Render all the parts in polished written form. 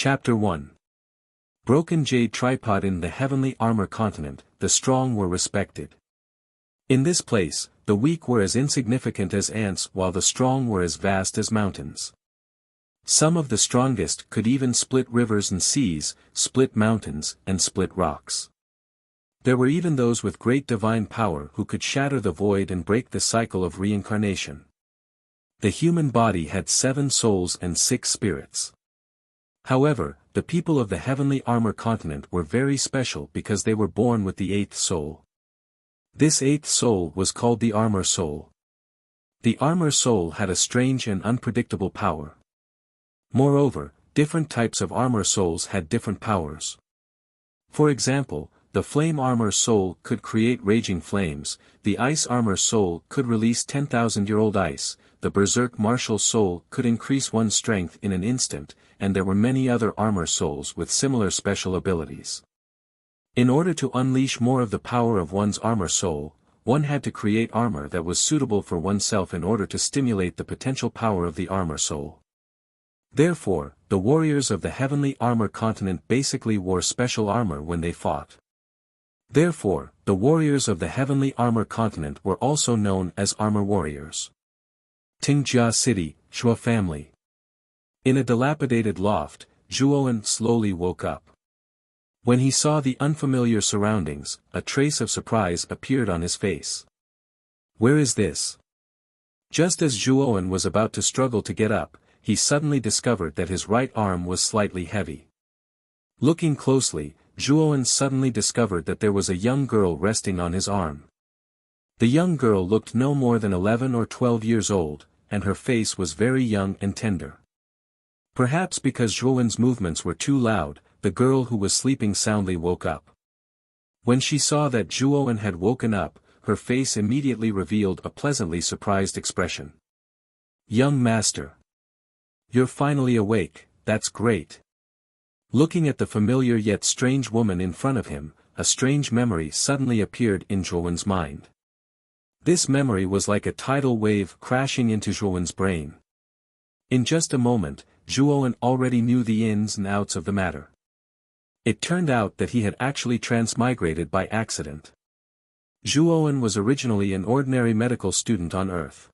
Chapter 1. Broken Jade Tripod. In the heavenly armor continent, the strong were respected. In this place, the weak were as insignificant as ants while the strong were as vast as mountains. Some of the strongest could even split rivers and seas, split mountains, and split rocks. There were even those with great divine power who could shatter the void and break the cycle of reincarnation. The human body had 7 souls and 6 spirits. However, the people of the heavenly armor continent were very special because they were born with the 8th soul. This 8th soul was called the armor soul. The armor soul had a strange and unpredictable power. Moreover, different types of armor souls had different powers. For example, the flame armor soul could create raging flames, the ice armor soul could release 10,000-year-old ice, the berserk martial soul could increase one's strength in an instant, and there were many other armor souls with similar special abilities. In order to unleash more of the power of one's armor soul, one had to create armor that was suitable for oneself in order to stimulate the potential power of the armor soul. Therefore, the warriors of the heavenly armor continent basically wore special armor when they fought. Therefore, the warriors of the heavenly armor continent were also known as armor warriors. Tingjia City, Shua family. In a dilapidated loft, Zhuowen slowly woke up. When he saw the unfamiliar surroundings, a trace of surprise appeared on his face. Where is this? Just as Zhuowen was about to struggle to get up, he suddenly discovered that his right arm was slightly heavy. Looking closely, Zhuowen suddenly discovered that there was a young girl resting on his arm. The young girl looked no more than 11 or 12 years old, and her face was very young and tender. Perhaps because Zhuowen's movements were too loud, the girl who was sleeping soundly woke up. When she saw that Zhuowen had woken up, her face immediately revealed a pleasantly surprised expression. "Young master. You're finally awake, that's great." Looking at the familiar yet strange woman in front of him, a strange memory suddenly appeared in Zhuowen's mind. This memory was like a tidal wave crashing into Zhuowen's brain. In just a moment, Zhuowen already knew the ins and outs of the matter. It turned out that he had actually transmigrated by accident. Zhuowen was originally an ordinary medical student on Earth.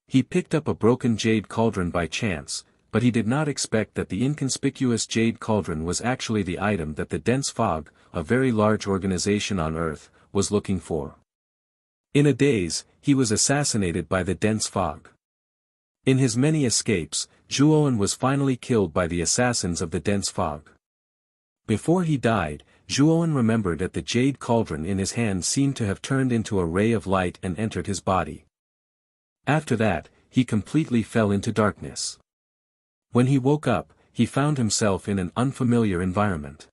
He picked up a broken jade cauldron by chance, but he did not expect that the inconspicuous jade cauldron was actually the item that the dense fog, a very large organization on Earth, was looking for. In a daze, he was assassinated by the dense fog. In his many escapes, Zhuowen was finally killed by the assassins of the dense fog. Before he died, Zhuowen remembered that the jade cauldron in his hand seemed to have turned into a ray of light and entered his body. After that, he completely fell into darkness. When he woke up, he found himself in an unfamiliar environment.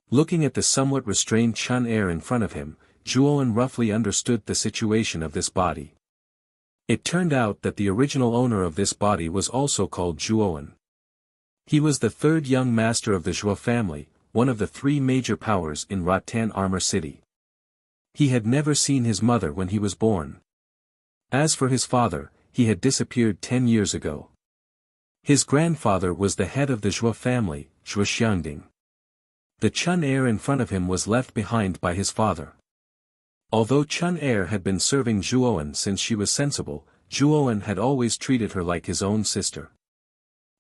Looking at the somewhat restrained Chun air in front of him, Zhuowen roughly understood the situation of this body. It turned out that the original owner of this body was also called Zhuowen. He was the 3rd young master of the Zhua family, one of the 3 major powers in Rattan Armor City. He had never seen his mother when he was born. As for his father, he had disappeared 10 years ago. His grandfather was the head of the Zhua family, Zhua Xiangding. The Chun heir in front of him was left behind by his father. Although Chun heir had been serving Zhuowen since she was sensible, Zhuowen had always treated her like his own sister.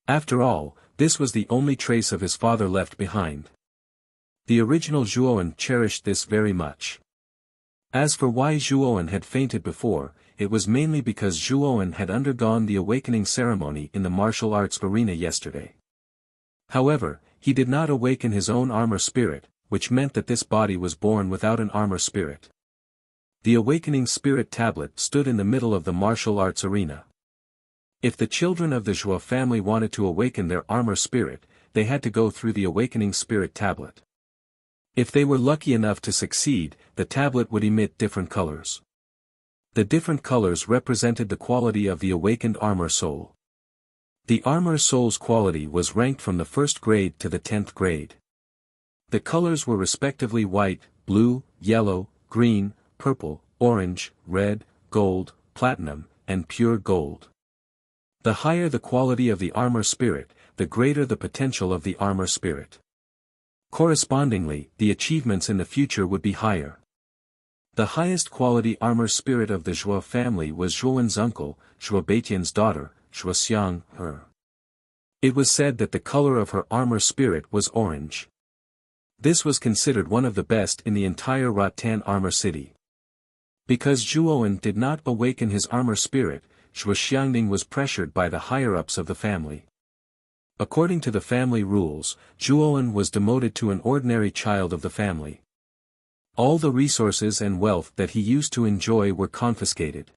After all, this was the only trace of his father left behind. The original Zhuowen cherished this very much. As for why Zhuowen had fainted before, it was mainly because Zhuowen had undergone the awakening ceremony in the martial arts arena yesterday. However, he did not awaken his own armor spirit, which meant that this body was born without an armor spirit. The awakening spirit tablet stood in the middle of the martial arts arena. If the children of the Zhua family wanted to awaken their armor spirit, they had to go through the awakening spirit tablet. If they were lucky enough to succeed, the tablet would emit different colors. The different colors represented the quality of the awakened armor soul. The armor soul's quality was ranked from the 1st grade to the 10th grade. The colors were respectively white, blue, yellow, green, purple, orange, red, gold, platinum, and pure gold. The higher the quality of the armor spirit, the greater the potential of the armor spirit. Correspondingly, the achievements in the future would be higher. The highest quality armor spirit of the Zhuo family was Zhuowen's uncle, Zhuo Beitian's daughter, Zhuo Xiang, her. It was said that the color of her armor spirit was orange. This was considered one of the best in the entire Rattan armor city. Because Zhuowen did not awaken his armor spirit, Zhuo Xiangning was pressured by the higher-ups of the family. According to the family rules, Zhuowen was demoted to an ordinary child of the family. All the resources and wealth that he used to enjoy were confiscated.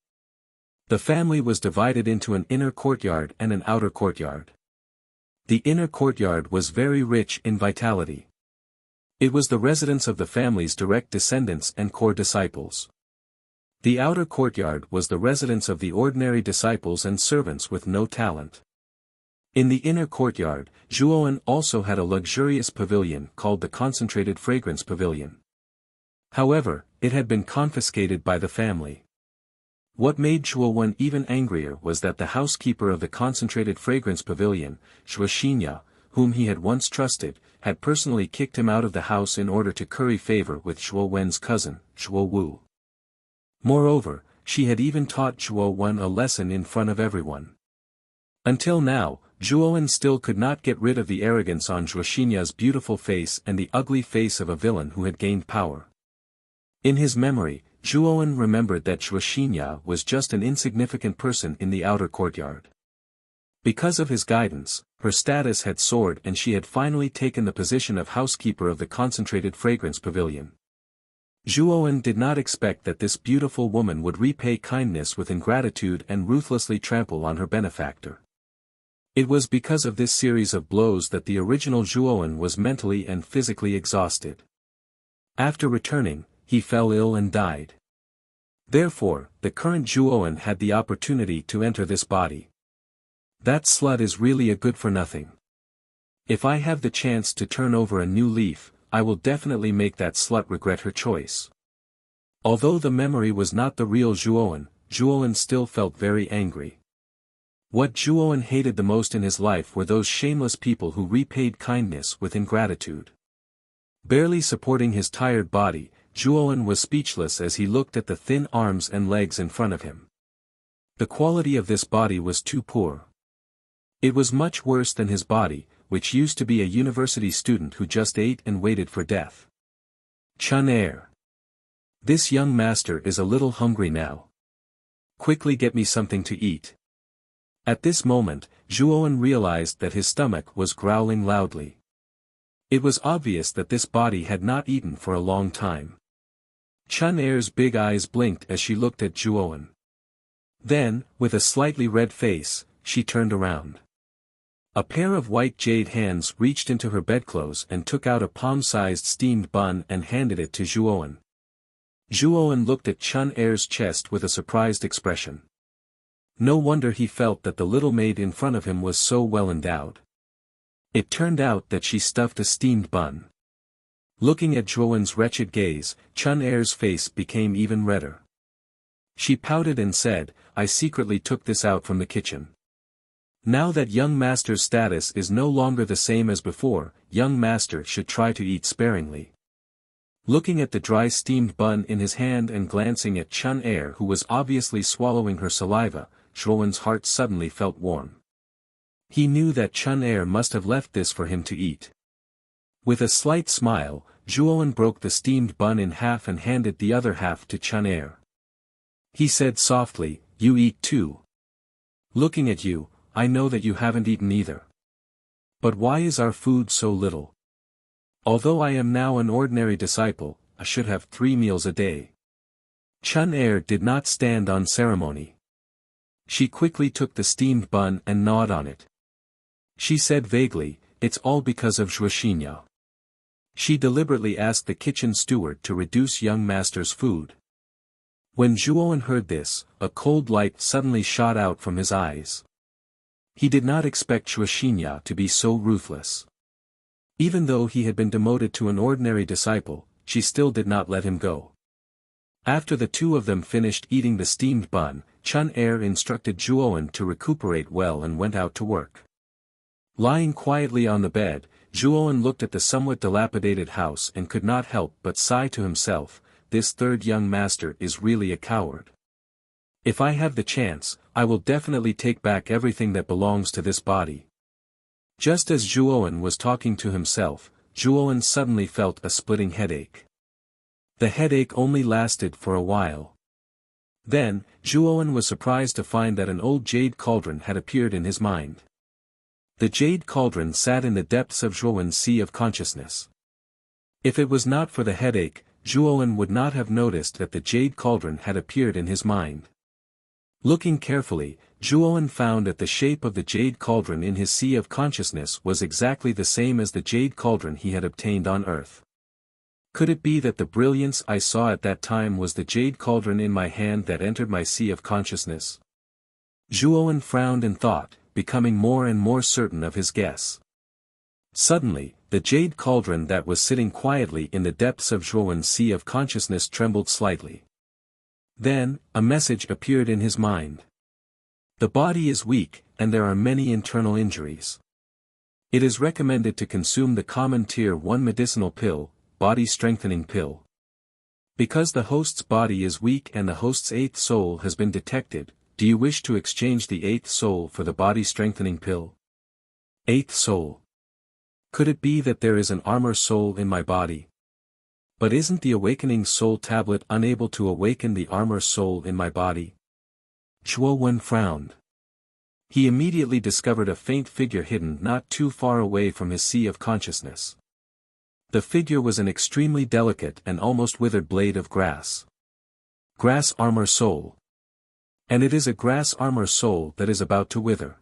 The family was divided into an inner courtyard and an outer courtyard. The inner courtyard was very rich in vitality. It was the residence of the family's direct descendants and core disciples. The outer courtyard was the residence of the ordinary disciples and servants with no talent. In the inner courtyard, Zhuowen also had a luxurious pavilion called the Concentrated Fragrance Pavilion. However, it had been confiscated by the family. What made Zhuowen even angrier was that the housekeeper of the Concentrated Fragrance Pavilion, Zhuo Xinya, whom he had once trusted, had personally kicked him out of the house in order to curry favor with Zhuo Wen's cousin, Zhuo Wu. Moreover, she had even taught Zhuo Wen a lesson in front of everyone. Until now, Zhuowen still could not get rid of the arrogance on Zhuo Xinya's beautiful face and the ugly face of a villain who had gained power. In his memory, Zhuowen remembered that Zhuo Xinya was just an insignificant person in the outer courtyard. Because of his guidance, her status had soared and she had finally taken the position of housekeeper of the Concentrated Fragrance Pavilion. Zhuowen did not expect that this beautiful woman would repay kindness with ingratitude and ruthlessly trample on her benefactor. It was because of this series of blows that the original Zhuowen was mentally and physically exhausted. After returning, he fell ill and died. Therefore, the current Zhuowen had the opportunity to enter this body. That slut is really a good-for-nothing. If I have the chance to turn over a new leaf, I will definitely make that slut regret her choice. Although the memory was not the real Zhuowen, Zhuowen still felt very angry. What Zhuowen hated the most in his life were those shameless people who repaid kindness with ingratitude. Barely supporting his tired body, Zhuowen was speechless as he looked at the thin arms and legs in front of him. The quality of this body was too poor. It was much worse than his body, which used to be a university student who just ate and waited for death. Chun Er. This young master is a little hungry now. Quickly get me something to eat. At this moment, Zhuowen realized that his stomach was growling loudly. It was obvious that this body had not eaten for a long time. Chun Er's big eyes blinked as she looked at Zhuowen. Then, with a slightly red face, she turned around. A pair of white jade hands reached into her bedclothes and took out a palm-sized steamed bun and handed it to Zhuowen. Zhuowen looked at Chun Er's chest with a surprised expression. No wonder he felt that the little maid in front of him was so well endowed. It turned out that she stuffed a steamed bun. Looking at Zhuowen's wretched gaze, Chun Er's face became even redder. She pouted and said, I secretly took this out from the kitchen. Now that young master's status is no longer the same as before, young master should try to eat sparingly. Looking at the dry steamed bun in his hand and glancing at Chun Er who was obviously swallowing her saliva, Zhuowen's heart suddenly felt warm. He knew that Chun Er must have left this for him to eat. With a slight smile, Zhuowen broke the steamed bun in half and handed the other half to Chun Er. He said softly, You eat too. Looking at you, I know that you haven't eaten either. But why is our food so little? Although I am now an ordinary disciple, I should have 3 meals a day. Chun Er did not stand on ceremony. She quickly took the steamed bun and gnawed on it. She said vaguely, It's all because of Zhuo Xinya. She deliberately asked the kitchen steward to reduce young master's food. When Zhuowen heard this, a cold light suddenly shot out from his eyes. He did not expect Zhuo Xinya to be so ruthless. Even though he had been demoted to an ordinary disciple, she still did not let him go. After the two of them finished eating the steamed bun, Chun Er instructed Zhuowen to recuperate well and went out to work. Lying quietly on the bed, Zhuowen looked at the somewhat dilapidated house and could not help but sigh to himself, this third young master is really a coward. If I have the chance, I will definitely take back everything that belongs to this body. Just as Zhuowen was talking to himself, Zhuowen suddenly felt a splitting headache. The headache only lasted for a while. Then, Zhuowen was surprised to find that an old jade cauldron had appeared in his mind. The jade cauldron sat in the depths of Zhuowen's sea of consciousness. If it was not for the headache, Zhuowen would not have noticed that the jade cauldron had appeared in his mind. Looking carefully, Zhuowen found that the shape of the jade cauldron in his sea of consciousness was exactly the same as the jade cauldron he had obtained on earth. Could it be that the brilliance I saw at that time was the jade cauldron in my hand that entered my sea of consciousness? Zhuowen frowned and thought, becoming more and more certain of his guess. Suddenly, the jade cauldron that was sitting quietly in the depths of Zhuowen's sea of consciousness trembled slightly. Then, a message appeared in his mind. The body is weak, and there are many internal injuries. It is recommended to consume the common Tier 1 medicinal pill, body strengthening pill. Because the host's body is weak and the host's 8th soul has been detected, do you wish to exchange the 8th soul for the body strengthening pill? 8th soul. Could it be that there is an armor soul in my body? But isn't the awakening soul tablet unable to awaken the armor soul in my body? Zhuowen frowned. He immediately discovered a faint figure hidden not too far away from his sea of consciousness. The figure was an extremely delicate and almost withered blade of grass. Grass armor soul. And it is a grass armor soul that is about to wither.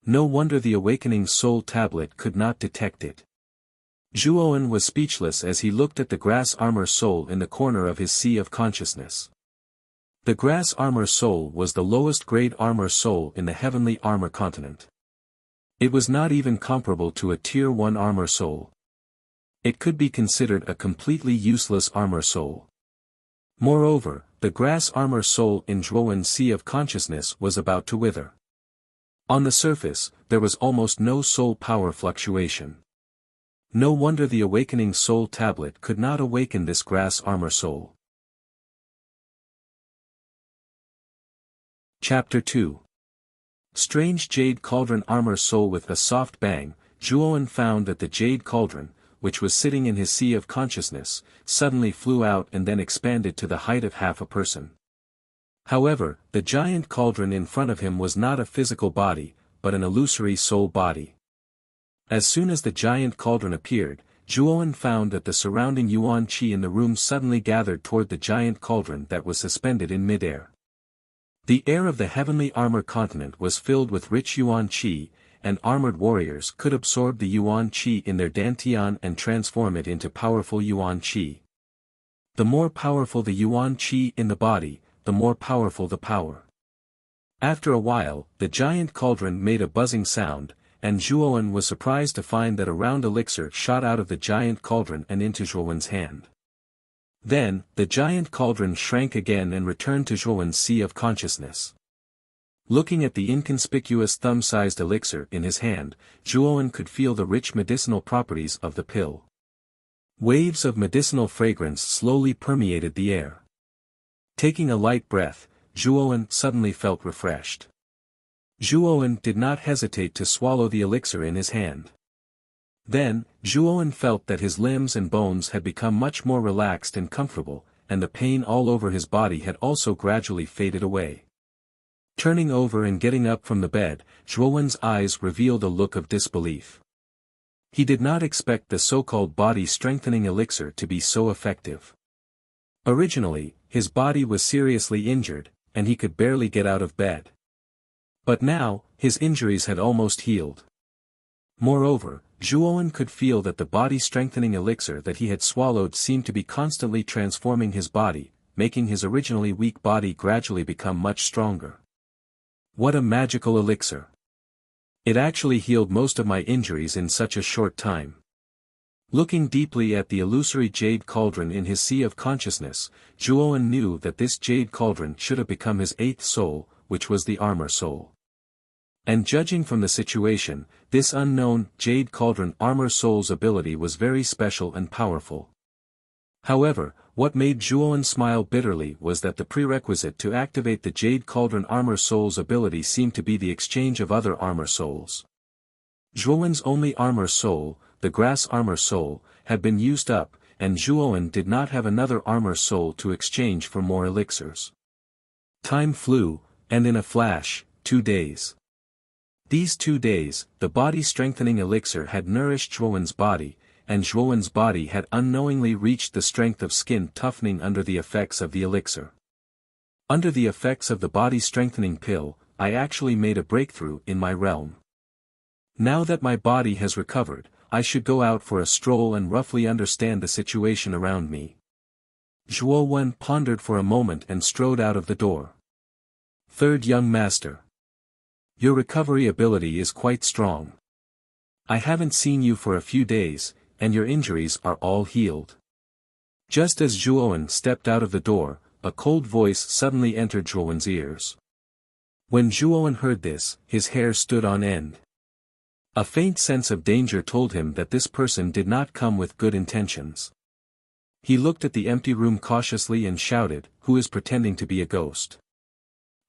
No wonder the awakening soul tablet could not detect it. Zhuowen was speechless as he looked at the grass armor soul in the corner of his sea of consciousness. The grass armor soul was the lowest grade armor soul in the heavenly armor continent. It was not even comparable to a Tier 1 armor soul. It could be considered a completely useless armor soul. Moreover, the grass armor soul in Zhuowen's sea of consciousness was about to wither. On the surface, there was almost no soul power fluctuation. No wonder the awakening soul tablet could not awaken this grass armor soul. Chapter 2. Strange Jade Cauldron Armor Soul. With a soft bang, Zhuowen found that the jade cauldron, which was sitting in his sea of consciousness, suddenly flew out and then expanded to the height of half a person. However, the giant cauldron in front of him was not a physical body, but an illusory soul body. As soon as the giant cauldron appeared, Zhuowen found that the surrounding yuan qi in the room suddenly gathered toward the giant cauldron that was suspended in midair. The air of the heavenly armor continent was filled with rich yuan qi, and armored warriors could absorb the yuan qi in their dantian and transform it into powerful yuan qi. The more powerful the yuan qi in the body, the more powerful the power. After a while, the giant cauldron made a buzzing sound, and Zhuowen was surprised to find that a round elixir shot out of the giant cauldron and into Zhuowen's hand. Then, the giant cauldron shrank again and returned to Zhuowen's sea of consciousness. Looking at the inconspicuous thumb-sized elixir in his hand, Zhuowen could feel the rich medicinal properties of the pill. Waves of medicinal fragrance slowly permeated the air. Taking a light breath, Zhuowen suddenly felt refreshed. Zhuowen did not hesitate to swallow the elixir in his hand. Then, Zhuowen felt that his limbs and bones had become much more relaxed and comfortable, and the pain all over his body had also gradually faded away. Turning over and getting up from the bed, Zhuowen's eyes revealed a look of disbelief. He did not expect the so-called body-strengthening elixir to be so effective. Originally, his body was seriously injured, and he could barely get out of bed. But now, his injuries had almost healed. Moreover, Zhuowen could feel that the body-strengthening elixir that he had swallowed seemed to be constantly transforming his body, making his originally weak body gradually become much stronger. What a magical elixir! It actually healed most of my injuries in such a short time. Looking deeply at the illusory jade cauldron in his sea of consciousness, Zhuowen knew that this jade cauldron should have become his 8th soul, which was the armor soul. And judging from the situation, this unknown, Jade Cauldron Armor Soul's ability was very special and powerful. However, what made Zhuowen smile bitterly was that the prerequisite to activate the Jade Cauldron Armor Soul's ability seemed to be the exchange of other Armor Souls. Zhuowen's only Armor Soul, the Grass Armor Soul, had been used up, and Zhuowen did not have another Armor Soul to exchange for more elixirs. Time flew, and in a flash, 2 days. These 2 days, the body-strengthening elixir had nourished Zhuowen's body, and Zhuowen's body had unknowingly reached the strength of skin toughening under the effects of the elixir. Under the effects of the body-strengthening pill, I actually made a breakthrough in my realm. Now that my body has recovered, I should go out for a stroll and roughly understand the situation around me. Zhuowen pondered for a moment and strode out of the door. Third young master. Your recovery ability is quite strong. I haven't seen you for a few days, and your injuries are all healed. Just as Zhuowen stepped out of the door, a cold voice suddenly entered Zhuowen's ears. When Zhuowen heard this, his hair stood on end. A faint sense of danger told him that this person did not come with good intentions. He looked at the empty room cautiously and shouted, "Who is pretending to be a ghost?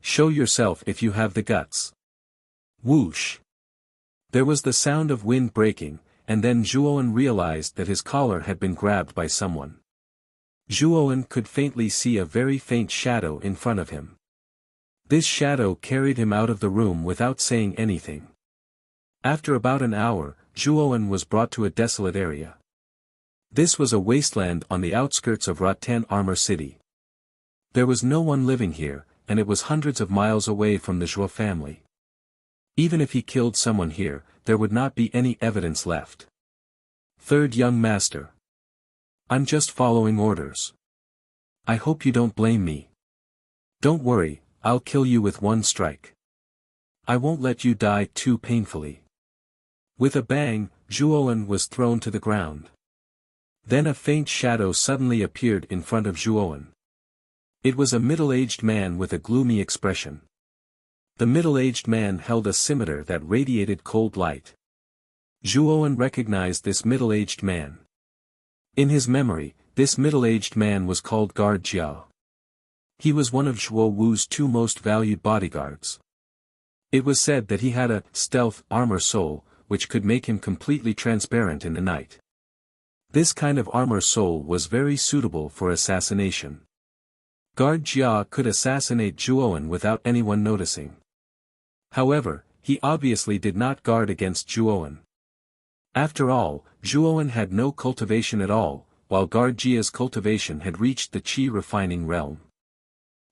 Show yourself if you have the guts." Whoosh! There was the sound of wind breaking, and then Zhuowen realized that his collar had been grabbed by someone. Zhuowen could faintly see a very faint shadow in front of him. This shadow carried him out of the room without saying anything. After about an hour, Zhuowen was brought to a desolate area. This was a wasteland on the outskirts of Rattan Armor City. There was no one living here, and it was hundreds of miles away from the Zhuo family. Even if he killed someone here, there would not be any evidence left. Third young master. I'm just following orders. I hope you don't blame me. Don't worry, I'll kill you with one strike. I won't let you die too painfully. With a bang, Zhuowen was thrown to the ground. Then a faint shadow suddenly appeared in front of Zhuowen. It was a middle-aged man with a gloomy expression. The middle-aged man held a scimitar that radiated cold light. Zhuowen recognized this middle-aged man. In his memory, this middle-aged man was called Guard Jia. He was one of Zhuo Wu's 2 most valued bodyguards. It was said that he had a stealth armor soul, which could make him completely transparent in the night. This kind of armor soul was very suitable for assassination. Guard Jia could assassinate Zhuowen without anyone noticing. However, he obviously did not guard against Zhuowen. After all, Zhuowen had no cultivation at all, while Guard Jia's cultivation had reached the Qi refining realm.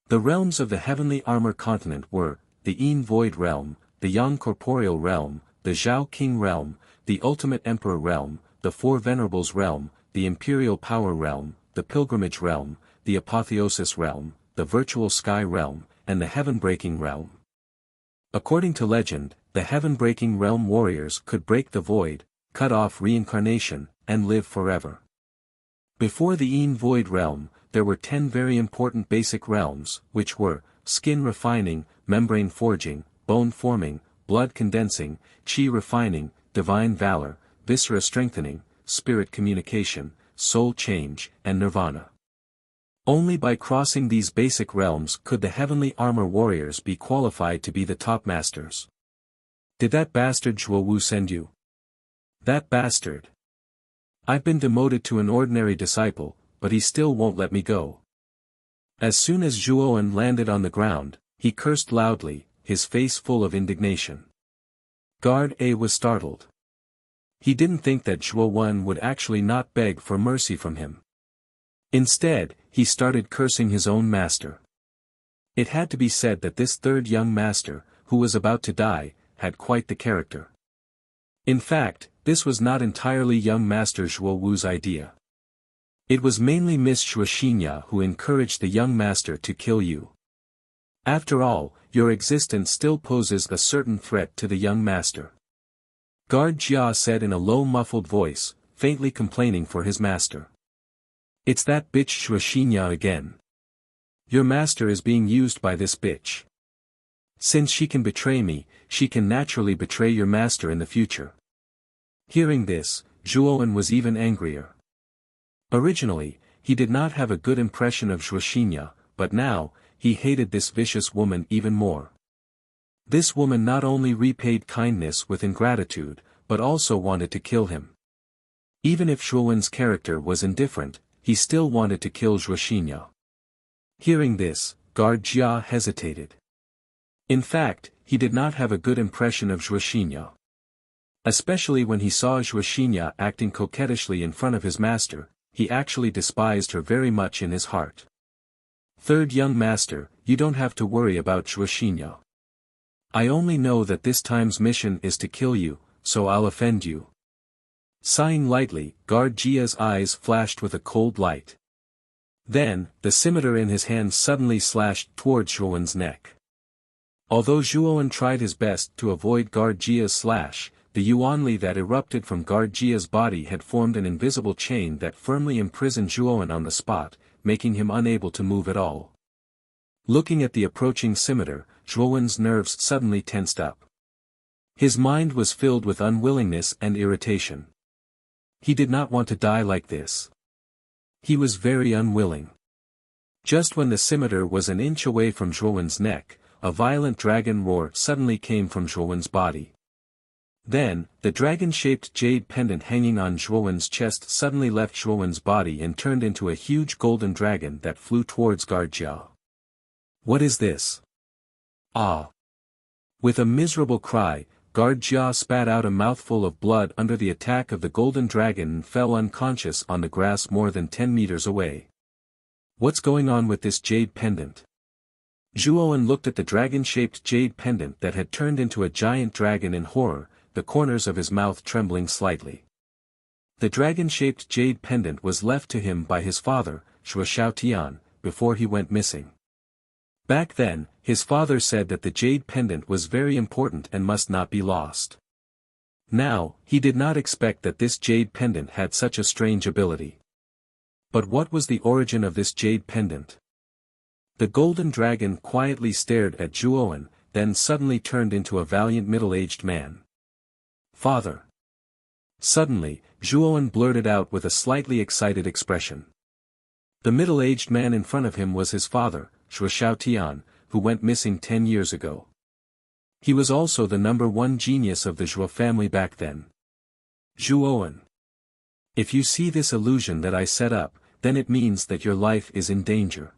The realms of the Heavenly Armor Continent were, the Yin Void Realm, the Yang Corporeal Realm, the Zhao King Realm, the Ultimate Emperor Realm, the Four Venerables Realm, the Imperial Power Realm, the Pilgrimage Realm, the Apotheosis Realm, the Virtual Sky Realm, and the Heaven-Breaking Realm. According to legend, the Heaven-Breaking Realm warriors could break the void, cut off reincarnation, and live forever. Before the Yin Void Realm, there were 10 very important basic realms, which were, skin refining, membrane forging, bone forming, blood condensing, Qi refining, divine valor, viscera strengthening, spirit communication, soul change, and nirvana. Only by crossing these basic realms could the heavenly armor warriors be qualified to be the top masters. Did that bastard Zhuo Wu send you? That bastard. I've been demoted to an ordinary disciple, but he still won't let me go. As soon as Zhuowen landed on the ground, he cursed loudly, his face full of indignation. Guard A was startled. He didn't think that Zhuowen would actually not beg for mercy from him. Instead, he started cursing his own master. It had to be said that this third young master, who was about to die, had quite the character. In fact, this was not entirely young master Zhuo Wu's idea. It was mainly Miss Shuoxinya who encouraged the young master to kill you. After all, your existence still poses a certain threat to the young master. Guard Jia said in a low muffled voice, faintly complaining for his master. It's that bitch Shuoxinya again. Your master is being used by this bitch. Since she can betray me, she can naturally betray your master in the future. Hearing this, Zhuowen was even angrier. Originally, he did not have a good impression of Wuxia, but now, he hated this vicious woman even more. This woman not only repaid kindness with ingratitude, but also wanted to kill him. Even if Zhuowen's character was indifferent, he still wanted to kill Wuxia. Hearing this, Guard Jia hesitated. In fact, he did not have a good impression of Wuxia. Especially when he saw Wuxia acting coquettishly in front of his master, he actually despised her very much in his heart. Third young master, you don't have to worry about Wuxia. I only know that this time's mission is to kill you, so I'll offend you. Sighing lightly, Guard Jia's eyes flashed with a cold light. Then, the scimitar in his hand suddenly slashed toward Zhuowen's neck. Although Zhuowen tried his best to avoid Guard Jia's slash, the yuanli that erupted from Guard Jia's body had formed an invisible chain that firmly imprisoned Zhuowen on the spot, making him unable to move at all. Looking at the approaching scimitar, Zhuowen's nerves suddenly tensed up. His mind was filled with unwillingness and irritation. He did not want to die like this. He was very unwilling. Just when the scimitar was an inch away from Zhuowen's neck, a violent dragon roar suddenly came from Zhuowen's body. Then, the dragon-shaped jade pendant hanging on Zhuowen's chest suddenly left Zhuowen's body and turned into a huge golden dragon that flew towards Guard Jia. What is this? Ah! With a miserable cry, Guard Jia spat out a mouthful of blood under the attack of the golden dragon and fell unconscious on the grass more than 10 meters away. What's going on with this jade pendant? Zhuowen looked at the dragon-shaped jade pendant that had turned into a giant dragon in horror, the corners of his mouth trembling slightly. The dragon-shaped jade pendant was left to him by his father, Shui Xiaotian, before he went missing. Back then, his father said that the jade pendant was very important and must not be lost. Now, he did not expect that this jade pendant had such a strange ability. But what was the origin of this jade pendant? The golden dragon quietly stared at Zhuowen, then suddenly turned into a valiant middle-aged man. Father! Suddenly, Zhuowen blurted out with a slightly excited expression. The middle-aged man in front of him was his father, Shui Xiaotian, who went missing 10 years ago. He was also the #1 genius of the Zhuo family back then. Zhuowen. If you see this illusion that I set up, then it means that your life is in danger.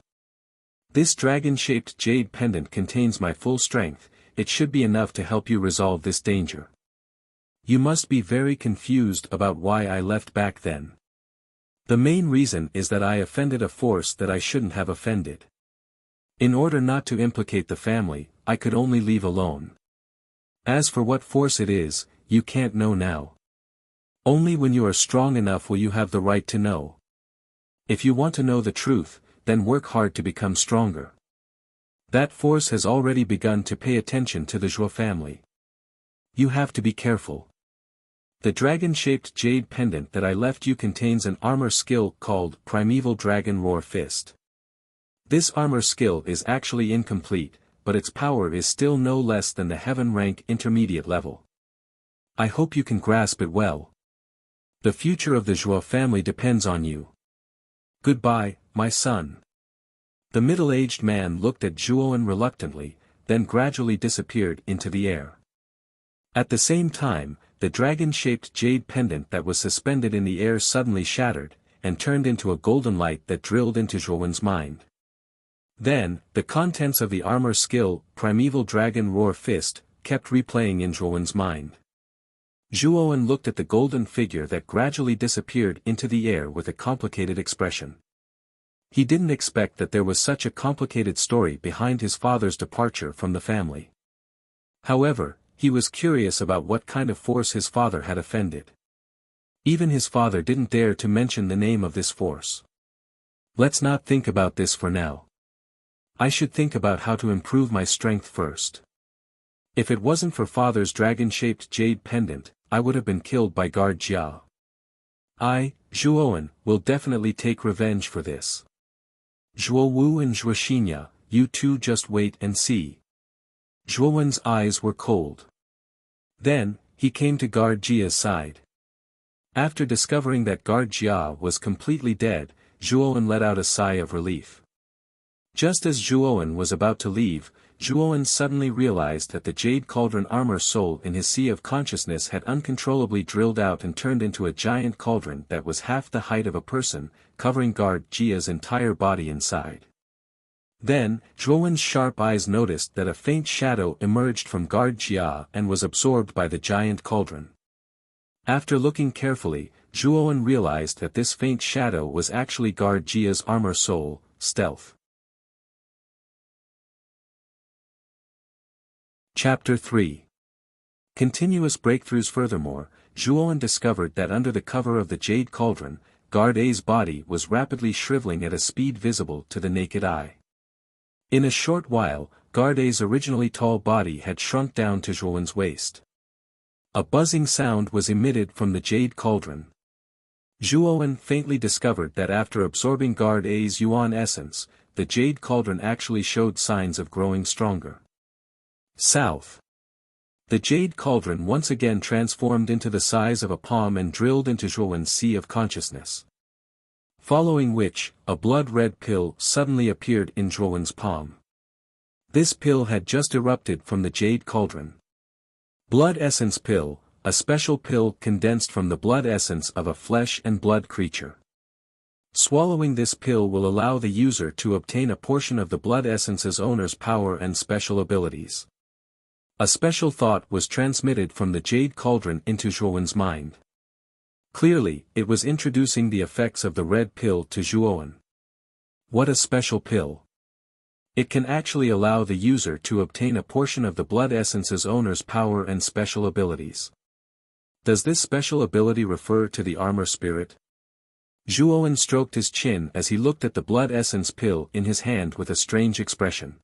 This dragon-shaped jade pendant contains my full strength, it should be enough to help you resolve this danger. You must be very confused about why I left back then. The main reason is that I offended a force that I shouldn't have offended. In order not to implicate the family, I could only leave alone. As for what force it is, you can't know now. Only when you are strong enough will you have the right to know. If you want to know the truth, then work hard to become stronger. That force has already begun to pay attention to the Zhuo family. You have to be careful. The dragon-shaped jade pendant that I left you contains an armor skill called Primeval Dragon Roar Fist. This armor skill is actually incomplete, but its power is still no less than the heaven rank intermediate level. I hope you can grasp it well. The future of the Zhuo family depends on you. Goodbye, my son. The middle-aged man looked at Zhuowen reluctantly, then gradually disappeared into the air. At the same time, the dragon-shaped jade pendant that was suspended in the air suddenly shattered, and turned into a golden light that drilled into Zhuowen's mind. Then, the contents of the armor skill, Primeval Dragon Roar Fist, kept replaying in Zhuowen's mind. Zhuowen looked at the golden figure that gradually disappeared into the air with a complicated expression. He didn't expect that there was such a complicated story behind his father's departure from the family. However, he was curious about what kind of force his father had offended. Even his father didn't dare to mention the name of this force. Let's not think about this for now. I should think about how to improve my strength first. If it wasn't for father's dragon-shaped jade pendant, I would have been killed by Guard Jia. I, Zhuowen, will definitely take revenge for this. Zhuo Wu and Wuxia, you two just wait and see. Zhuowen's eyes were cold. Then, he came to guard Jia's side. After discovering that guard Jia was completely dead, Zhuowen let out a sigh of relief. Just as Zhuowen was about to leave, Zhuowen suddenly realized that the Jade Cauldron armor soul in his sea of consciousness had uncontrollably drilled out and turned into a giant cauldron that was half the height of a person, covering guard Jia's entire body inside. Then, Zhuowen's sharp eyes noticed that a faint shadow emerged from guard Jia and was absorbed by the giant cauldron. After looking carefully, Zhuowen realized that this faint shadow was actually guard Jia's armor soul, Stealth. Chapter 3. Continuous breakthroughs. Furthermore, Zhuowen discovered that under the cover of the Jade Cauldron, guard A's body was rapidly shriveling at a speed visible to the naked eye. In a short while, guard A's originally tall body had shrunk down to Zhuowen's waist. A buzzing sound was emitted from the Jade Cauldron. Zhuowen faintly discovered that after absorbing guard A's Yuan essence, the Jade Cauldron actually showed signs of growing stronger. South. The Jade Cauldron once again transformed into the size of a palm and drilled into Zhuowen's sea of consciousness. Following which, a blood-red pill suddenly appeared in Zhuowen's palm. This pill had just erupted from the Jade Cauldron. Blood Essence Pill, a special pill condensed from the blood essence of a flesh and blood creature. Swallowing this pill will allow the user to obtain a portion of the blood essence's owner's power and special abilities. A special thought was transmitted from the Jade Cauldron into Zhuowen's mind. Clearly, it was introducing the effects of the red pill to Zhuowen. What a special pill! It can actually allow the user to obtain a portion of the blood essence's owner's power and special abilities. Does this special ability refer to the armor spirit? Zhuowen stroked his chin as he looked at the blood essence pill in his hand with a strange expression.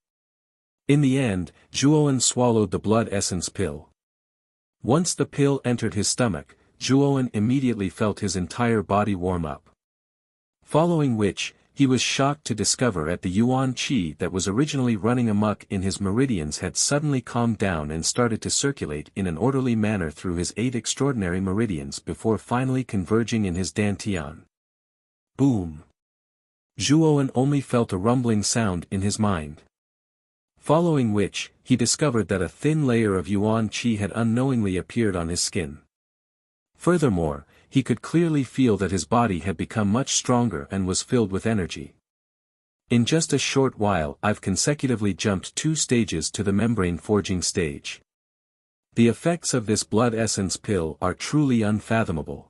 In the end, Zhuowen swallowed the blood essence pill. Once the pill entered his stomach, Zhuowen immediately felt his entire body warm up. Following which, he was shocked to discover that the Yuan Qi that was originally running amok in his meridians had suddenly calmed down and started to circulate in an orderly manner through his 8 extraordinary meridians before finally converging in his dantian. Boom! Zhuowen only felt a rumbling sound in his mind. Following which, he discovered that a thin layer of Yuan Qi had unknowingly appeared on his skin. Furthermore, he could clearly feel that his body had become much stronger and was filled with energy. In just a short while I've consecutively jumped 2 stages to the membrane forging stage. The effects of this blood essence pill are truly unfathomable.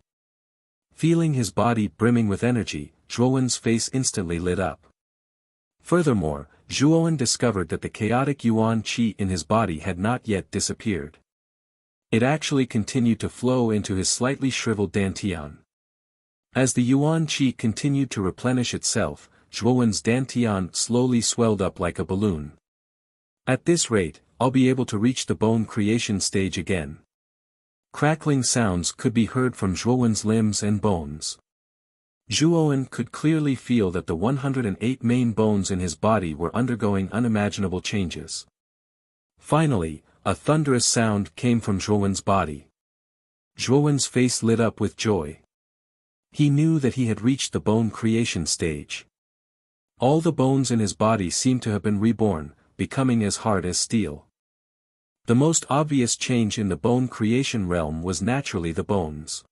Feeling his body brimming with energy, Zhuowen's face instantly lit up. Furthermore, Zhuowen discovered that the chaotic Yuan Qi in his body had not yet disappeared. It actually continued to flow into his slightly shriveled dantian. As the Yuan Qi continued to replenish itself, Zhuowen's dantian slowly swelled up like a balloon. At this rate, I'll be able to reach the bone creation stage again. Crackling sounds could be heard from Zhuowen's limbs and bones. Zhuowen could clearly feel that the 108 main bones in his body were undergoing unimaginable changes. Finally, a thunderous sound came from Zhuowen's body. Zhuowen's face lit up with joy. He knew that he had reached the bone creation stage. All the bones in his body seemed to have been reborn, becoming as hard as steel. The most obvious change in the bone creation realm was naturally the bones.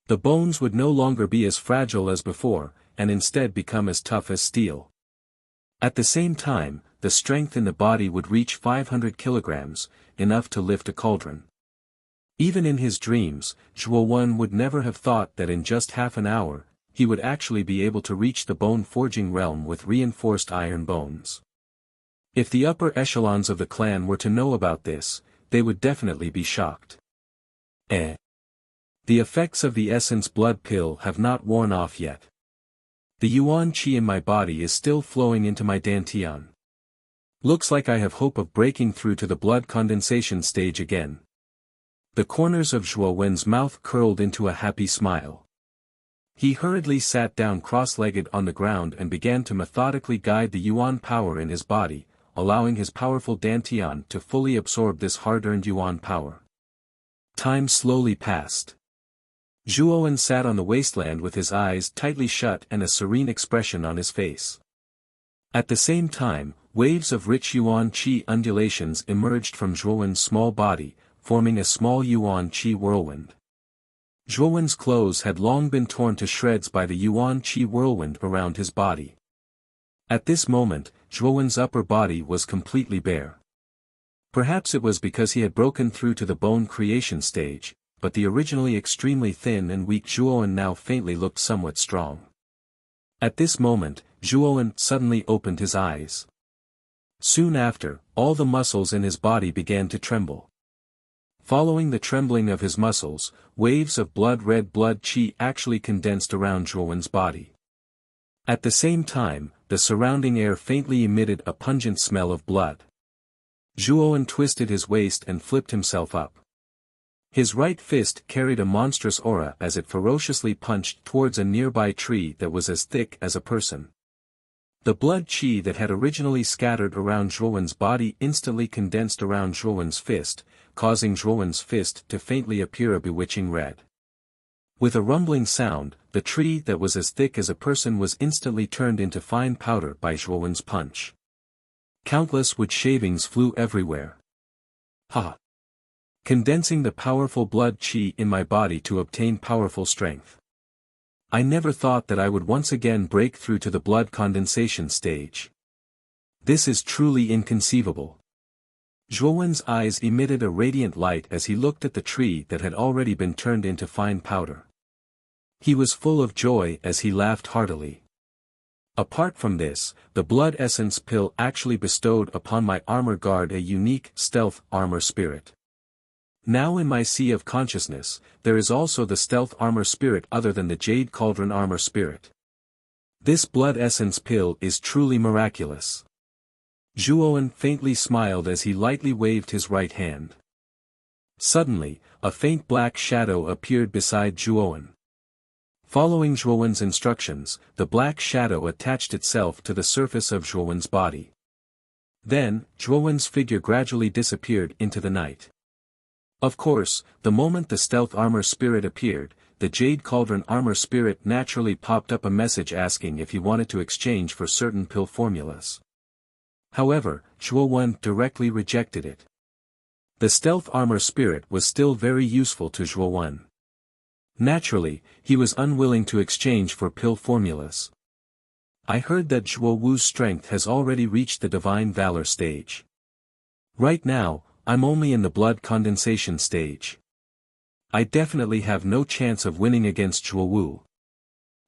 The bones would no longer be as fragile as before, and instead become as tough as steel. At the same time, the strength in the body would reach 500 kilograms, enough to lift a cauldron. Even in his dreams, Zhuowen would never have thought that in just half an hour, he would actually be able to reach the bone forging realm with reinforced iron bones. If the upper echelons of the clan were to know about this, they would definitely be shocked. The effects of the essence blood pill have not worn off yet. The Yuan Qi in my body is still flowing into my dantian. Looks like I have hope of breaking through to the blood condensation stage again. The corners of Zhuowen's mouth curled into a happy smile. He hurriedly sat down cross-legged on the ground and began to methodically guide the Yuan power in his body, allowing his powerful dantian to fully absorb this hard-earned yuan power. Time slowly passed. Zhuowen sat on the wasteland with his eyes tightly shut and a serene expression on his face. At the same time, waves of rich yuan qi undulations emerged from Zhuowen's small body, forming a small yuan qi whirlwind. Zhuowen's clothes had long been torn to shreds by the yuan qi whirlwind around his body. At this moment, Zhuowen's upper body was completely bare. Perhaps it was because he had broken through to the bone creation stage, but the originally extremely thin and weak Zhuowen now faintly looked somewhat strong. At this moment, Zhuowen suddenly opened his eyes. Soon after, all the muscles in his body began to tremble. Following the trembling of his muscles, waves of blood-red blood qi actually condensed around Zhuowen's body. At the same time, the surrounding air faintly emitted a pungent smell of blood. Zhuowen twisted his waist and flipped himself up. His right fist carried a monstrous aura as it ferociously punched towards a nearby tree that was as thick as a person. The blood qi that had originally scattered around Zhuowen's body instantly condensed around Zhuowen's fist, causing Zhuowen's fist to faintly appear a bewitching red. With a rumbling sound, the tree that was as thick as a person was instantly turned into fine powder by Zhuowen's punch. Countless wood shavings flew everywhere. Ha! Condensing the powerful blood qi in my body to obtain powerful strength. I never thought that I would once again break through to the blood condensation stage. This is truly inconceivable. Zhuowen's eyes emitted a radiant light as he looked at the tree that had already been turned into fine powder. He was full of joy as he laughed heartily. Apart from this, the blood essence pill actually bestowed upon my armor guard a unique stealth armor spirit. Now in my sea of consciousness, there is also the stealth armor spirit other than the Jade Cauldron armor spirit. This blood essence pill is truly miraculous. Zhuowen faintly smiled as he lightly waved his right hand. Suddenly, a faint black shadow appeared beside Zhuowen. Following Zhuowen's instructions, the black shadow attached itself to the surface of Zhuowen's body. Then, Zhuowen's figure gradually disappeared into the night. Of course, the moment the stealth armor spirit appeared, the Jade Cauldron armor spirit naturally popped up a message asking if he wanted to exchange for certain pill formulas. However, Zhuowen directly rejected it. The stealth armor spirit was still very useful to Zhuowen. Naturally, he was unwilling to exchange for pill formulas. I heard that Zhuo Wu's strength has already reached the divine valor stage. Right now, I'm only in the blood condensation stage. I definitely have no chance of winning against Zhuo Wu.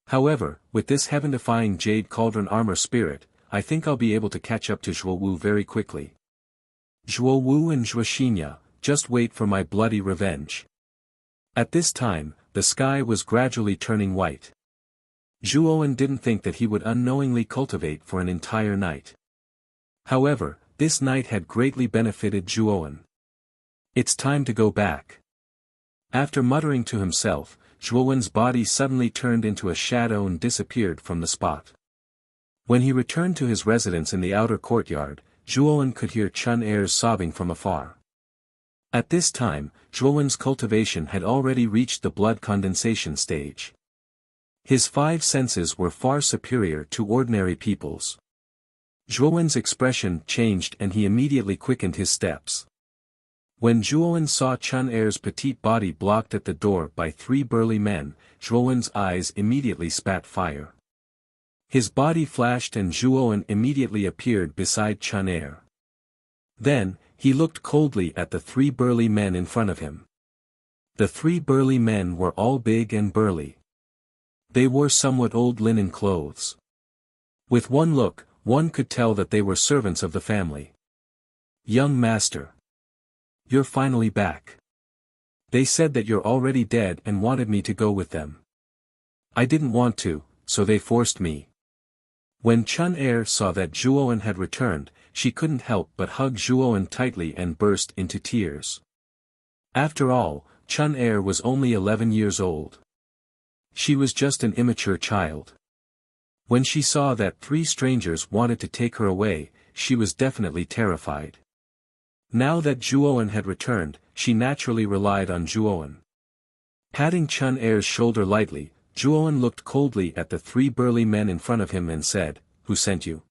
However, with this heaven-defying Jade Cauldron armor spirit, I think I'll be able to catch up to Zhuo Wu very quickly. Zhuo Wu and Zhuoxinya, just wait for my bloody revenge. At this time, the sky was gradually turning white. Zhuowen didn't think that he would unknowingly cultivate for an entire night. However, this night had greatly benefited Zhuowen. It's time to go back. After muttering to himself, Zhuowen's body suddenly turned into a shadow and disappeared from the spot. When he returned to his residence in the outer courtyard, Zhuowen could hear Chun Er's sobbing from afar. At this time, Zhuowen's cultivation had already reached the blood condensation stage. His 5 senses were far superior to ordinary people's. Zhuowen's expression changed and he immediately quickened his steps. When Zhuowen saw Chun Er's petite body blocked at the door by 3 burly men, Zhuowen's eyes immediately spat fire. His body flashed and Zhuowen immediately appeared beside Chun Er. Then, he looked coldly at the 3 burly men in front of him. The 3 burly men were all big and burly. They wore somewhat old linen clothes. With one look, one could tell that they were servants of the family. Young master. You're finally back. They said that you're already dead and wanted me to go with them. I didn't want to, so they forced me. When Chun Er saw that Zhuowen had returned, she couldn't help but hug Zhuowen tightly and burst into tears. After all, Chun Er was only 11 years old. She was just an immature child. When she saw that 3 strangers wanted to take her away, she was definitely terrified. Now that Zhuowen had returned, she naturally relied on Zhuowen. Patting Chun Er's shoulder lightly, Zhuowen looked coldly at the three burly men in front of him and said, "Who sent you?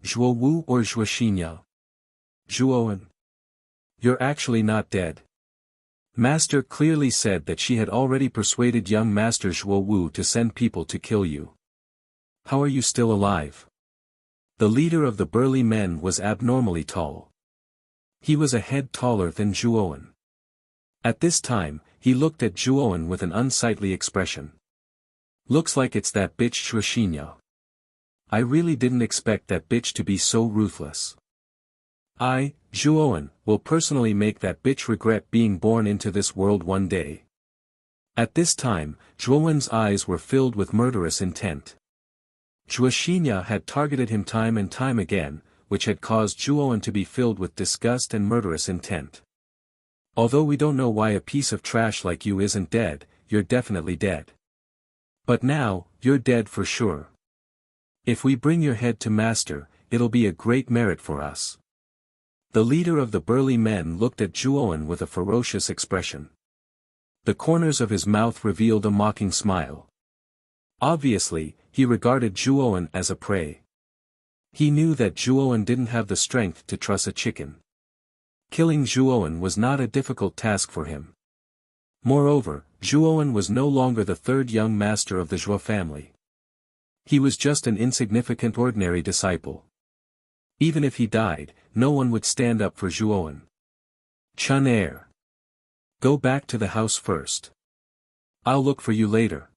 Zhuo Wu or Zhuo Xinya?" "Zhuowen. You're actually not dead." Master clearly said that she had already persuaded young Master Zhuo Wu to send people to kill you. How are you still alive? The leader of the burly men was abnormally tall. He was a head taller than Zhuowen. At this time, he looked at Zhuowen with an unsightly expression. "Looks like it's that bitch Zhuo Xinya. I really didn't expect that bitch to be so ruthless. I, Zhuowen, will personally make that bitch regret being born into this world one day." At this time, Zhuowen's eyes were filled with murderous intent. Zhuo Xinya had targeted him time and time again, which had caused Zhuowen to be filled with disgust and murderous intent. "Although we don't know why a piece of trash like you isn't dead, you're definitely dead. But now, you're dead for sure. If we bring your head to Master, it'll be a great merit for us." The leader of the burly men looked at Zhuowen with a ferocious expression. The corners of his mouth revealed a mocking smile. Obviously, he regarded Zhuowen as a prey. He knew that Zhuowen didn't have the strength to truss a chicken. Killing Zhuowen was not a difficult task for him. Moreover, Zhuowen was no longer the third young master of the Zhuo family. He was just an insignificant ordinary disciple. Even if he died, no one would stand up for Zhuowen. "Chun Er. Go back to the house first. I'll look for you later,"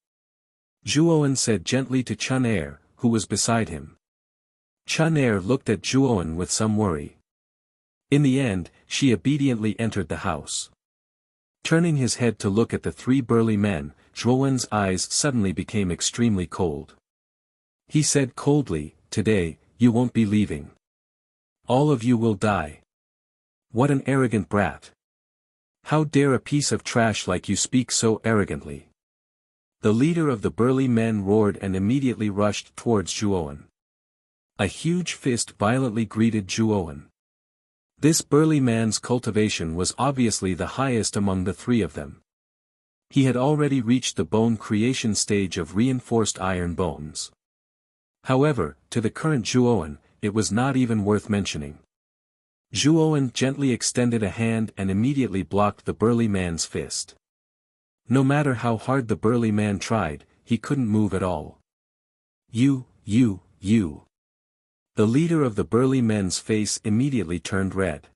Zhuowen said gently to Chun Er, who was beside him. Chun Er looked at Zhuowen with some worry. In the end, she obediently entered the house. Turning his head to look at the three burly men, Zhuowen's eyes suddenly became extremely cold. He said coldly, "Today, you won't be leaving. All of you will die. What an arrogant brat. How dare a piece of trash like you speak so arrogantly?" The leader of the burly men roared and immediately rushed towards Zhuowen. A huge fist violently greeted Zhuowen. This burly man's cultivation was obviously the highest among the three of them. He had already reached the bone creation stage of reinforced iron bones. However, to the current Zhuowen, it was not even worth mentioning. Zhuowen gently extended a hand and immediately blocked the burly man's fist. No matter how hard the burly man tried, he couldn't move at all. You. The leader of the burly men's face immediately turned red.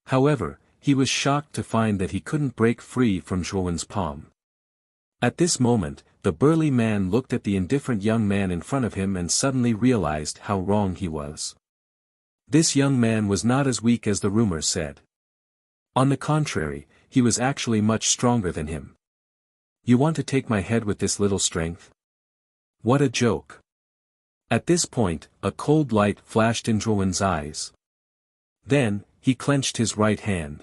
However, he was shocked to find that he couldn't break free from Zhuowen's palm. At this moment, the burly man looked at the indifferent young man in front of him and suddenly realized how wrong he was. This young man was not as weak as the rumors said. On the contrary, he was actually much stronger than him. "You want to take my head with this little strength? What a joke." At this point, a cold light flashed in Zhuowen's eyes. Then, he clenched his right hand.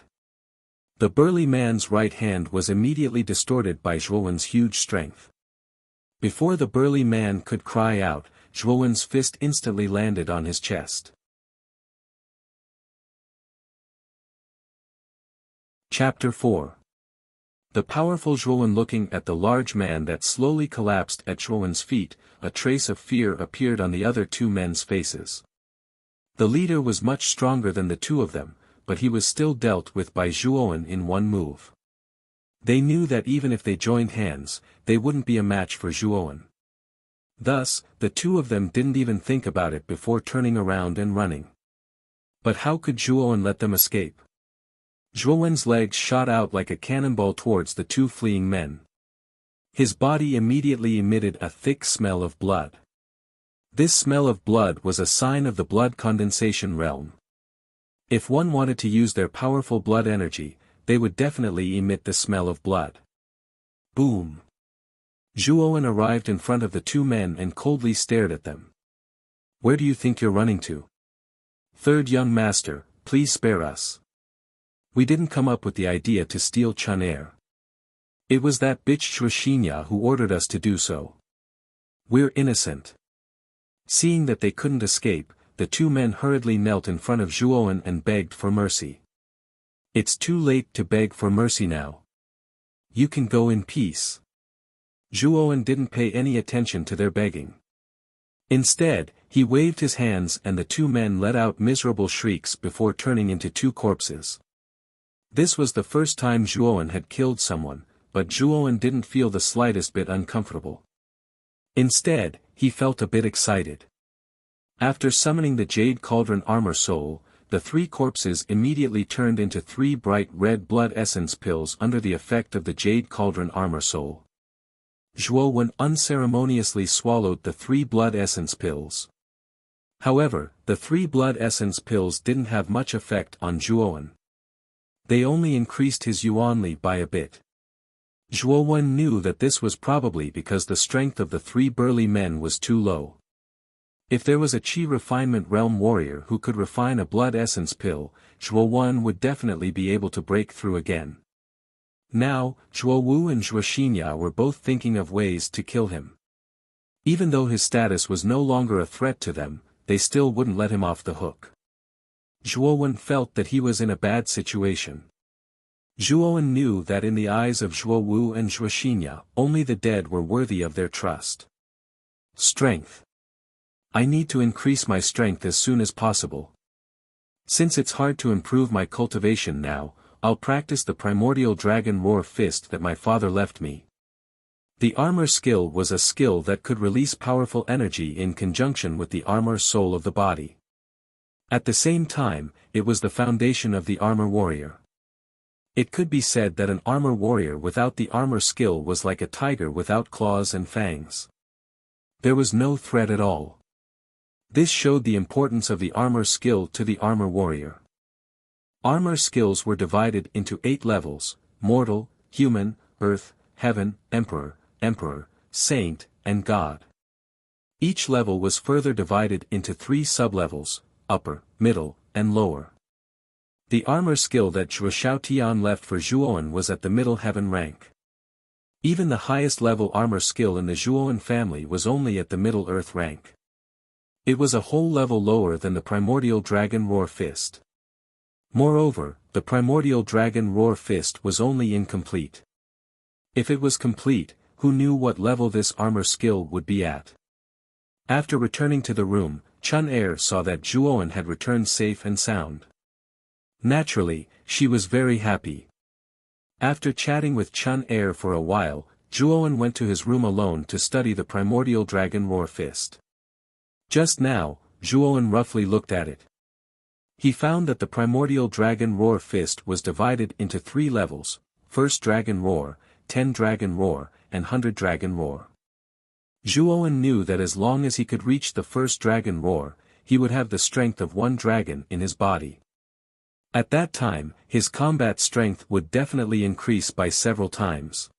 The burly man's right hand was immediately distorted by Zhuowen's huge strength. Before the burly man could cry out, Zhuowen's fist instantly landed on his chest. Chapter 4. The powerful Zhuowen looking at the large man that slowly collapsed at Zhuowen's feet, a trace of fear appeared on the other two men's faces. The leader was much stronger than the two of them, but he was still dealt with by Zhuowen in one move. They knew that even if they joined hands, they wouldn't be a match for Zhuowen. Thus, the two of them didn't even think about it before turning around and running. But how could Zhuowen let them escape? Zhuowen's legs shot out like a cannonball towards the two fleeing men. His body immediately emitted a thick smell of blood. This smell of blood was a sign of the blood condensation realm. If one wanted to use their powerful blood energy, they would definitely emit the smell of blood. Boom! Zhuowen arrived in front of the two men and coldly stared at them. "Where do you think you're running to? Third young master, please spare us. We didn't come up with the idea to steal Chun Er. It was that bitch Zhuo Xinya who ordered us to do so. We're innocent." Seeing that they couldn't escape, the the two men hurriedly knelt in front of Zhuowen and begged for mercy. "It's too late to beg for mercy now. You can go in peace." Zhuowen didn't pay any attention to their begging. Instead, he waved his hands and the two men let out miserable shrieks before turning into two corpses. This was the first time Zhuowen had killed someone, but Zhuowen didn't feel the slightest bit uncomfortable. Instead, he felt a bit excited. After summoning the Jade Cauldron Armor Soul, the three corpses immediately turned into three bright red blood essence pills under the effect of the Jade Cauldron Armor Soul. Zhuowen unceremoniously swallowed the three blood essence pills. However, the three blood essence pills didn't have much effect on Zhuowen. They only increased his yuanli by a bit. Zhuowen knew that this was probably because the strength of the three burly men was too low. If there was a Qi Refinement Realm warrior who could refine a blood essence pill, Zhuowen would definitely be able to break through again. Now, Zhuowu and Zhuoxinya were both thinking of ways to kill him. Even though his status was no longer a threat to them, they still wouldn't let him off the hook. Zhuowen felt that he was in a bad situation. Zhuowen knew that in the eyes of Zhuowu and Zhuoxinya, only the dead were worthy of their trust. Strength. I need to increase my strength as soon as possible. Since it's hard to improve my cultivation now, I'll practice the primordial dragon roar fist that my father left me. The armor skill was a skill that could release powerful energy in conjunction with the armor soul of the body. At the same time, it was the foundation of the armor warrior. It could be said that an armor warrior without the armor skill was like a tiger without claws and fangs. There was no threat at all. This showed the importance of the armor skill to the armor warrior. Armor skills were divided into 8 levels: mortal, human, earth, heaven, emperor, saint, and god. Each level was further divided into 3 sublevels: upper, middle, and lower. The armor skill that Zhuo Xiaotian left for Zhuowen was at the middle heaven rank. Even the highest level armor skill in the Zhuowen family was only at the middle earth rank. It was a whole level lower than the primordial dragon roar fist. Moreover, the primordial dragon roar fist was only incomplete. If it was complete, who knew what level this armor skill would be at? After returning to the room, Chun Er saw that Zhuowen had returned safe and sound. Naturally, she was very happy. After chatting with Chun Er for a while, Zhuowen went to his room alone to study the primordial dragon roar fist. Just now, Zhuowen roughly looked at it. He found that the primordial dragon roar fist was divided into 3 levels: first dragon roar, 10 dragon roar, and 100 dragon roar. Zhuowen knew that as long as he could reach the first dragon roar, he would have the strength of 1 dragon in his body. At that time, his combat strength would definitely increase by several times.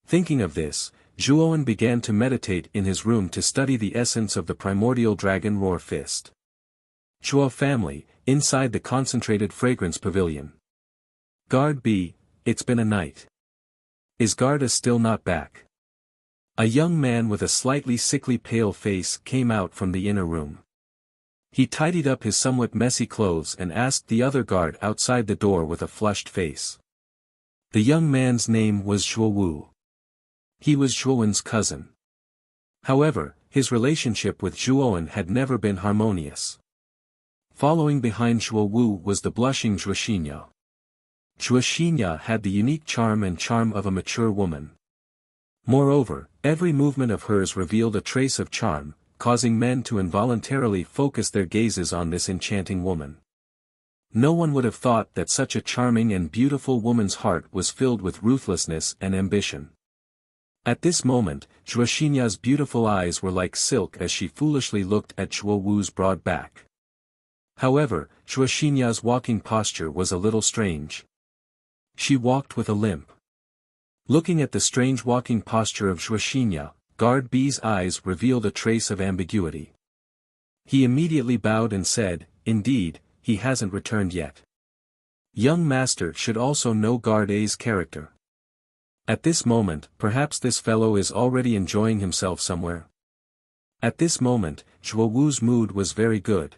Thinking of this, Zhuowen began to meditate in his room to study the essence of the primordial dragon roar fist. Zhuo family, inside the concentrated fragrance pavilion. Guard B, it's been a night. Is Garda still not back? A young man with a slightly sickly pale face came out from the inner room. He tidied up his somewhat messy clothes and asked the other guard outside the door with a flushed face. The young man's name was Zhuowu. He was Zhuowen's cousin. However, his relationship with Zhuowen had never been harmonious. Following behind Zhuowu was the blushing Zhuoxinya. Zhuoxinya had the unique charm of a mature woman. Moreover, every movement of hers revealed a trace of charm, causing men to involuntarily focus their gazes on this enchanting woman. No one would have thought that such a charming and beautiful woman's heart was filled with ruthlessness and ambition. At this moment, Zhuoxinya's beautiful eyes were like silk as she foolishly looked at Zhuowu's broad back. However, Zhuoxinya's walking posture was a little strange. She walked with a limp. Looking at the strange walking posture of Zhuoxinya, Guard B's eyes revealed a trace of ambiguity. He immediately bowed and said, "Indeed, he hasn't returned yet. Young master should also know Guard A's character. At this moment, perhaps this fellow is already enjoying himself somewhere." At this moment, Zhuo Wu's mood was very good.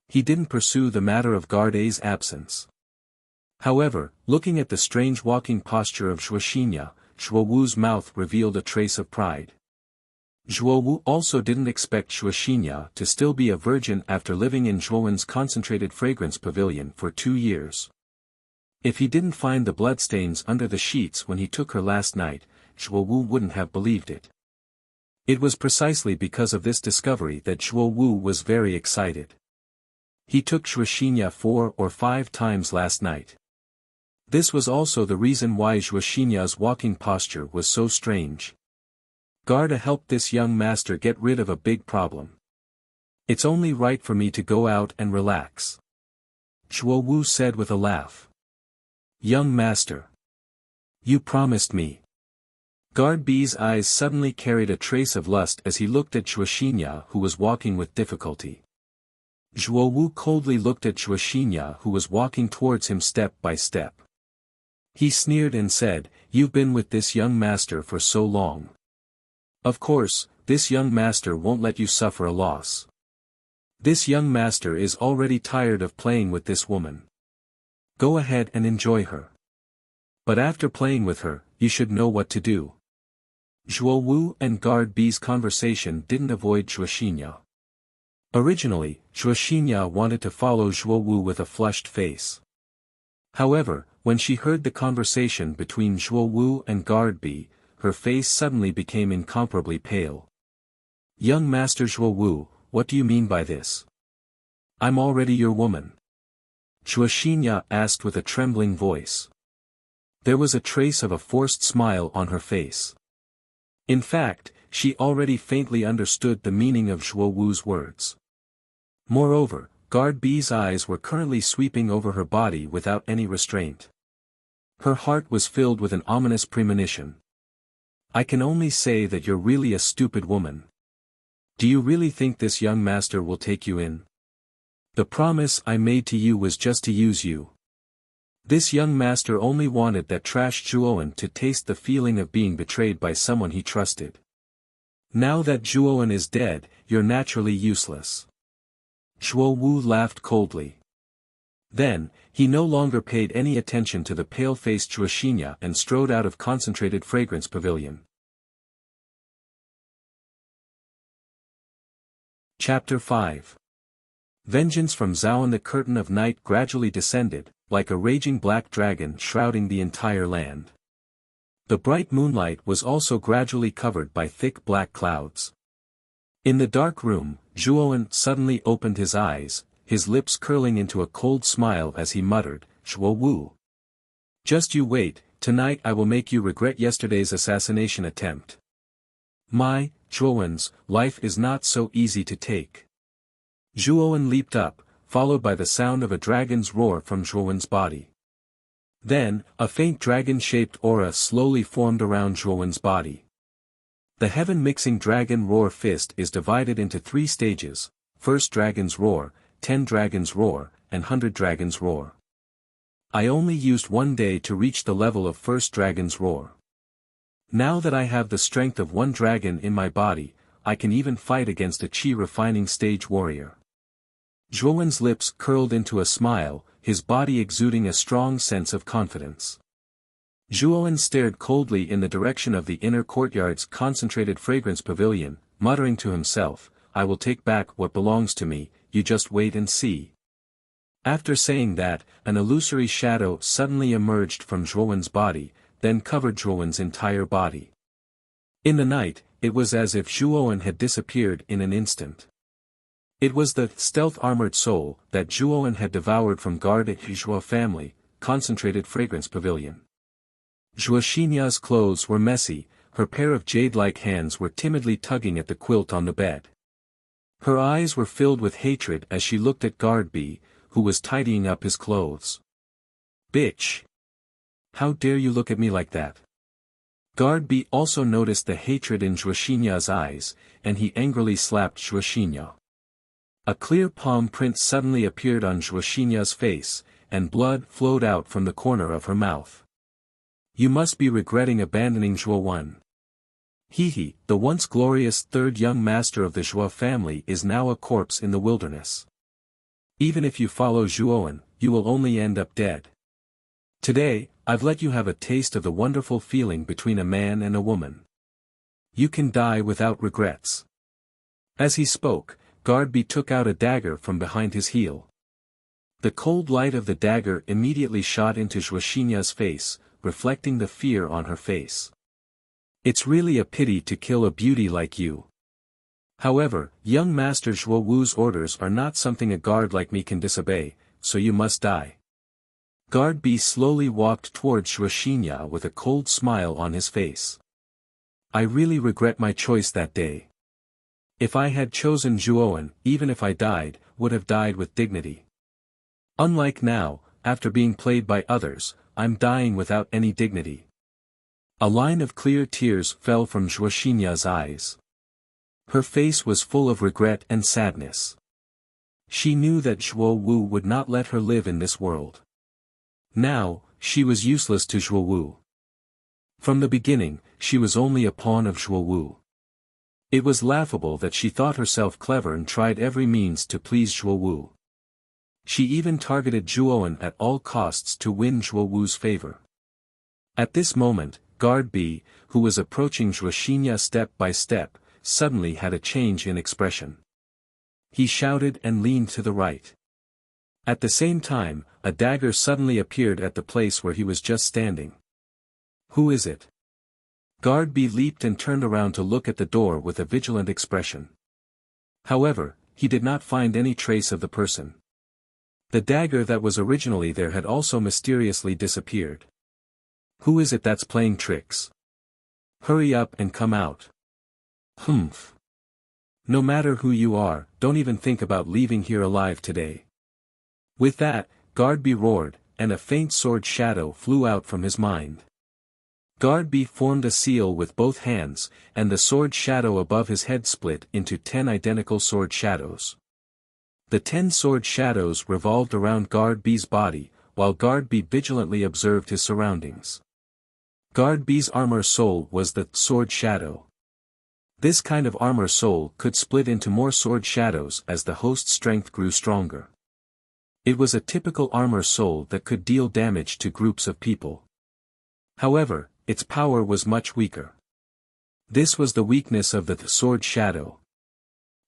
He didn't pursue the matter of guard A's absence. However, looking at the strange walking posture of Zhuo Wu's mouth revealed a trace of pride. Zhuo Wu also didn't expect Zhuo to still be a virgin after living in Zhuowen's concentrated fragrance pavilion for 2 years. If he didn't find the bloodstains under the sheets when he took her last night, Zhuo Wu wouldn't have believed it. It was precisely because of this discovery that Zhuo Wu was very excited. He took Zhuo 4 or 5 times last night. This was also the reason why Zhuo walking posture was so strange. Garda helped this young master get rid of a big problem. It's only right for me to go out and relax. Zhuo Wu said with a laugh. Young master. You promised me. Guard B's eyes suddenly carried a trace of lust as he looked at Zhuo who was walking with difficulty. Zhuo Wu coldly looked at Zhuo who was walking towards him step by step. He sneered and said, You've been with this young master for so long. Of course, this young master won't let you suffer a loss. This young master is already tired of playing with this woman. Go ahead and enjoy her. But after playing with her, you should know what to do. Zhuo Wu and Guard B's conversation didn't avoid Zhuo. Originally, Zhuo wanted to follow Zhuo Wu with a flushed face. However, when she heard the conversation between Zhuo Wu and Guard B, her face suddenly became incomparably pale. Young Master Zhuo Wu, what do you mean by this? I'm already your woman. Zhuo asked with a trembling voice. There was a trace of a forced smile on her face. In fact, she already faintly understood the meaning of Zhuo Wu's words. Moreover, Guard B's eyes were currently sweeping over her body without any restraint. Her heart was filled with an ominous premonition. I can only say that you're really a stupid woman. Do you really think this young master will take you in? The promise I made to you was just to use you. This young master only wanted that trash Zhuowen to taste the feeling of being betrayed by someone he trusted. Now that Zhuowen is dead, you're naturally useless. Zhuo Wu laughed coldly. Then, he no longer paid any attention to the pale-faced Zhuo and strode out of concentrated fragrance pavilion. Chapter 5. Vengeance from Zhaoan. The curtain of night gradually descended, like a raging black dragon shrouding the entire land. The bright moonlight was also gradually covered by thick black clouds. In the dark room, Zhuowen suddenly opened his eyes, his lips curling into a cold smile as he muttered, Zhuo Wu. Just you wait, tonight I will make you regret yesterday's assassination attempt. My, Zhuowen's, life is not so easy to take. Zhuowen leaped up, followed by the sound of a dragon's roar from Zhuowen's body. Then, a faint dragon-shaped aura slowly formed around Zhuowen's body. The heaven-mixing dragon roar fist is divided into 3 stages, first dragon's roar, 10 dragons roar, and 100 dragons roar. I only used 1 day to reach the level of first dragon's roar. Now that I have the strength of 1 dragon in my body, I can even fight against a chi refining stage warrior. Zhuowen's lips curled into a smile, his body exuding a strong sense of confidence. Zhuowen stared coldly in the direction of the inner courtyard's concentrated fragrance pavilion, muttering to himself, I will take back what belongs to me, you just wait and see. After saying that, an illusory shadow suddenly emerged from Zhuowen's body, then covered Zhuowen's entire body. In the night, it was as if Zhuowen had disappeared in an instant. It was the stealth-armored soul that Zhuowen had devoured from Guard Zhuo family, concentrated fragrance pavilion. Zhuo clothes were messy, her pair of jade-like hands were timidly tugging at the quilt on the bed. Her eyes were filled with hatred as she looked at Guard B, who was tidying up his clothes. Bitch! How dare you look at me like that? Guard B also noticed the hatred in Zhuo eyes, and he angrily slapped Zhuo. A clear palm print suddenly appeared on Zhuo face, and blood flowed out from the corner of her mouth. You must be regretting abandoning Zhuo. He, the once glorious third young master of the Zhuo family, is now a corpse in the wilderness. Even if you follow Zhuowen, you will only end up dead. Today, I've let you have a taste of the wonderful feeling between a man and a woman. You can die without regrets. As he spoke, Guardby took out a dagger from behind his heel. The cold light of the dagger immediately shot into Zhuoxinya's face, reflecting the fear on her face. It's really a pity to kill a beauty like you. However, young Master Zhuo Wu's orders are not something a guard like me can disobey, so you must die. Guardby slowly walked towards Zhuoxinya with a cold smile on his face. I really regret my choice that day. If I had chosen Zhuowen, even if I died, would have died with dignity. Unlike now, after being played by others, I'm dying without any dignity. A line of clear tears fell from Zhuoxinya's eyes. Her face was full of regret and sadness. She knew that Zhuo Wu would not let her live in this world. Now, she was useless to Zhuo Wu. From the beginning, she was only a pawn of Zhuo Wu. It was laughable that she thought herself clever and tried every means to please Zhuo Wu. She even targeted Zhuowen at all costs to win Zhuo Wu's favor. At this moment, Guardby, who was approaching Zhuoxinya step by step, suddenly had a change in expression. He shouted and leaned to the right. At the same time, a dagger suddenly appeared at the place where he was just standing. Who is it? Guardby leaped and turned around to look at the door with a vigilant expression. However, he did not find any trace of the person. The dagger that was originally there had also mysteriously disappeared. Who is it that's playing tricks? Hurry up and come out. Humph. No matter who you are, don't even think about leaving here alive today. With that, Guardby roared, and a faint sword shadow flew out from his mind. Guardby formed a seal with both hands, and the sword shadow above his head split into 10 identical sword shadows. The 10 sword shadows revolved around Guardby's body, while Guardby vigilantly observed his surroundings. Guardby's armor soul was the sword shadow. This kind of armor soul could split into more sword shadows as the host's strength grew stronger. It was a typical armor soul that could deal damage to groups of people. However, its power was much weaker. This was the weakness of the sword shadow.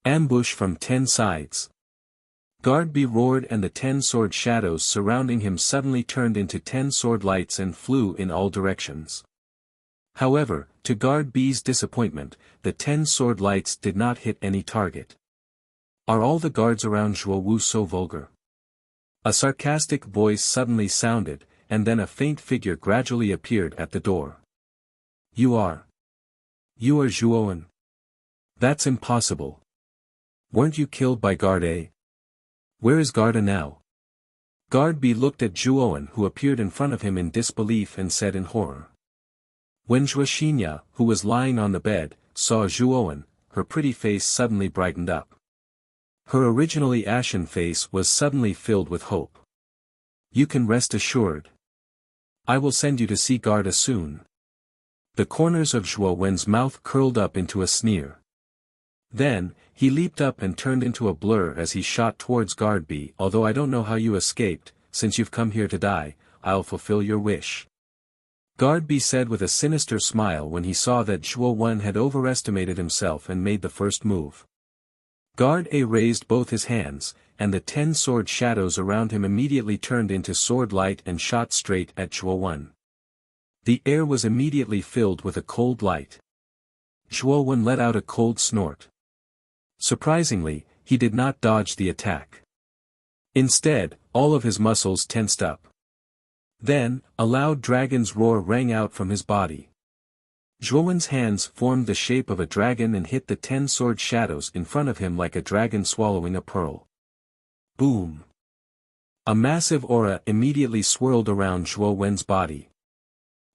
Ambush from 10 sides. Guardby roared, and the 10 sword shadows surrounding him suddenly turned into 10 sword lights and flew in all directions. However, to Guardby's disappointment, the 10 sword lights did not hit any target. Are all the guards around Zhuo Wu so vulgar? A sarcastic voice suddenly sounded, and then a faint figure gradually appeared at the door. You are Zhuowen. That's impossible. Weren't you killed by Guard A? Where is Guard A now? Guardby looked at Zhuowen, who appeared in front of him in disbelief, and said in horror. When Zhuoxinya, who was lying on the bed, saw Zhuowen, her pretty face suddenly brightened up. Her originally ashen face was suddenly filled with hope. You can rest assured. I will send you to see Guard A soon. The corners of Zhuowen's mouth curled up into a sneer. Then, he leaped up and turned into a blur as he shot towards Guardby. Although I don't know how you escaped, since you've come here to die, I'll fulfill your wish. Guardby said with a sinister smile when he saw that Zhuowen had overestimated himself and made the first move. Guard A raised both his hands, and the 10 sword shadows around him immediately turned into sword light and shot straight at Zhuowen. The air was immediately filled with a cold light. Zhuowen let out a cold snort. Surprisingly, he did not dodge the attack. Instead, all of his muscles tensed up. Then, a loud dragon's roar rang out from his body. Zhuowen's hands formed the shape of a dragon and hit the 10 sword shadows in front of him like a dragon swallowing a pearl. Boom! A massive aura immediately swirled around Zhuowen's body.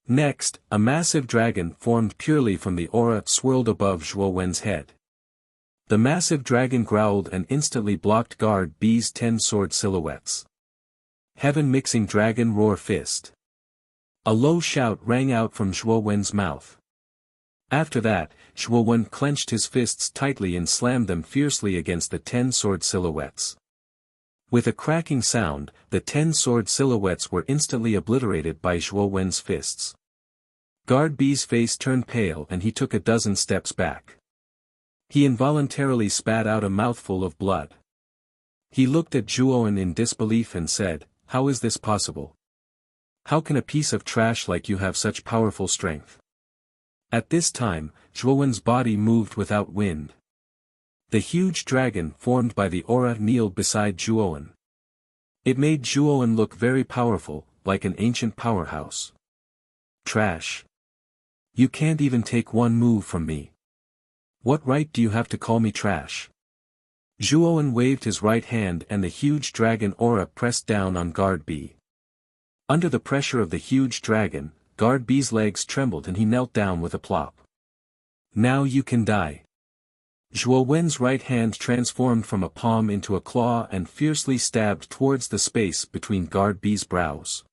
Next, a massive dragon formed purely from the aura swirled above Zhuowen's head. The massive dragon growled and instantly blocked Guard B's 10 sword silhouettes. Heaven mixing dragon roar fist. A low shout rang out from Zhuowen's mouth. After that, Zhuowen clenched his fists tightly and slammed them fiercely against the 10 sword silhouettes. With a cracking sound, the 10 sword silhouettes were instantly obliterated by Zhuowen's fists. Guard B's face turned pale and he took a dozen steps back. He involuntarily spat out a mouthful of blood. He looked at Zhuowen in disbelief and said, "How is this possible? How can a piece of trash like you have such powerful strength?" At this time, Zhuowen's body moved without wind. The huge dragon formed by the aura kneeled beside Zhuowen. It made Zhuowen look very powerful, like an ancient powerhouse. "Trash. You can't even take one move from me. What right do you have to call me trash?" Zhuowen waved his right hand and the huge dragon aura pressed down on Guard B. Under the pressure of the huge dragon, Guard B's legs trembled and he knelt down with a plop. "Now you can die." Zhuowen's right hand transformed from a palm into a claw and fiercely stabbed towards the space between Guard B's brows.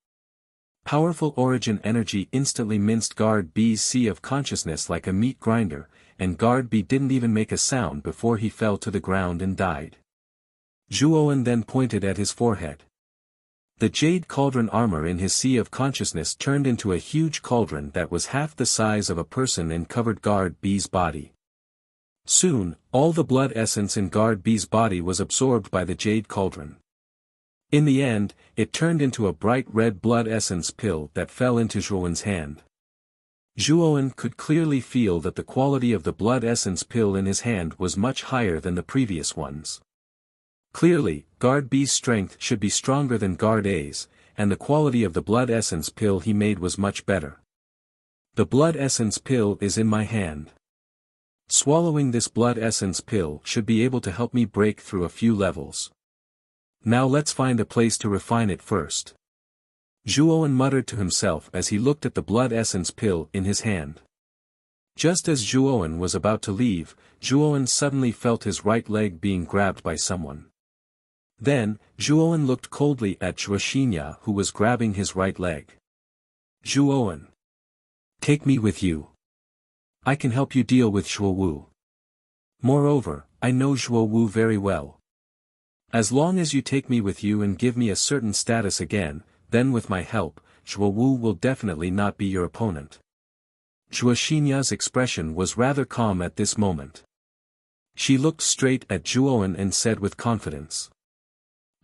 Powerful origin energy instantly minced Guard B's sea of consciousness like a meat grinder, and Guard B didn't even make a sound before he fell to the ground and died. Zhuowen then pointed at his forehead. The jade cauldron armor in his sea of consciousness turned into a huge cauldron that was half the size of a person and covered Guard B's body. Soon, all the blood essence in Guard B's body was absorbed by the jade cauldron. In the end, it turned into a bright red blood essence pill that fell into Zhuowen's hand. Zhuowen could clearly feel that the quality of the blood essence pill in his hand was much higher than the previous ones. Clearly, Guard B's strength should be stronger than Guard A's, and the quality of the blood essence pill he made was much better. The blood essence pill is in my hand. Swallowing this blood essence pill should be able to help me break through a few levels. Now let's find a place to refine it first. Zhuowen muttered to himself as he looked at the blood essence pill in his hand. Just as Zhuowen was about to leave, Zhuowen suddenly felt his right leg being grabbed by someone. Then, Zhuowen looked coldly at Zhuoxinya who was grabbing his right leg. "Zhuowen. Take me with you. I can help you deal with Zhuowu. Moreover, I know Zhuowu very well. As long as you take me with you and give me a certain status again, then with my help, Zhuowu will definitely not be your opponent." Zhuoxinya's expression was rather calm at this moment. She looked straight at Zhuowen and said with confidence.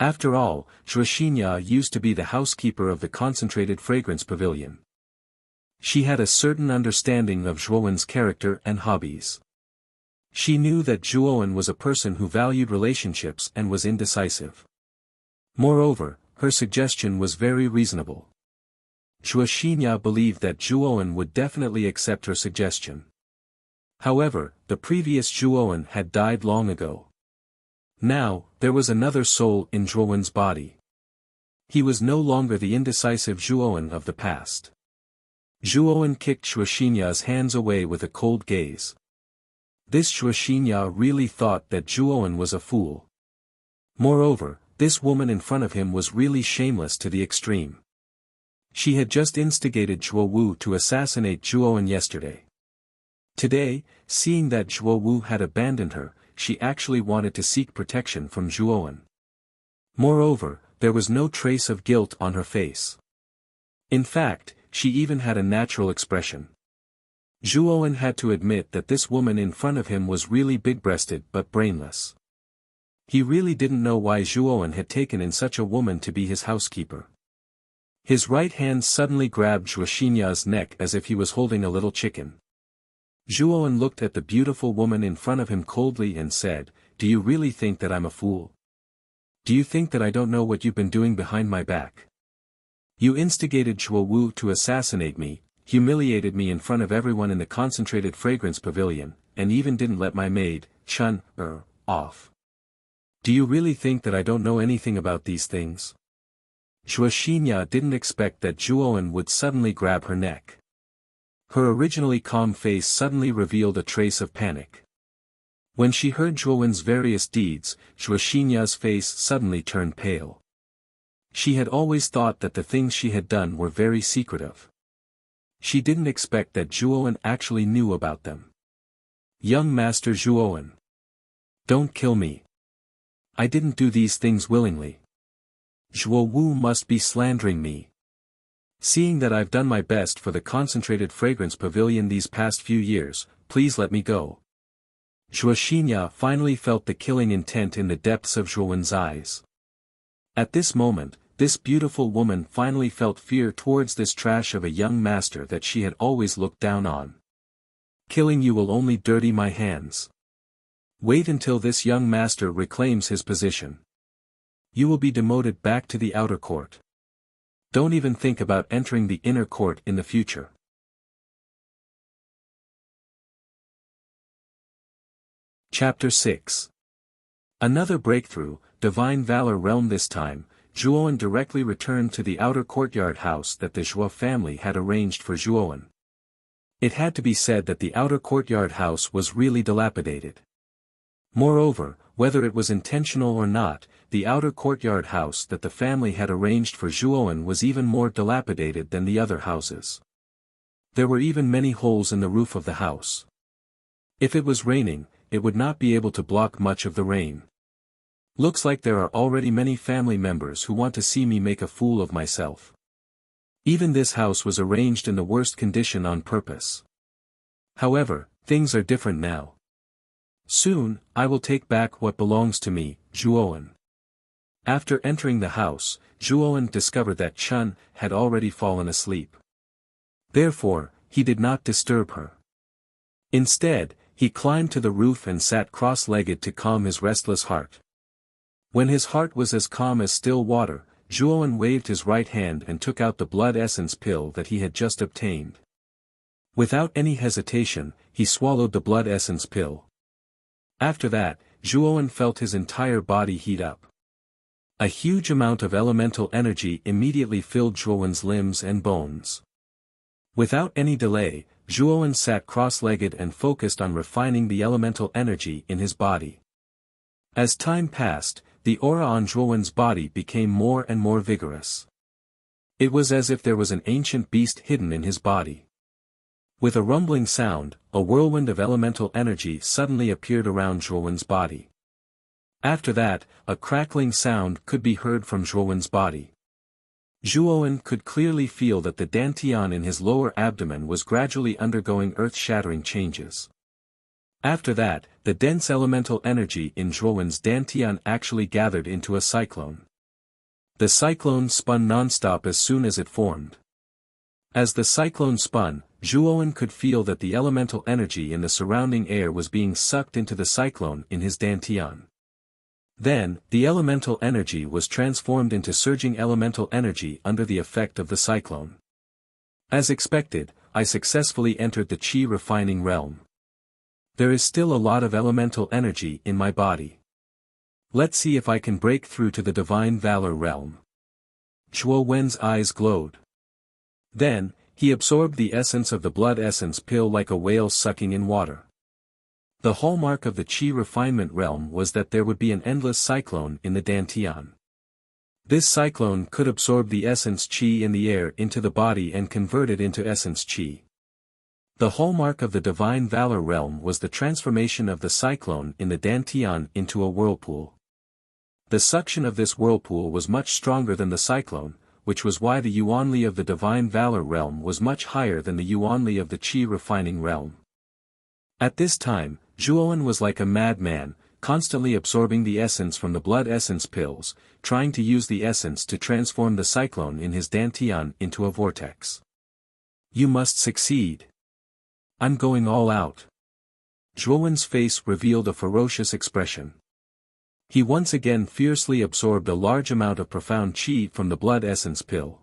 After all, Zhuoxinya used to be the housekeeper of the concentrated fragrance pavilion. She had a certain understanding of Zhuowen's character and hobbies. She knew that Zhuowen was a person who valued relationships and was indecisive. Moreover, her suggestion was very reasonable. Zhuoxinya believed that Zhuowen would definitely accept her suggestion. However, the previous Zhuowen had died long ago. Now, there was another soul in Zhuowen's body. He was no longer the indecisive Zhuowen of the past. Zhuowen kicked Zhuoxinya's hands away with a cold gaze. This Zhuoxinya really thought that Zhuowen was a fool. Moreover, this woman in front of him was really shameless to the extreme. She had just instigated Zhuowu to assassinate Zhuowen yesterday. Today, seeing that Zhuowu had abandoned her, she actually wanted to seek protection from Zhuowen. Moreover, there was no trace of guilt on her face. In fact, she even had a natural expression. Zhuowen had to admit that this woman in front of him was really big-breasted but brainless. He really didn't know why Zhuowen had taken in such a woman to be his housekeeper. His right hand suddenly grabbed Zhuoxinya's neck as if he was holding a little chicken. Zhuowen looked at the beautiful woman in front of him coldly and said, "Do you really think that I'm a fool? Do you think that I don't know what you've been doing behind my back? You instigated Zhuowu to assassinate me, humiliated me in front of everyone in the concentrated fragrance pavilion, and even didn't let my maid, Chun, off. Do you really think that I don't know anything about these things?" Zhuoxinya didn't expect that Zhuowen would suddenly grab her neck. Her originally calm face suddenly revealed a trace of panic. When she heard Zhuowen's various deeds, Zhuoxinya's face suddenly turned pale. She had always thought that the things she had done were very secretive. She didn't expect that Zhuowen actually knew about them. Young Master Zhuowen. Don't kill me. I didn't do these things willingly. Zhuo Wu must be slandering me. Seeing that I've done my best for the concentrated fragrance pavilion these past few years, please let me go. Zhuo Xinya finally felt the killing intent in the depths of Zhuowen's eyes. At this moment, this beautiful woman finally felt fear towards this trash of a young master that she had always looked down on. Killing you will only dirty my hands. Wait until this young master reclaims his position. You will be demoted back to the outer court. Don't even think about entering the inner court in the future. Chapter 6. Another breakthrough, Divine Valor Realm. This time, Zhuowen directly returned to the outer courtyard house that the Zhuo family had arranged for Zhuowen. It had to be said that the outer courtyard house was really dilapidated. Moreover, whether it was intentional or not, the outer courtyard house that the family had arranged for Zhuowen was even more dilapidated than the other houses. There were even many holes in the roof of the house. If it was raining, it would not be able to block much of the rain. Looks like there are already many family members who want to see me make a fool of myself. Even this house was arranged in the worst condition on purpose. However, things are different now. Soon, I will take back what belongs to me, Zhuowen. After entering the house, Zhuowen discovered that Chun had already fallen asleep. Therefore, he did not disturb her. Instead, he climbed to the roof and sat cross-legged to calm his restless heart. When his heart was as calm as still water, Zhuowen waved his right hand and took out the blood essence pill that he had just obtained. Without any hesitation, he swallowed the blood essence pill. After that, Zhuowen felt his entire body heat up. A huge amount of elemental energy immediately filled Zhuowen's limbs and bones. Without any delay, Zhuowen sat cross-legged and focused on refining the elemental energy in his body. As time passed, the aura on Zhuowen's body became more and more vigorous. It was as if there was an ancient beast hidden in his body. With a rumbling sound, a whirlwind of elemental energy suddenly appeared around Zhuowen's body. After that, a crackling sound could be heard from Zhuowen's body. Zhuowen could clearly feel that the dantian in his lower abdomen was gradually undergoing earth-shattering changes. After that, the dense elemental energy in Zhuowen's dantian actually gathered into a cyclone. The cyclone spun non-stop as soon as it formed. As the cyclone spun, Zhuowen could feel that the elemental energy in the surrounding air was being sucked into the cyclone in his dantian. Then, the elemental energy was transformed into surging elemental energy under the effect of the cyclone. As expected, I successfully entered the Qi refining realm. There is still a lot of elemental energy in my body. Let's see if I can break through to the Divine Valor realm. Zhuo Wen's eyes glowed. Then, he absorbed the essence of the blood essence pill like a whale sucking in water. The hallmark of the Qi refinement realm was that there would be an endless cyclone in the dantian. This cyclone could absorb the essence Qi in the air into the body and convert it into essence Qi. The hallmark of the Divine Valor realm was the transformation of the cyclone in the dantian into a whirlpool. The suction of this whirlpool was much stronger than the cyclone, which was why the Yuanli of the Divine Valor realm was much higher than the Yuanli of the Qi refining realm. At this time, Zhuowen was like a madman, constantly absorbing the essence from the blood essence pills, trying to use the essence to transform the cyclone in his dantian into a vortex. You must succeed. I'm going all out. Zhuowen's face revealed a ferocious expression. He once again fiercely absorbed a large amount of profound qi from the blood essence pill.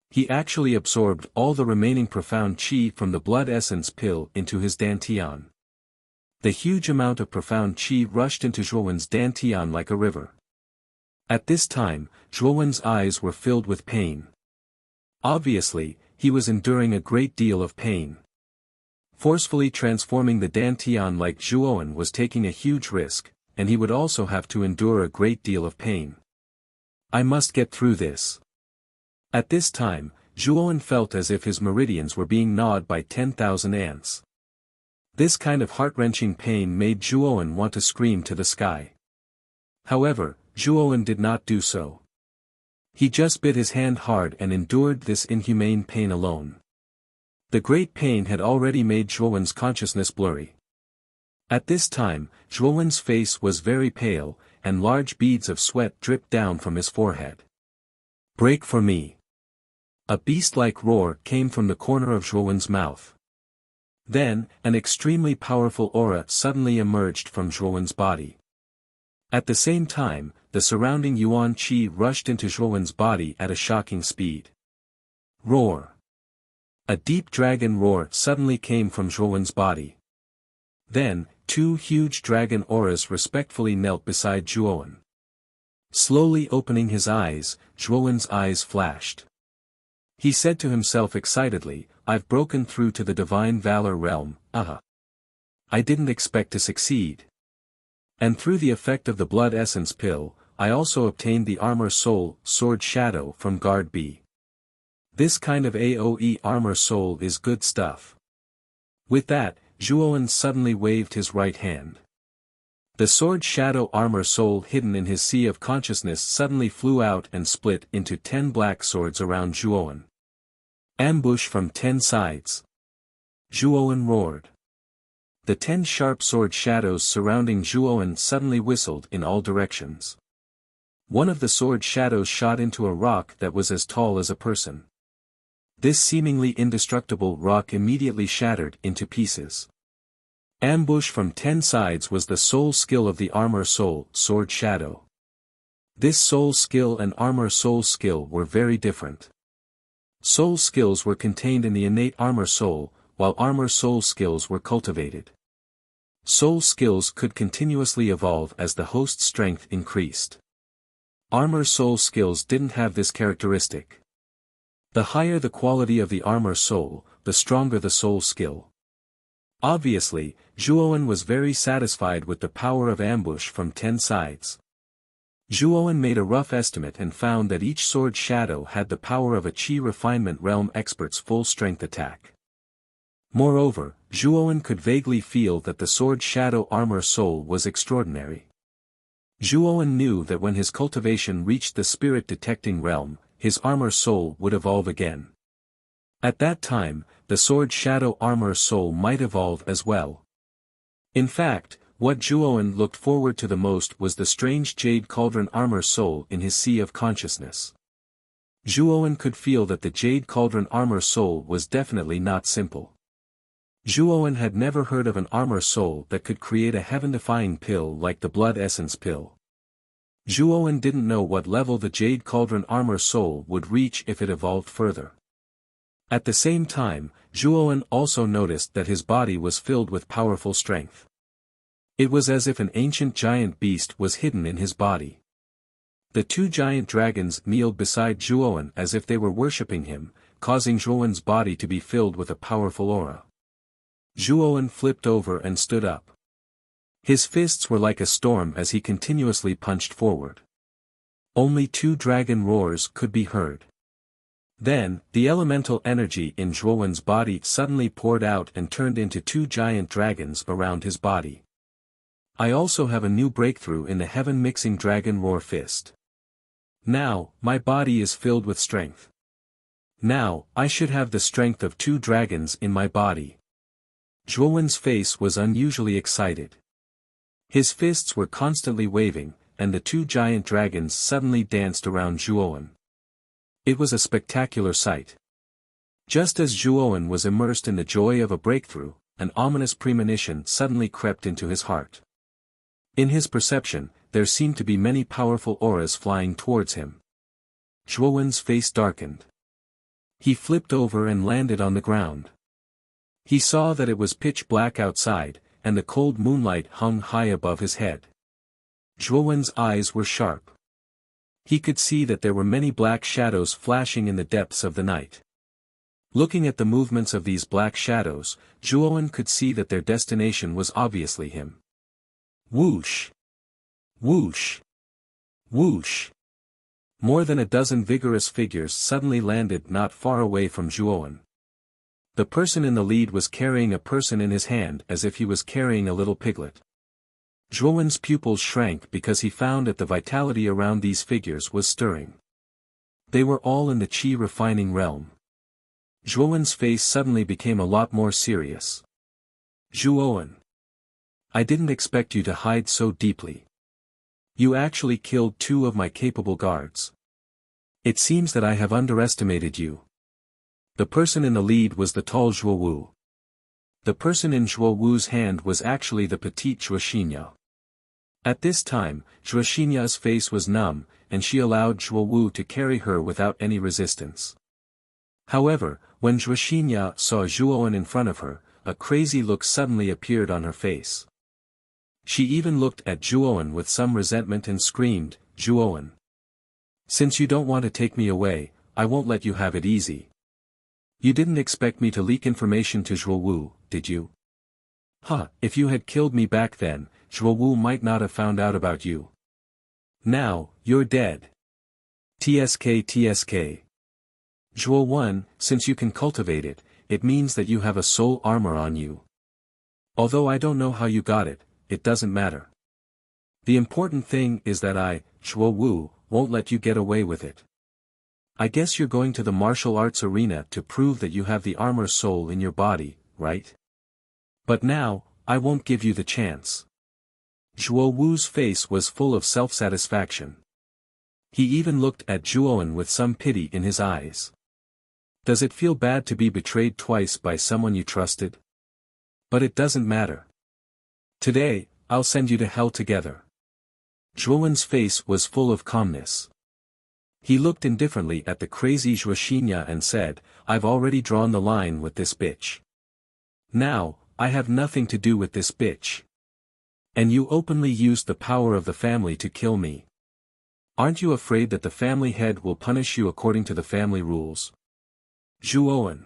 He actually absorbed all the remaining profound qi from the blood essence pill into his dantian. The huge amount of profound qi rushed into Zhuowen's dantian like a river. At this time, Zhuowen's eyes were filled with pain. Obviously, he was enduring a great deal of pain. Forcefully transforming the dantian like Zhuowen was taking a huge risk, and he would also have to endure a great deal of pain. I must get through this. At this time, Zhuowen felt as if his meridians were being gnawed by 10,000 ants. This kind of heart-wrenching pain made Zhuowen want to scream to the sky. However, Zhuowen did not do so. He just bit his hand hard and endured this inhumane pain alone. The great pain had already made Zhuowen's consciousness blurry. At this time, Zhuowen's face was very pale, and large beads of sweat dripped down from his forehead. "Break for me." A beast-like roar came from the corner of Zhuowen's mouth. Then, an extremely powerful aura suddenly emerged from Zhuowen's body. At the same time, the surrounding Yuan Qi rushed into Zhuowen's body at a shocking speed. Roar! A deep dragon roar suddenly came from Zhuowen's body. Then, two huge dragon auras respectfully knelt beside Zhuowen. Slowly opening his eyes, Zhuowen's eyes flashed. He said to himself excitedly, "I've broken through to the divine valor realm, I didn't expect to succeed. And through the effect of the blood essence pill, I also obtained the armor soul, sword shadow from guard B. This kind of AOE armor soul is good stuff." With that, Zhuowen suddenly waved his right hand. The sword shadow armor soul hidden in his sea of consciousness suddenly flew out and split into 10 black swords around Zhuowen. Ambush from 10 sides. Zhuowen roared. The 10 sharp sword shadows surrounding Zhuowen suddenly whistled in all directions. One of the sword shadows shot into a rock that was as tall as a person. This seemingly indestructible rock immediately shattered into pieces. Ambush from 10 sides was the soul skill of the armor soul, sword shadow. This soul skill and armor soul skill were very different. Soul skills were contained in the innate armor soul, while armor soul skills were cultivated. Soul skills could continuously evolve as the host's strength increased. Armor soul skills didn't have this characteristic. The higher the quality of the armor soul, the stronger the soul skill. Obviously, Zhuowen was very satisfied with the power of ambush from 10 sides. Zhuowen made a rough estimate and found that each sword shadow had the power of a Qi refinement realm expert's full strength attack. Moreover, Zhuowen could vaguely feel that the sword shadow armor soul was extraordinary. Zhuowen knew that when his cultivation reached the spirit detecting realm, his armor soul would evolve again. At that time, the sword shadow armor soul might evolve as well. In fact, what Zhuowen looked forward to the most was the strange jade cauldron armor soul in his sea of consciousness. Zhuowen could feel that the jade cauldron armor soul was definitely not simple. Zhuowen had never heard of an armor soul that could create a heaven-defying pill like the blood essence pill. Zhuowen didn't know what level the Jade Cauldron armor soul would reach if it evolved further. At the same time, Zhuowen also noticed that his body was filled with powerful strength. It was as if an ancient giant beast was hidden in his body. The two giant dragons kneeled beside Zhuowen as if they were worshipping him, causing Zhuowen's body to be filled with a powerful aura. Zhuowen flipped over and stood up. His fists were like a storm as he continuously punched forward. Only 2 dragon roars could be heard. Then, the elemental energy in Zhuowen's body suddenly poured out and turned into 2 giant dragons around his body. I also have a new breakthrough in the heaven-mixing dragon roar fist. Now, my body is filled with strength. Now, I should have the strength of 2 dragons in my body. Zhuowen's face was unusually excited. His fists were constantly waving, and the 2 giant dragons suddenly danced around Zhuowen. It was a spectacular sight. Just as Zhuowen was immersed in the joy of a breakthrough, an ominous premonition suddenly crept into his heart. In his perception, there seemed to be many powerful auras flying towards him. Zhuowen's face darkened. He flipped over and landed on the ground. He saw that it was pitch black outside, and the cold moonlight hung high above his head. Zhuowen's eyes were sharp. He could see that there were many black shadows flashing in the depths of the night. Looking at the movements of these black shadows, Zhuowen could see that their destination was obviously him. Whoosh! Whoosh! Whoosh! More than a dozen vigorous figures suddenly landed not far away from Zhuowen. The person in the lead was carrying a person in his hand as if he was carrying a little piglet. Zhuowen's pupils shrank because he found that the vitality around these figures was stirring. They were all in the qi refining realm. Zhuowen's face suddenly became a lot more serious. Zhuowen. I didn't expect you to hide so deeply. You actually killed 2 of my capable guards. It seems that I have underestimated you. The person in the lead was the tall Zhuo Wu. The person in Zhuo Wu's hand was actually the petite Zhuoxinya. At this time, Zhuoxinya's face was numb, and she allowed Zhuo Wu to carry her without any resistance. However, when Zhuoxinya saw Zhuowen in front of her, a crazy look suddenly appeared on her face. She even looked at Zhuowen with some resentment and screamed, "Zhuowen! Since you don't want to take me away, I won't let you have it easy. You didn't expect me to leak information to Zhuo Wu, did you? If you had killed me back then, Zhuo Wu might not have found out about you. Now, you're dead. TSK. Zhuowen, since you can cultivate it, it means that you have a soul armor on you. Although I don't know how you got it, it doesn't matter. The important thing is that I, Zhuo Wu, won't let you get away with it. I guess you're going to the martial arts arena to prove that you have the armor soul in your body, right? But now, I won't give you the chance." Zhuo Wu's face was full of self-satisfaction. He even looked at Zhuowen with some pity in his eyes. Does it feel bad to be betrayed twice by someone you trusted? But it doesn't matter. Today, I'll send you to hell together. Zhuowen's face was full of calmness. He looked indifferently at the crazy Zhuoxinya and said, "I've already drawn the line with this bitch. Now, I have nothing to do with this bitch. And you openly used the power of the family to kill me. Aren't you afraid that the family head will punish you according to the family rules? Zhuowen.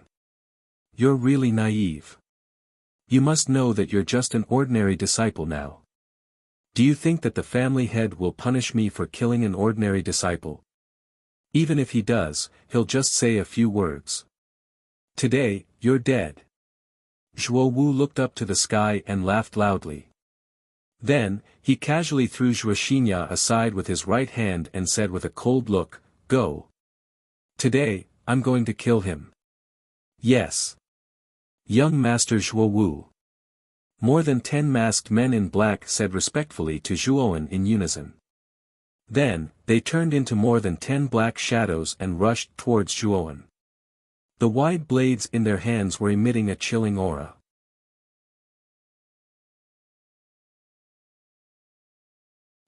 You're really naive. You must know that you're just an ordinary disciple now. Do you think that the family head will punish me for killing an ordinary disciple? Even if he does, he'll just say a few words. Today, you're dead." Zhuo Wu looked up to the sky and laughed loudly. Then, he casually threw Zhuoxinya aside with his right hand and said with a cold look, "Go. Today, I'm going to kill him." "Yes. Young Master Zhuo Wu." More than 10 masked men in black said respectfully to Zhuowen in unison. Then, they turned into more than 10 black shadows and rushed towards Zhuowen. The wide blades in their hands were emitting a chilling aura.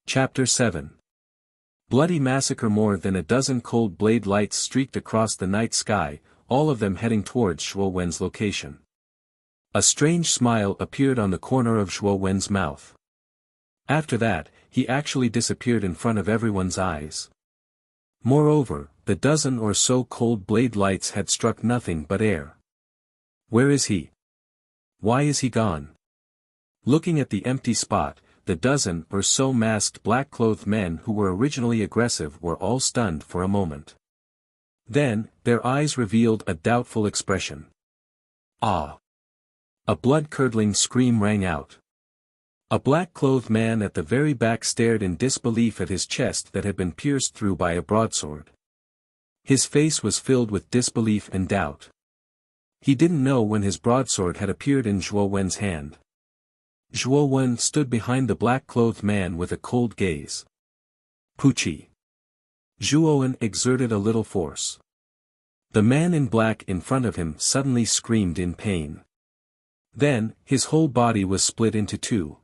Chapter 7. Bloody massacre. More than a dozen cold blade lights streaked across the night sky, all of them heading towards Zhuowen's location. A strange smile appeared on the corner of Zhuowen's mouth. After that, he actually disappeared in front of everyone's eyes. Moreover, the dozen or so cold blade lights had struck nothing but air. Where is he? Why is he gone? Looking at the empty spot, the dozen or so masked black-clothed men who were originally aggressive were all stunned for a moment. Then, their eyes revealed a doubtful expression. "Ah!" A blood-curdling scream rang out. A black-clothed man at the very back stared in disbelief at his chest that had been pierced through by a broadsword. His face was filled with disbelief and doubt. He didn't know when his broadsword had appeared in Zhuowen's hand. Zhuowen stood behind the black-clothed man with a cold gaze. "Puchi." Zhuowen exerted a little force. The man in black in front of him suddenly screamed in pain. Then, his whole body was split into two.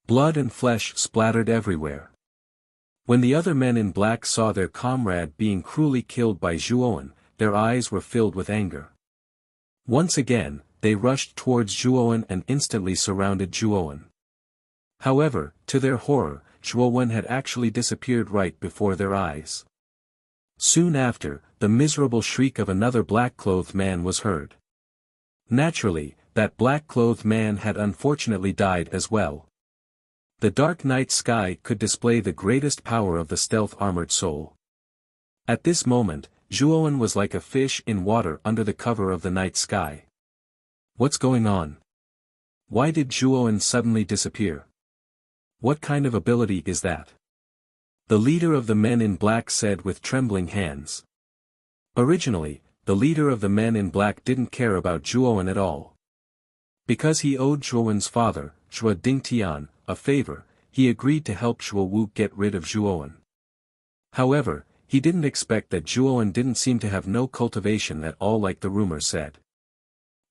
Blood and flesh splattered everywhere. When the other men in black saw their comrade being cruelly killed by Zhuowen, their eyes were filled with anger. Once again, they rushed towards Zhuowen and instantly surrounded Zhuowen. However, to their horror, Zhuowen had actually disappeared right before their eyes. Soon after, the miserable shriek of another black-clothed man was heard. Naturally, that black-clothed man had unfortunately died as well. The dark night sky could display the greatest power of the stealth-armored soul. At this moment, Zhuowen was like a fish in water under the cover of the night sky. What's going on? Why did Zhuowen suddenly disappear? What kind of ability is that? The leader of the men in black said with trembling hands. Originally, the leader of the men in black didn't care about Zhuowen at all. Because he owed Zhuowen's father, Zhuo Dingtian, a favor, he agreed to help Zhuo Wu get rid of Zhuowen. However, he didn't expect that Zhuowen didn't seem to have no cultivation at all like the rumor said.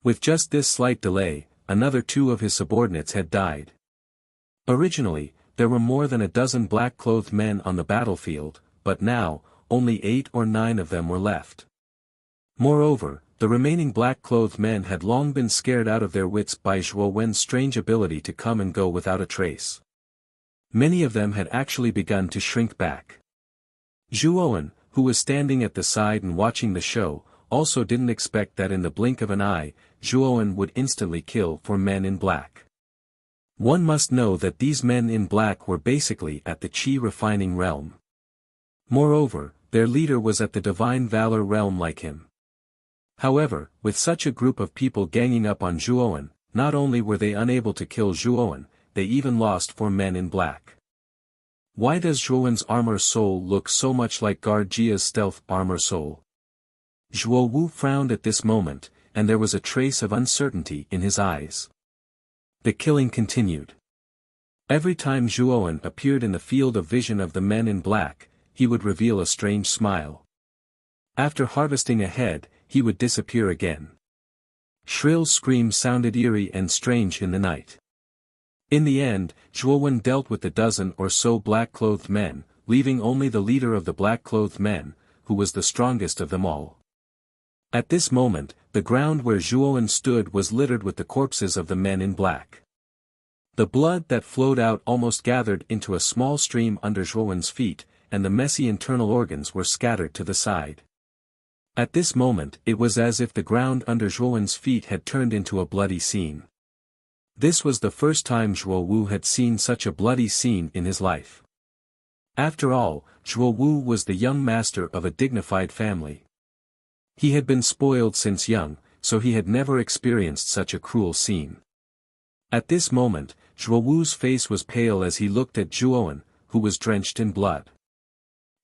With just this slight delay, another 2 of his subordinates had died. Originally, there were more than a dozen black-clothed men on the battlefield, but now, only 8 or 9 of them were left. Moreover, the remaining black-clothed men had long been scared out of their wits by Zhuo Wen's strange ability to come and go without a trace. Many of them had actually begun to shrink back. Zhuowen, who was standing at the side and watching the show, also didn't expect that in the blink of an eye, Zhuowen would instantly kill 4 men in black. One must know that these men in black were basically at the Qi refining realm. Moreover, their leader was at the divine valor realm like him. However, with such a group of people ganging up on Zhuowen, not only were they unable to kill Zhuowen, they even lost 4 men in black. Why does Zhuowen's armor soul look so much like Guard Jia's stealth armor soul? Zhuo Wu frowned at this moment, and there was a trace of uncertainty in his eyes. The killing continued. Every time Zhuowen appeared in the field of vision of the men in black, he would reveal a strange smile. After harvesting a head, he would disappear again. Shrill screams sounded eerie and strange in the night. In the end, Zhuowen dealt with the dozen or so black-clothed men, leaving only the leader of the black-clothed men, who was the strongest of them all. At this moment, the ground where Zhuowen stood was littered with the corpses of the men in black. The blood that flowed out almost gathered into a small stream under Zhuowen's feet, and the messy internal organs were scattered to the side. At this moment it was as if the ground under Zhuowen's feet had turned into a bloody scene. This was the first time Zhuo Wu had seen such a bloody scene in his life. After all, Zhuo Wu was the young master of a dignified family. He had been spoiled since young, so he had never experienced such a cruel scene. At this moment, Zhuo Wu's face was pale as he looked at Zhuowen, who was drenched in blood.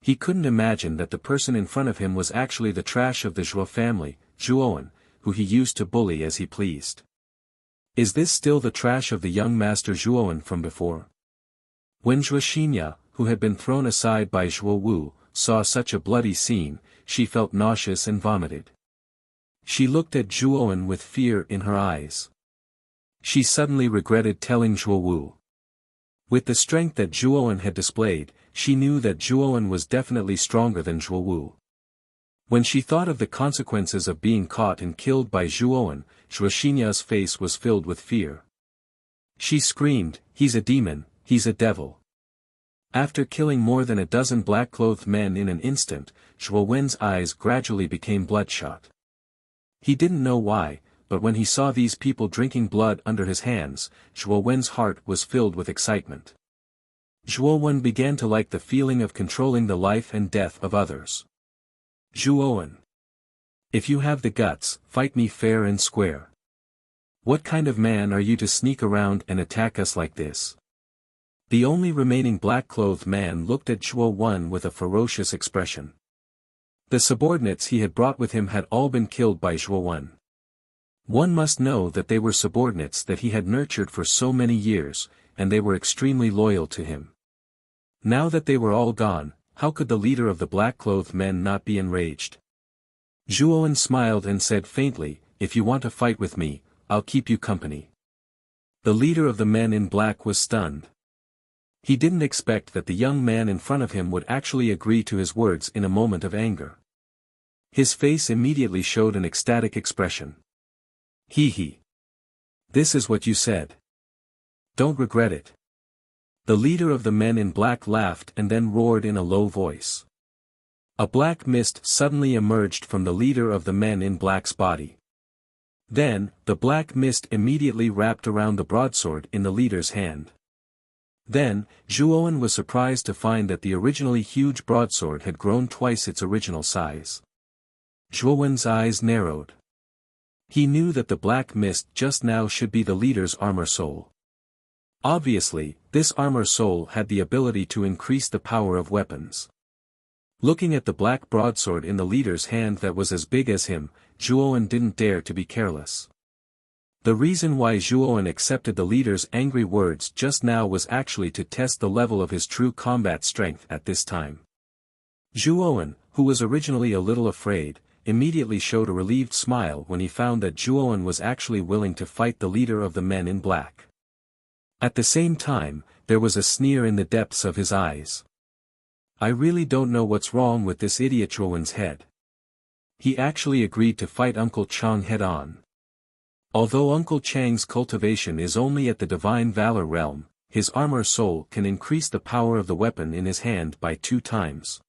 He couldn't imagine that the person in front of him was actually the trash of the Zhuo family, Zhuowen, who he used to bully as he pleased. Is this still the trash of the young master Zhuowen from before? When Zhuoxinya, who had been thrown aside by Zhuo Wu, saw such a bloody scene, she felt nauseous and vomited. She looked at Zhuowen with fear in her eyes. She suddenly regretted telling Zhuo Wu. With the strength that Zhuowen had displayed, she knew that Zhuowen was definitely stronger than Zhuo Wu. When she thought of the consequences of being caught and killed by Zhuowen, Zhuoxinya's face was filled with fear. She screamed, "He's a demon, he's a devil." After killing more than a dozen black-clothed men in an instant, Zhuo Wen's eyes gradually became bloodshot. He didn't know why, but when he saw these people drinking blood under his hands, Zhuo Wen's heart was filled with excitement. Zhuo Wen began to like the feeling of controlling the life and death of others. Zhuowen, if you have the guts, fight me fair and square. What kind of man are you to sneak around and attack us like this? The only remaining black-clothed man looked at Zhuo Wen with a ferocious expression. The subordinates he had brought with him had all been killed by Zhuo Wen. One must know that they were subordinates that he had nurtured for so many years, and they were extremely loyal to him. Now that they were all gone, how could the leader of the black-clothed men not be enraged? Zhuowen smiled and said faintly, "If you want to fight with me, I'll keep you company." The leader of the men in black was stunned. He didn't expect that the young man in front of him would actually agree to his words in a moment of anger. His face immediately showed an ecstatic expression. He. This is what you said. Don't regret it. The leader of the men in black laughed and then roared in a low voice. A black mist suddenly emerged from the leader of the men in black's body. Then, the black mist immediately wrapped around the broadsword in the leader's hand. Then, Zhuowen was surprised to find that the originally huge broadsword had grown twice its original size. Zhuowen's eyes narrowed. He knew that the black mist just now should be the leader's armor soul. Obviously, this armor soul had the ability to increase the power of weapons. Looking at the black broadsword in the leader's hand that was as big as him, Zhuowen didn't dare to be careless. The reason why Zhuowen accepted the leader's angry words just now was actually to test the level of his true combat strength at this time. Zhuowen, who was originally a little afraid, immediately showed a relieved smile when he found that Zhuowen was actually willing to fight the leader of the men in black. At the same time, there was a sneer in the depths of his eyes. I really don't know what's wrong with this idiot Zhuowen's head. He actually agreed to fight Uncle Chang head-on. Although Uncle Chang's cultivation is only at the Divine Valor realm, his armor soul can increase the power of the weapon in his hand by 2 times.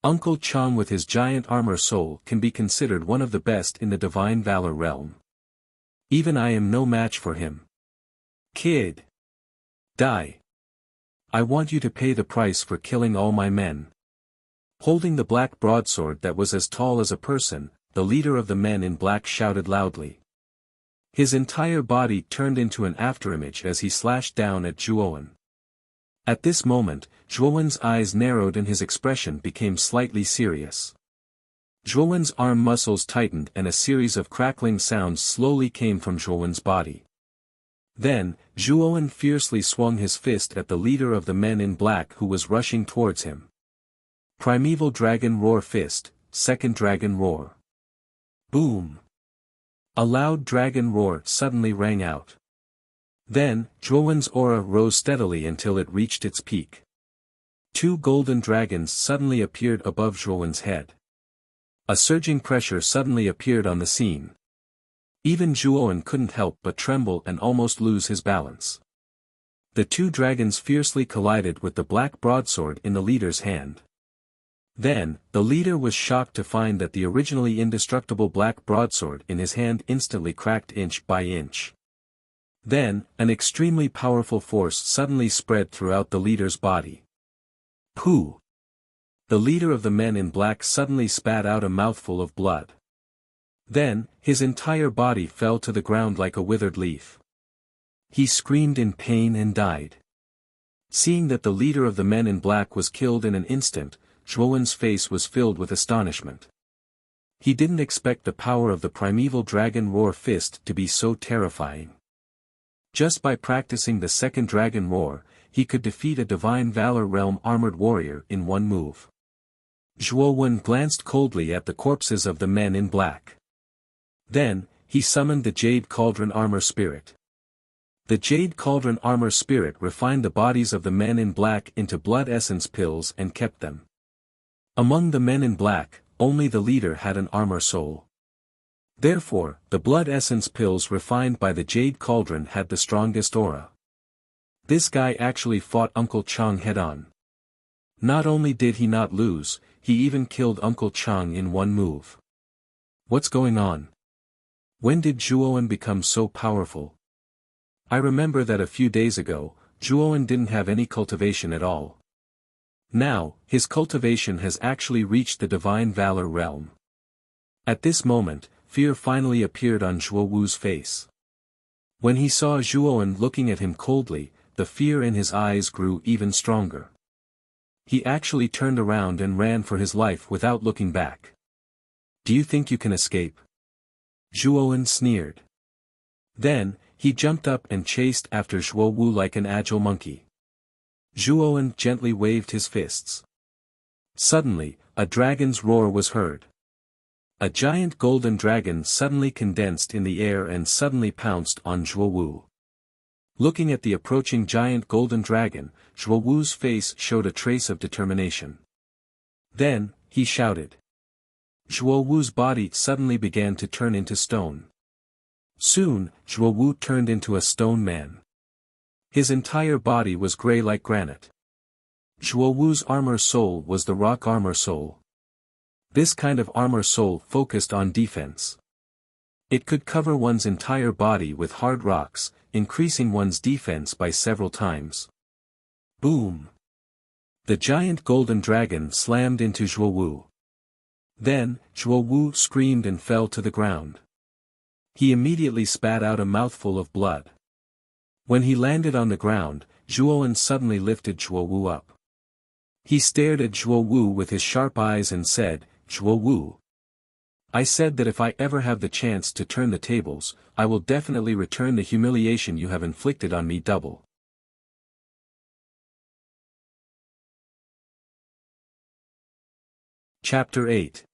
Uncle Chang with his giant armor soul can be considered one of the best in the Divine Valor realm. Even I am no match for him. Kid! Die! I want you to pay the price for killing all my men. Holding the black broadsword that was as tall as a person, the leader of the men in black shouted loudly. His entire body turned into an afterimage as he slashed down at Zhuowen. At this moment, Zhuowen's eyes narrowed and his expression became slightly serious. Zhuowen's arm muscles tightened and a series of crackling sounds slowly came from Zhuowen's body. Then, Zhuowen fiercely swung his fist at the leader of the men in black who was rushing towards him. Primeval Dragon Roar Fist, Second Dragon Roar. Boom! A loud dragon roar suddenly rang out. Then, Zhuowen's aura rose steadily until it reached its peak. 2 golden dragons suddenly appeared above Zhuowen's head. A surging pressure suddenly appeared on the scene. Even Zhuowen couldn't help but tremble and almost lose his balance. The 2 dragons fiercely collided with the black broadsword in the leader's hand. Then, the leader was shocked to find that the originally indestructible black broadsword in his hand instantly cracked inch by inch. Then, an extremely powerful force suddenly spread throughout the leader's body. Pooh! The leader of the men in black suddenly spat out a mouthful of blood. Then, his entire body fell to the ground like a withered leaf. He screamed in pain and died. Seeing that the leader of the men in black was killed in an instant, Zhuowen's face was filled with astonishment. He didn't expect the power of the primeval dragon roar fist to be so terrifying. Just by practicing the second dragon roar, he could defeat a Divine Valor realm armored warrior in one move. Zhuowen glanced coldly at the corpses of the men in black. Then, he summoned the Jade Cauldron Armor Spirit. The Jade Cauldron Armor Spirit refined the bodies of the men in black into blood essence pills and kept them. Among the men in black, only the leader had an armor soul. Therefore, the blood essence pills refined by the Jade Cauldron had the strongest aura. This guy actually fought Uncle Chang head-on. Not only did he not lose, he even killed Uncle Chang in one move. What's going on? When did Zhuowen become so powerful? I remember that a few days ago, Zhuowen didn't have any cultivation at all. Now, his cultivation has actually reached the Divine Valor realm. At this moment, fear finally appeared on Zhuowu's face. When he saw Zhuowen looking at him coldly, the fear in his eyes grew even stronger. He actually turned around and ran for his life without looking back. Do you think you can escape? Zhuowen sneered. Then, he jumped up and chased after Zhuowu like an agile monkey. Zhuowen gently waved his fists. Suddenly, a dragon's roar was heard. A giant golden dragon suddenly condensed in the air and suddenly pounced on Zhuowu. Looking at the approaching giant golden dragon, Zhuowu's face showed a trace of determination. Then, he shouted. Zhuowu's body suddenly began to turn into stone. Soon, Zhuowu turned into a stone man. His entire body was gray like granite. Zhuowu's armor soul was the rock armor soul. This kind of armor soul focused on defense. It could cover one's entire body with hard rocks, increasing one's defense by several times. Boom! The giant golden dragon slammed into Zhuo Wu. Then, Zhuo Wu screamed and fell to the ground. He immediately spat out a mouthful of blood. When he landed on the ground, Zhuowen suddenly lifted Zhuo Wu up. He stared at Zhuo Wu with his sharp eyes and said, "Zhuo Wu, I said that if I ever have the chance to turn the tables, I will definitely return the humiliation you have inflicted on me double." Chapter 8.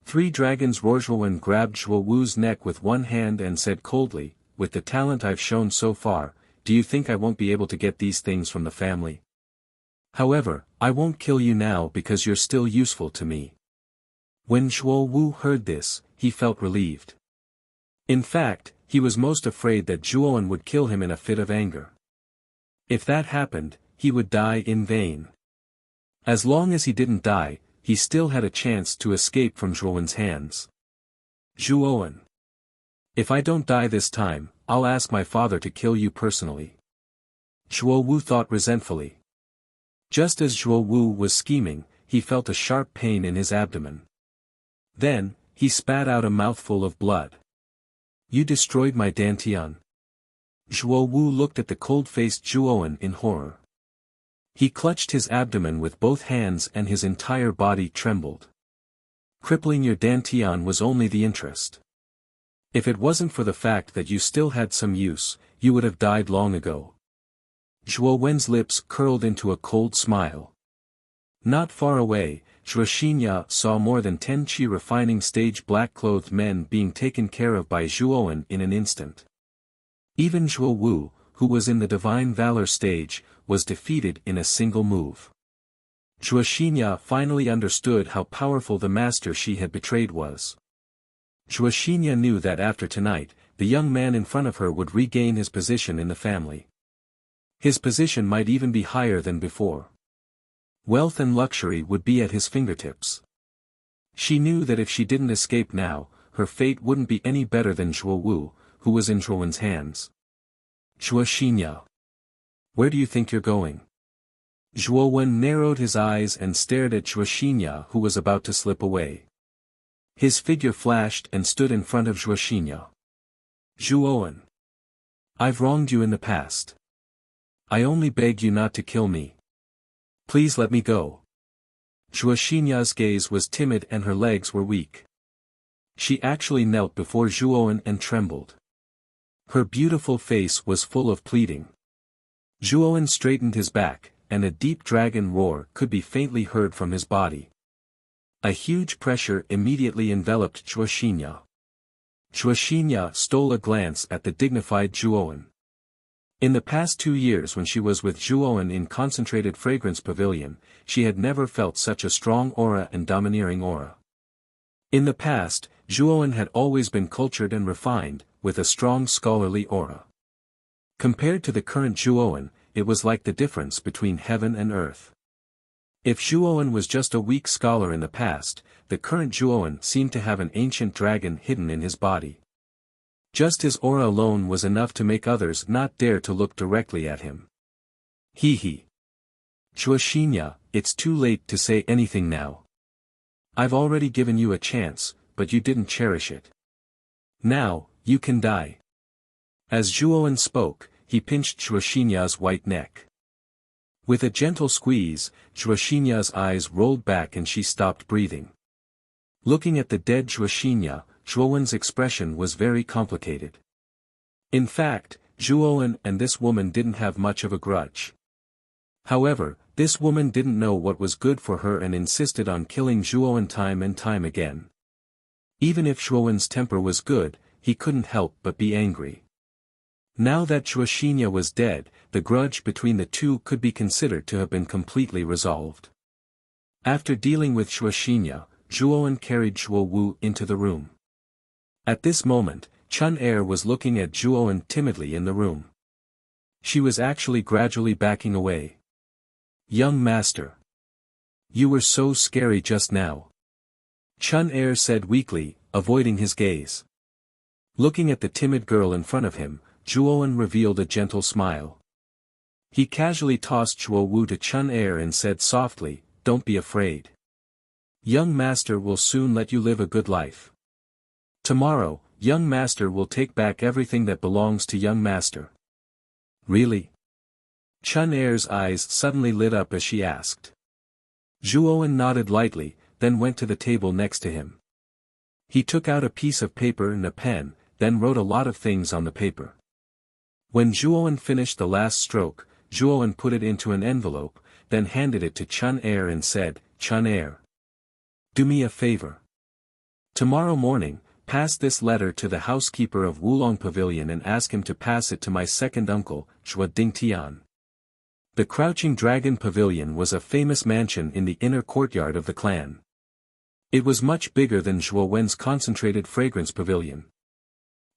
Three Dragons. Zhuowen grabbed Zhuo Wu's neck with one hand and said coldly, "With the talent I've shown so far, do you think I won't be able to get these things from the family? However, I won't kill you now because you're still useful to me." When Zhuo Wu heard this, he felt relieved. In fact, he was most afraid that Zhuowen would kill him in a fit of anger. If that happened, he would die in vain. As long as he didn't die, he still had a chance to escape from Zhuowen's hands. "Zhuowen, if I don't die this time, I'll ask my father to kill you personally." Zhuo Wu thought resentfully. Just as Zhuo Wu was scheming, he felt a sharp pain in his abdomen. Then, he spat out a mouthful of blood. "You destroyed my dantian." Zhuo Wu looked at the cold-faced Zhuowen in horror. He clutched his abdomen with both hands and his entire body trembled. "Crippling your dantian was only the interest. If it wasn't for the fact that you still had some use, you would have died long ago." Zhuowen's lips curled into a cold smile. Not far away, Zhuoxinya saw more than 10 Qi refining stage black-clothed men being taken care of by Zhuowen in an instant. Even Zhuo Wu, who was in the divine valor stage, was defeated in a single move. Zhuoxinya finally understood how powerful the master she had betrayed was. Zhuoxinya knew that after tonight, the young man in front of her would regain his position in the family. His position might even be higher than before. Wealth and luxury would be at his fingertips. She knew that if she didn't escape now, her fate wouldn't be any better than Zhuo Wu, who was in Zhuowen's hands. "Zhuoxinya, where do you think you're going?" Zhuowen narrowed his eyes and stared at Zhuoxinya, who was about to slip away. His figure flashed and stood in front of Zhuoxinya. "Zhuowen, I've wronged you in the past. I only beg you not to kill me. Please let me go." Zhuoxinya's gaze was timid and her legs were weak. She actually knelt before Zhuowen and trembled. Her beautiful face was full of pleading. Zhuowen straightened his back, and a deep dragon roar could be faintly heard from his body. A huge pressure immediately enveloped Zhuoxinya. Zhuoxinya stole a glance at the dignified Zhuowen. In the past 2 years when she was with Zhuowen in Concentrated Fragrance Pavilion, she had never felt such a strong aura and domineering aura. In the past, Zhuowen had always been cultured and refined, with a strong scholarly aura. Compared to the current Zhuowen, it was like the difference between heaven and earth. If Zhuowen was just a weak scholar in the past, the current Zhuowen seemed to have an ancient dragon hidden in his body. Just his aura alone was enough to make others not dare to look directly at him. He. "Zhuoxinya, it's too late to say anything now. I've already given you a chance, but you didn't cherish it. Now, you can die." As Zhuowen spoke, he pinched Zhuoxinya's white neck. With a gentle squeeze, Zhuoxinya's eyes rolled back and she stopped breathing. Looking at the dead Zhuoxinya, Zhuowen's expression was very complicated. In fact, Zhuowen and this woman didn't have much of a grudge. However, this woman didn't know what was good for her and insisted on killing Zhuowen time and time again. Even if Zhuowen's temper was good, he couldn't help but be angry. Now that Zhuoxinya was dead, the grudge between the two could be considered to have been completely resolved. After dealing with Zhuoxinya, Zhuowen carried Zhuo Wu into the room. At this moment, Chun Er was looking at Zhuowen timidly in the room. She was actually gradually backing away. "Young master. You were so scary just now," Chun Er said weakly, avoiding his gaze. Looking at the timid girl in front of him, Zhuowen revealed a gentle smile. He casually tossed Zhuo Wu to Chun Er and said softly, "Don't be afraid. Young master will soon let you live a good life. Tomorrow, young master will take back everything that belongs to young master." "Really?" Chun Er's eyes suddenly lit up as she asked. Zhuowen nodded lightly, then went to the table next to him. He took out a piece of paper and a pen, then wrote a lot of things on the paper. When Zhuowen finished the last stroke, Zhuowen put it into an envelope, then handed it to Chun Er and said, "Chun Er, do me a favor. Tomorrow morning, pass this letter to the housekeeper of Wulong Pavilion and ask him to pass it to my second uncle, Zhuo Dingtian." The Crouching Dragon Pavilion was a famous mansion in the inner courtyard of the clan. It was much bigger than Zhuo Wen's concentrated fragrance pavilion.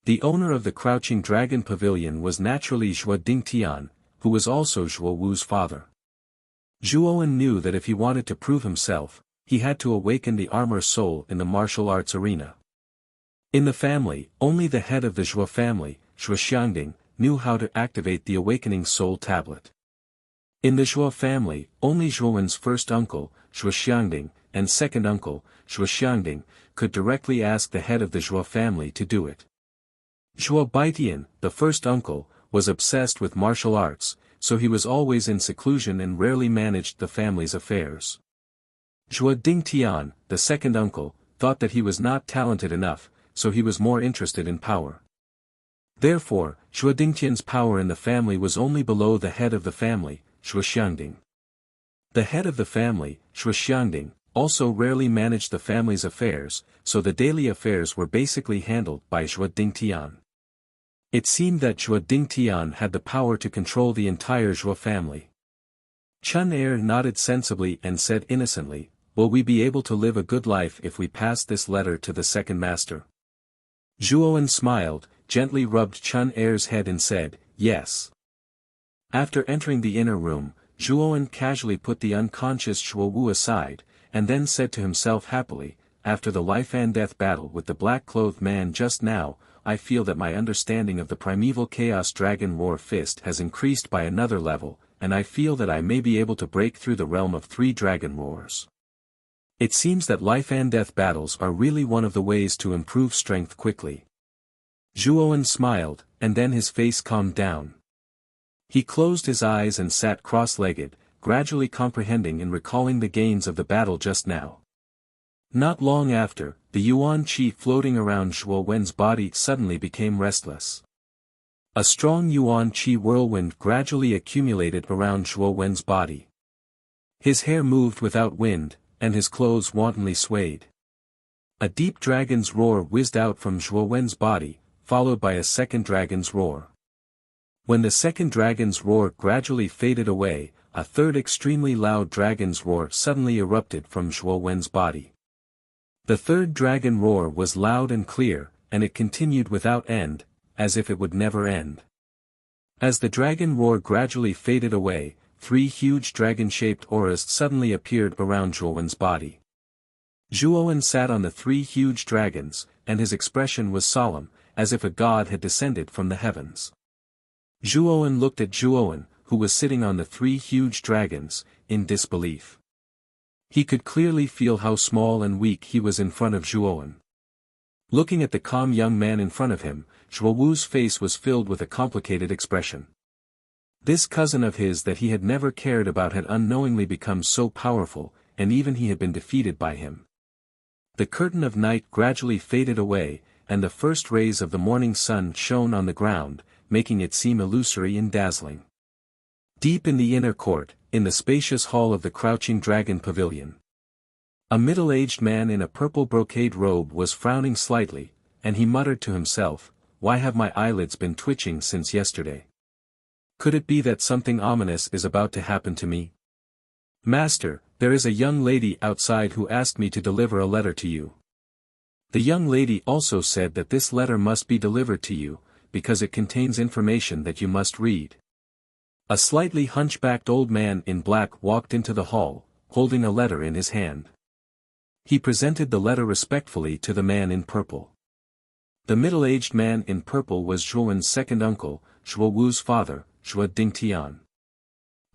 The owner of the Crouching Dragon Pavilion was naturally Zhuo Dingtian, who was also Zhuo Wu's father. Zhuowen knew that if he wanted to prove himself, he had to awaken the armor soul in the martial arts arena. In the family, only the head of the Zhuo family, Zhuo Xiangding, knew how to activate the awakening soul tablet. In the Zhuo family, only Zhuowen's first uncle, Zhuo Xiangding, and second uncle, Zhuo Xiangding, could directly ask the head of the Zhuo family to do it. Zhuo Baitian, the first uncle, was obsessed with martial arts, so he was always in seclusion and rarely managed the family's affairs. Zhuo Dingtian, the second uncle, thought that he was not talented enough, so he was more interested in power. Therefore, Zhuo Dingtian's power in the family was only below the head of the family, Zhuo Xiangding. The head of the family, Zhuo Xiangding, also rarely managed the family's affairs, so the daily affairs were basically handled by Zhuo Dingtian. It seemed that Zhuo Dingtian had the power to control the entire Zhuo family. Chun Er nodded sensibly and said innocently, "Will we be able to live a good life if we pass this letter to the second master?" Zhuowen smiled, gently rubbed Chun Er's head and said, "Yes." After entering the inner room, Zhuowen casually put the unconscious Zhuo Wu aside, and then said to himself happily, "After the life-and-death battle with the black-clothed man just now, I feel that my understanding of the primeval Chaos Dragon Roar Fist has increased by another level, and I feel that I may be able to break through the realm of 3 dragon roars. It seems that life-and-death battles are really one of the ways to improve strength quickly." Zhuowen smiled, and then his face calmed down. He closed his eyes and sat cross-legged, gradually comprehending and recalling the gains of the battle just now. Not long after, the Yuan Qi floating around Zhuo Wen's body suddenly became restless. A strong Yuan Qi whirlwind gradually accumulated around Zhuo Wen's body. His hair moved without wind, and his clothes wantonly swayed. A deep dragon's roar whizzed out from Zhuo Wen's body, followed by a second dragon's roar. When the second dragon's roar gradually faded away, a third extremely loud dragon's roar suddenly erupted from Zhuo Wen's body. The third dragon roar was loud and clear, and it continued without end, as if it would never end. As the dragon roar gradually faded away, 3 huge dragon-shaped auras suddenly appeared around Zhuowen's body. Zhuowen sat on the 3 huge dragons, and his expression was solemn, as if a god had descended from the heavens. Zhuowen looked at Zhuowen, who was sitting on the 3 huge dragons, in disbelief. He could clearly feel how small and weak he was in front of Zhuowen. Looking at the calm young man in front of him, Zhuo Wu's face was filled with a complicated expression. This cousin of his that he had never cared about had unknowingly become so powerful, and even he had been defeated by him. The curtain of night gradually faded away, and the first rays of the morning sun shone on the ground, making it seem illusory and dazzling. Deep in the inner court, in the spacious hall of the Crouching Dragon Pavilion, a middle-aged man in a purple brocade robe was frowning slightly, and he muttered to himself, "Why have my eyelids been twitching since yesterday? Could it be that something ominous is about to happen to me? Master, there is a young lady outside who asked me to deliver a letter to you. The young lady also said that this letter must be delivered to you, because it contains information that you must read." A slightly hunchbacked old man in black walked into the hall, holding a letter in his hand. He presented the letter respectfully to the man in purple. The middle-aged man in purple was Zhuowen's second uncle, Zhuo Wu's father, Zhuo Dingtian.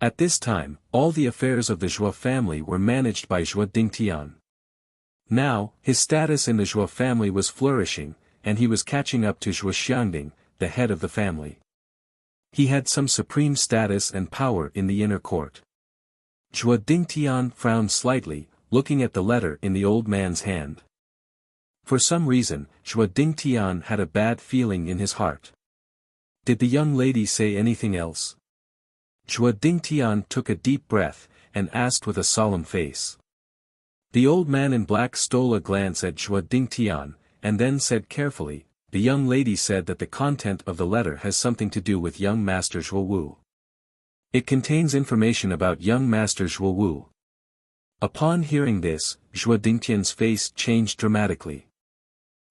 At this time, all the affairs of the Zhuo family were managed by Zhuo Dingtian. Now, his status in the Zhuo family was flourishing, and he was catching up to Zhuo Xiangding, the head of the family. He had some supreme status and power in the inner court. Zhuo Dingtian frowned slightly, looking at the letter in the old man's hand. For some reason, Zhuo Dingtian had a bad feeling in his heart. Did the young lady say anything else? Zhuo Dingtian took a deep breath, and asked with a solemn face. The old man in black stole a glance at Zhuo Dingtian, and then said carefully, "The young lady said that the content of the letter has something to do with young Master Zhuo Wu. It contains information about young Master Zhuo Wu." Upon hearing this, Zhuo Dingtian's face changed dramatically.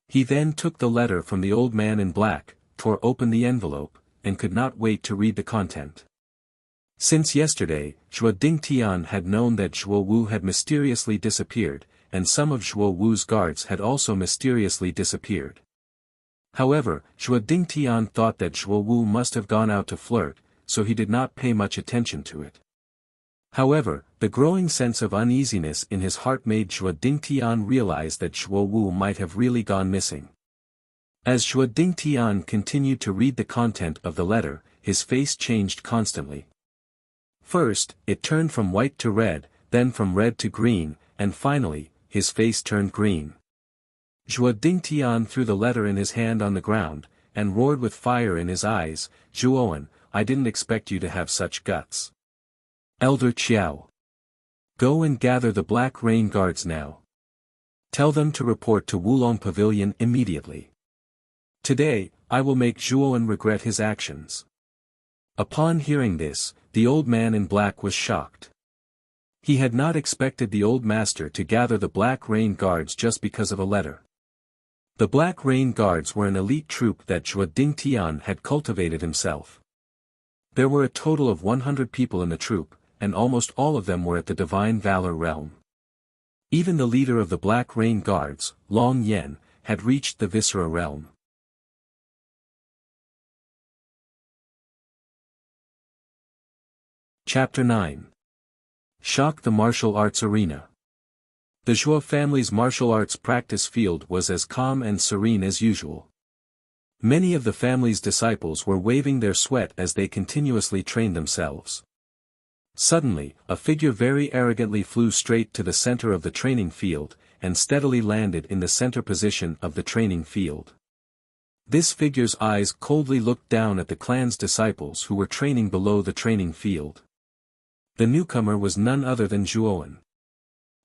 He then took the letter from the old man in black, tore open the envelope, and could not wait to read the content. Since yesterday, Zhuo Dingtian had known that Zhuo Wu had mysteriously disappeared, and some of Zhuo Wu's guards had also mysteriously disappeared. However, Zhuo Dingtian thought that Zhuo Wu must have gone out to flirt, so he did not pay much attention to it. However, the growing sense of uneasiness in his heart made Zhuo Dingtian realize that Zhuo Wu might have really gone missing. As Zhuo Dingtian continued to read the content of the letter, his face changed constantly. First, it turned from white to red, then from red to green, and finally, his face turned green. Zhuo Dingtian threw the letter in his hand on the ground, and roared with fire in his eyes, "Zhuowen, I didn't expect you to have such guts. Elder Qiao. Go and gather the Black Rain Guards now. Tell them to report to Wulong Pavilion immediately. Today, I will make Zhuowen regret his actions." Upon hearing this, the old man in black was shocked. He had not expected the old master to gather the Black Rain Guards just because of a letter. The Black Rain Guards were an elite troop that Zhuo Dingtian had cultivated himself. There were a total of 100 people in the troop, and almost all of them were at the Divine Valor realm. Even the leader of the Black Rain Guards, Long Yen, had reached the Viscera realm. Chapter 9. Shock the Martial Arts Arena. The Zhuo family's martial arts practice field was as calm and serene as usual. Many of the family's disciples were waving their sweat as they continuously trained themselves. Suddenly, a figure very arrogantly flew straight to the center of the training field, and steadily landed in the center position of the training field. This figure's eyes coldly looked down at the clan's disciples who were training below the training field. The newcomer was none other than Zhuowen.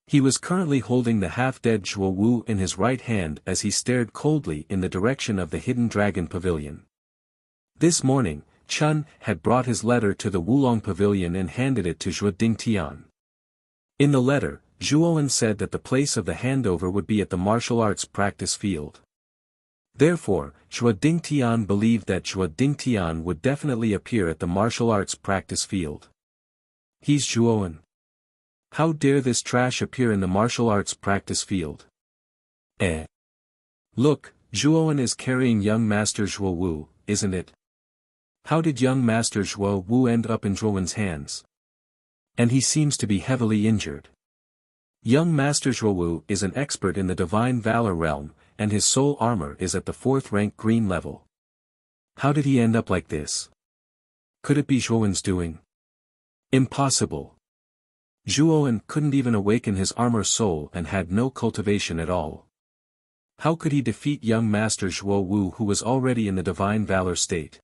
He was currently holding the half-dead Zhuo Wu in his right hand as he stared coldly in the direction of the Hidden Dragon Pavilion. This morning, Chun had brought his letter to the Wulong Pavilion and handed it to Zhuo Dingtian. In the letter, Zhuowen said that the place of the handover would be at the martial arts practice field. Therefore, Zhuo Dingtian believed that Zhuo Dingtian would definitely appear at the martial arts practice field. He's Zhuowen. How dare this trash appear in the martial arts practice field? Look, Zhuowen is carrying young Master Zhuo Wu, isn't it? How did young Master Zhuo Wu end up in Zhuowen's hands? And he seems to be heavily injured. Young Master Zhuo Wu is an expert in the Divine Valor realm, and his soul armor is at the 4th rank green level. How did he end up like this? Could it be Zhuowen's doing? Impossible. Zhuowen couldn't even awaken his armor soul and had no cultivation at all. How could he defeat young Master Zhuo Wu who was already in the Divine Valor state?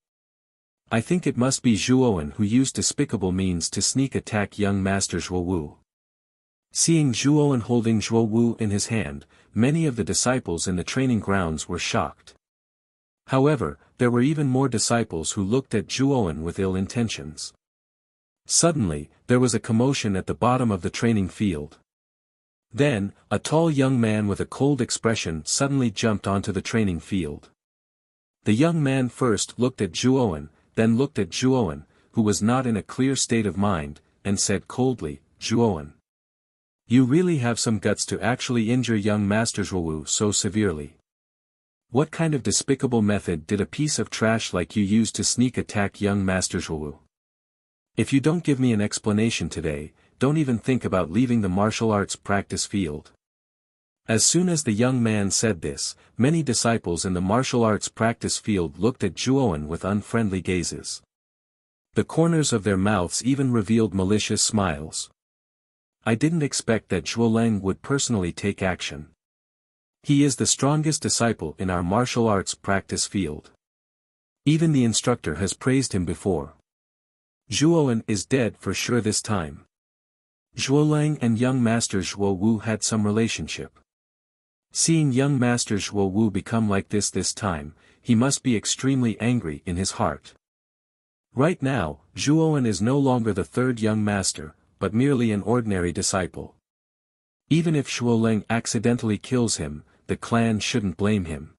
I think it must be Zhuowen who used despicable means to sneak attack young Master Zhuo Wu. Seeing Zhuowen holding Zhuo Wu in his hand, many of the disciples in the training grounds were shocked. However, there were even more disciples who looked at Zhuowen with ill intentions. Suddenly, there was a commotion at the bottom of the training field. Then, a tall young man with a cold expression suddenly jumped onto the training field. The young man first looked at Zhuowen, then looked at Zhuowen, who was not in a clear state of mind, and said coldly, "Zhuowen. You really have some guts to actually injure young Master Zhuo Wu so severely. What kind of despicable method did a piece of trash like you use to sneak attack young Master Zhuo Wu? If you don't give me an explanation today, don't even think about leaving the martial arts practice field. As soon as the young man said this, many disciples in the martial arts practice field looked at Zhuowen with unfriendly gazes. The corners of their mouths even revealed malicious smiles. I didn't expect that Zhuoleng would personally take action. He is the strongest disciple in our martial arts practice field. Even the instructor has praised him before. Zhuowen is dead for sure this time. Zhuoleng and young master Zhuo Wu had some relationship. Seeing young master Zhuo Wu become like this time, he must be extremely angry in his heart. Right now, Zhuowen is no longer the third young master, but merely an ordinary disciple. Even if Zhuoleng accidentally kills him, the clan shouldn't blame him.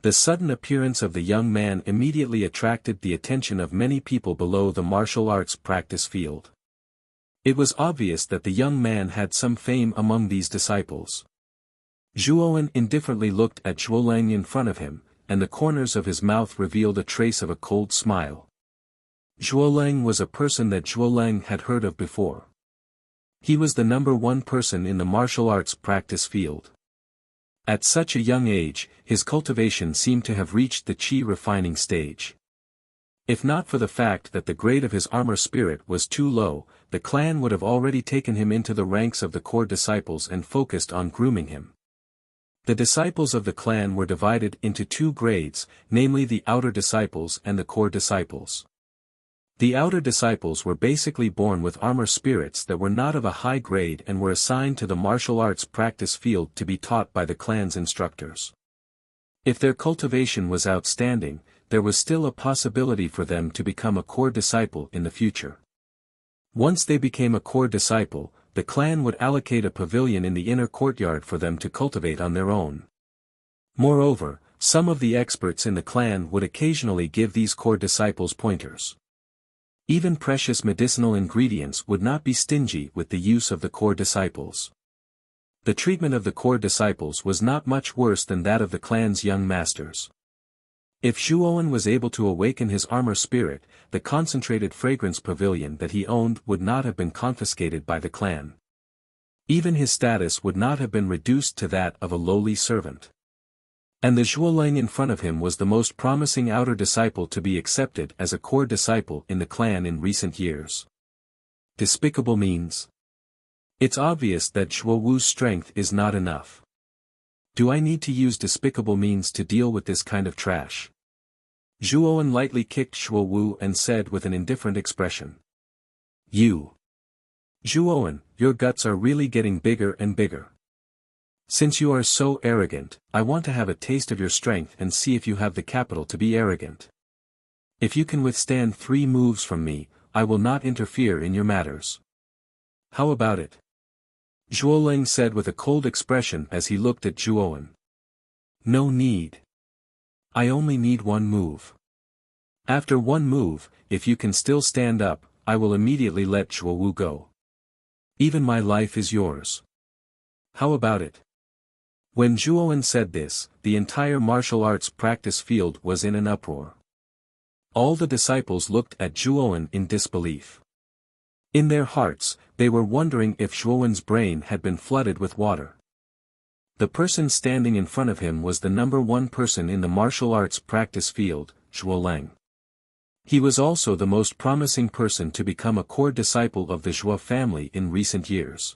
The sudden appearance of the young man immediately attracted the attention of many people below the martial arts practice field. It was obvious that the young man had some fame among these disciples. Zhuowen indifferently looked at Zhuoleng in front of him, and the corners of his mouth revealed a trace of a cold smile. Zhuoleng was a person that Zhuoleng had heard of before. He was the number one person in the martial arts practice field. At such a young age, his cultivation seemed to have reached the qi refining stage. If not for the fact that the grade of his armor spirit was too low, the clan would have already taken him into the ranks of the core disciples and focused on grooming him. The disciples of the clan were divided into two grades, namely the outer disciples and the core disciples. The outer disciples were basically born with armor spirits that were not of a high grade and were assigned to the martial arts practice field to be taught by the clan's instructors. If their cultivation was outstanding, there was still a possibility for them to become a core disciple in the future. Once they became a core disciple, the clan would allocate a pavilion in the inner courtyard for them to cultivate on their own. Moreover, some of the experts in the clan would occasionally give these core disciples pointers. Even precious medicinal ingredients would not be stingy with the use of the core disciples. The treatment of the core disciples was not much worse than that of the clan's young masters. If Zhuowen was able to awaken his armor spirit, the concentrated fragrance pavilion that he owned would not have been confiscated by the clan. Even his status would not have been reduced to that of a lowly servant. And the Zhuoleng in front of him was the most promising outer disciple to be accepted as a core disciple in the clan in recent years. Despicable means. It's obvious that Zhuo Wu's strength is not enough. Do I need to use despicable means to deal with this kind of trash? Zhuowen lightly kicked Zhuo Wu and said with an indifferent expression. You. Zhuowen, your guts are really getting bigger and bigger. Since you are so arrogant, I want to have a taste of your strength and see if you have the capital to be arrogant. If you can withstand 3 moves from me, I will not interfere in your matters. How about it? Zhuoleng said with a cold expression as he looked at Zhuowen. No need. I only need 1 move. After 1 move, if you can still stand up, I will immediately let Zhuo Wu go. Even my life is yours. How about it? When Zhuowen said this, the entire martial arts practice field was in an uproar. All the disciples looked at Zhuowen in disbelief. In their hearts, they were wondering if Zhuowen's brain had been flooded with water. The person standing in front of him was the number 1 person in the martial arts practice field, Zhuoleng. He was also the most promising person to become a core disciple of the Zhuo family in recent years.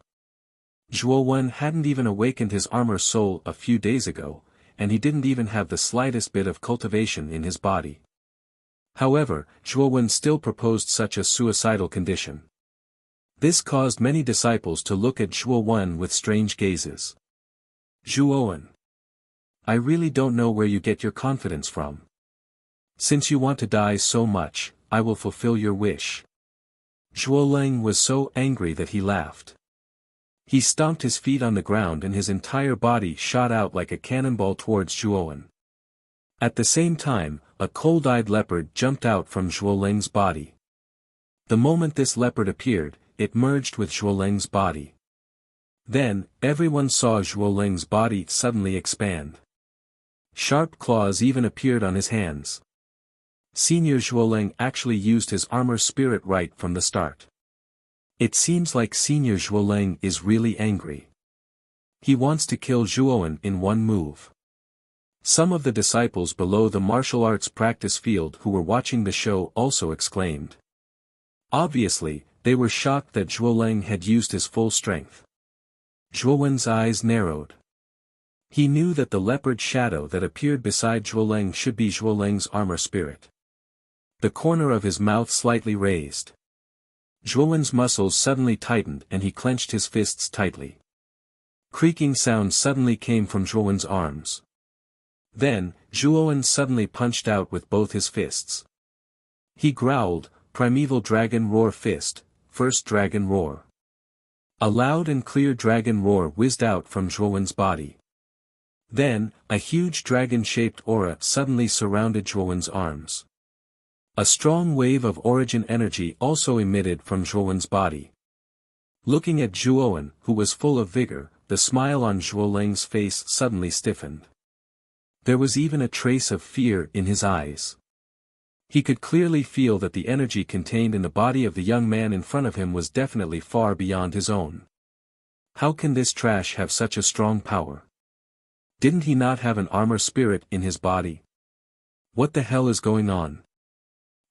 Zhuowen hadn't even awakened his armor soul a few days ago, and he didn't even have the slightest bit of cultivation in his body. However, Zhuowen still proposed such a suicidal condition. This caused many disciples to look at Zhuowen with strange gazes. Zhuowen. I really don't know where you get your confidence from. Since you want to die so much, I will fulfill your wish. Zhuoleng was so angry that he laughed. He stomped his feet on the ground and his entire body shot out like a cannonball towards Zhuowen. At the same time, a cold-eyed leopard jumped out from Zhuoleng's body. The moment this leopard appeared, it merged with Zhuoleng's body. Then, everyone saw Zhuoleng's body suddenly expand. Sharp claws even appeared on his hands. Senior Zhuoleng actually used his armor spirit right from the start. It seems like Senior Zhuoleng is really angry. He wants to kill Zhuowen in one move. Some of the disciples below the martial arts practice field who were watching the show also exclaimed. Obviously, they were shocked that Zhuoleng had used his full strength. Zhuowen's eyes narrowed. He knew that the leopard shadow that appeared beside Zhuoleng should be Zhuoleng's armor spirit. The corner of his mouth slightly raised. Zhuowen's muscles suddenly tightened and he clenched his fists tightly. Creaking sounds suddenly came from Zhuowen's arms. Then, Zhuowen suddenly punched out with both his fists. He growled, "Primeval Dragon Roar Fist, First Dragon Roar." A loud and clear dragon roar whizzed out from Zhuowen's body. Then, a huge dragon-shaped aura suddenly surrounded Zhuowen's arms. A strong wave of origin energy also emitted from Zhuowen's body. Looking at Zhuowen, who was full of vigor, the smile on Zhuoleng's face suddenly stiffened. There was even a trace of fear in his eyes. He could clearly feel that the energy contained in the body of the young man in front of him was definitely far beyond his own. How can this trash have such a strong power? Didn't he not have an armor spirit in his body? What the hell is going on?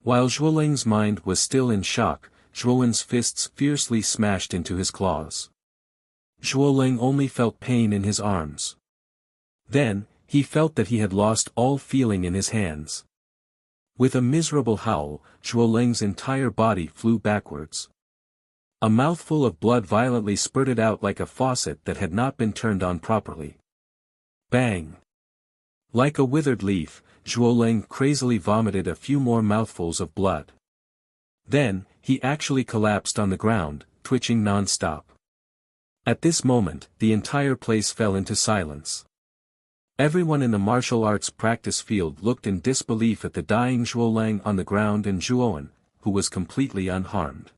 While Zhuoleng's mind was still in shock, Zhuowen's fists fiercely smashed into his claws. Zhuoleng only felt pain in his arms. Then, he felt that he had lost all feeling in his hands. With a miserable howl, Zhuoleng's entire body flew backwards. A mouthful of blood violently spurted out like a faucet that had not been turned on properly. Bang! Like a withered leaf, Zhuoleng crazily vomited a few more mouthfuls of blood. Then, he actually collapsed on the ground, twitching non-stop. At this moment, the entire place fell into silence. Everyone in the martial arts practice field looked in disbelief at the dying Zhuoleng on the ground and Zhuowen, who was completely unharmed.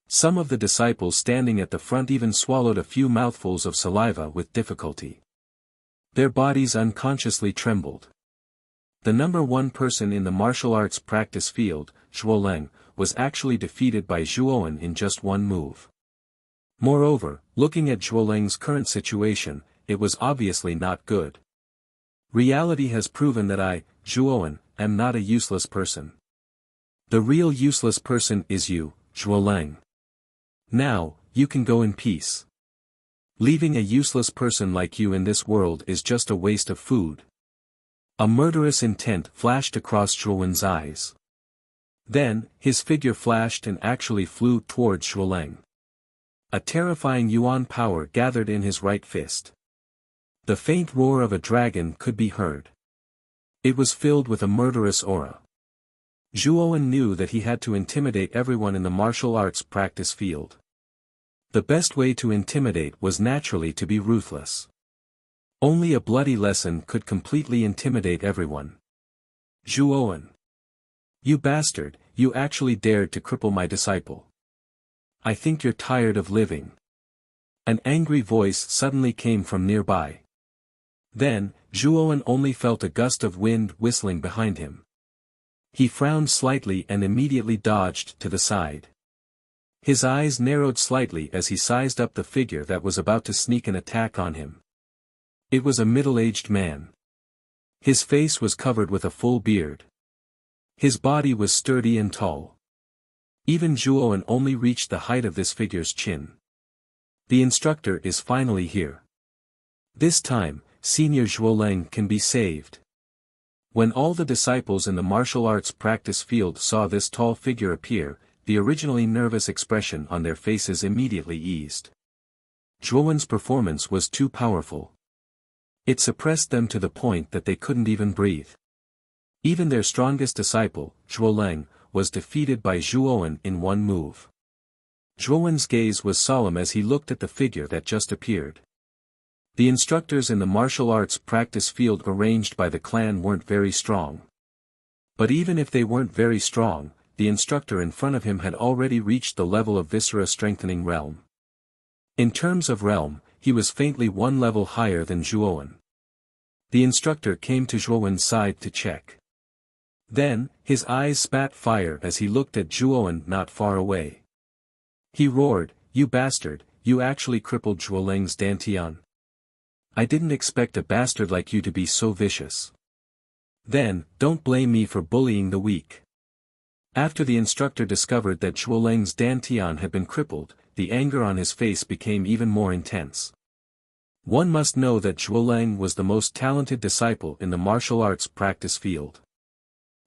Some of the disciples standing at the front even swallowed a few mouthfuls of saliva with difficulty. Their bodies unconsciously trembled. The number one person in the martial arts practice field, Zhuoleng, was actually defeated by Zhuowen in just one move. Moreover, looking at Zhuoleng's current situation, it was obviously not good. Reality has proven that I, Zhuowen, am not a useless person. The real useless person is you, Zhuoleng. Now, you can go in peace. Leaving a useless person like you in this world is just a waste of food. A murderous intent flashed across Zhuowen's eyes. Then, his figure flashed and actually flew towards Zhuoleng. A terrifying yuan power gathered in his right fist. The faint roar of a dragon could be heard. It was filled with a murderous aura. Zhuowen knew that he had to intimidate everyone in the martial arts practice field. The best way to intimidate was naturally to be ruthless. Only a bloody lesson could completely intimidate everyone. Zhuowen. You bastard, you actually dared to cripple my disciple. I think you're tired of living. An angry voice suddenly came from nearby. Then, Zhuowen only felt a gust of wind whistling behind him. He frowned slightly and immediately dodged to the side. His eyes narrowed slightly as he sized up the figure that was about to sneak an attack on him. It was a middle-aged man. His face was covered with a full beard. His body was sturdy and tall. Even Zhuowen only reached the height of this figure's chin. The instructor is finally here. This time, Senior Zhuoleng can be saved. When all the disciples in the martial arts practice field saw this tall figure appear, the originally nervous expression on their faces immediately eased. Zhuowen's performance was too powerful. It suppressed them to the point that they couldn't even breathe. Even their strongest disciple, Zhuoleng, was defeated by Zhuowen in one move. Zhuowen's gaze was solemn as he looked at the figure that just appeared. The instructors in the martial arts practice field arranged by the clan weren't very strong. But even if they weren't very strong, the instructor in front of him had already reached the level of Viscera strengthening realm. In terms of realm, he was faintly one level higher than Zhuowen. The instructor came to Zhuowen's side to check. Then, his eyes spat fire as he looked at Zhuowen not far away. He roared, "You bastard, you actually crippled Zhuoleng's dantian. I didn't expect a bastard like you to be so vicious. Then, don't blame me for bullying the weak." After the instructor discovered that Zhuoleng's dantian had been crippled, the anger on his face became even more intense. One must know that Zhuoleng was the most talented disciple in the martial arts practice field.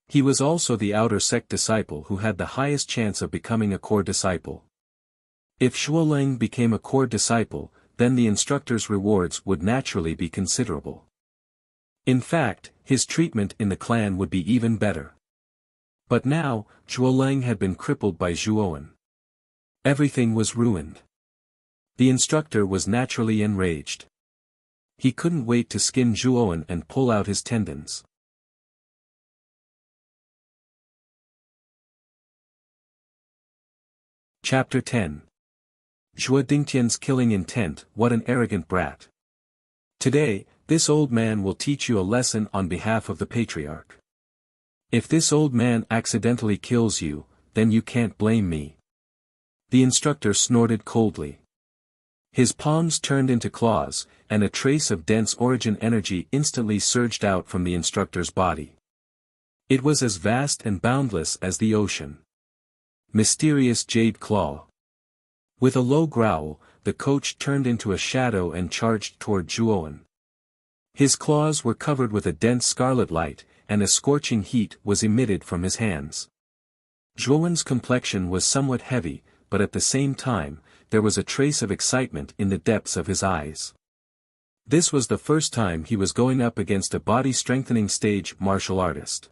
He was also the outer sect disciple who had the highest chance of becoming a core disciple. If Zhuoleng became a core disciple, then the instructor's rewards would naturally be considerable. In fact, his treatment in the clan would be even better. But now, Zhuoleng had been crippled by Zhuowen. Everything was ruined. The instructor was naturally enraged. He couldn't wait to skin Zhuowen and pull out his tendons. Chapter 10. Zhuo Dingtian's killing intent. What an arrogant brat. Today, this old man will teach you a lesson on behalf of the patriarch. If this old man accidentally kills you, then you can't blame me. The instructor snorted coldly. His palms turned into claws, and a trace of dense origin energy instantly surged out from the instructor's body. It was as vast and boundless as the ocean. Mysterious Jade Claw. With a low growl, the coach turned into a shadow and charged toward Zhuowen. His claws were covered with a dense scarlet light, and a scorching heat was emitted from his hands. Zhuowen's complexion was somewhat heavy, but at the same time, there was a trace of excitement in the depths of his eyes. This was the first time he was going up against a body-strengthening stage martial artist.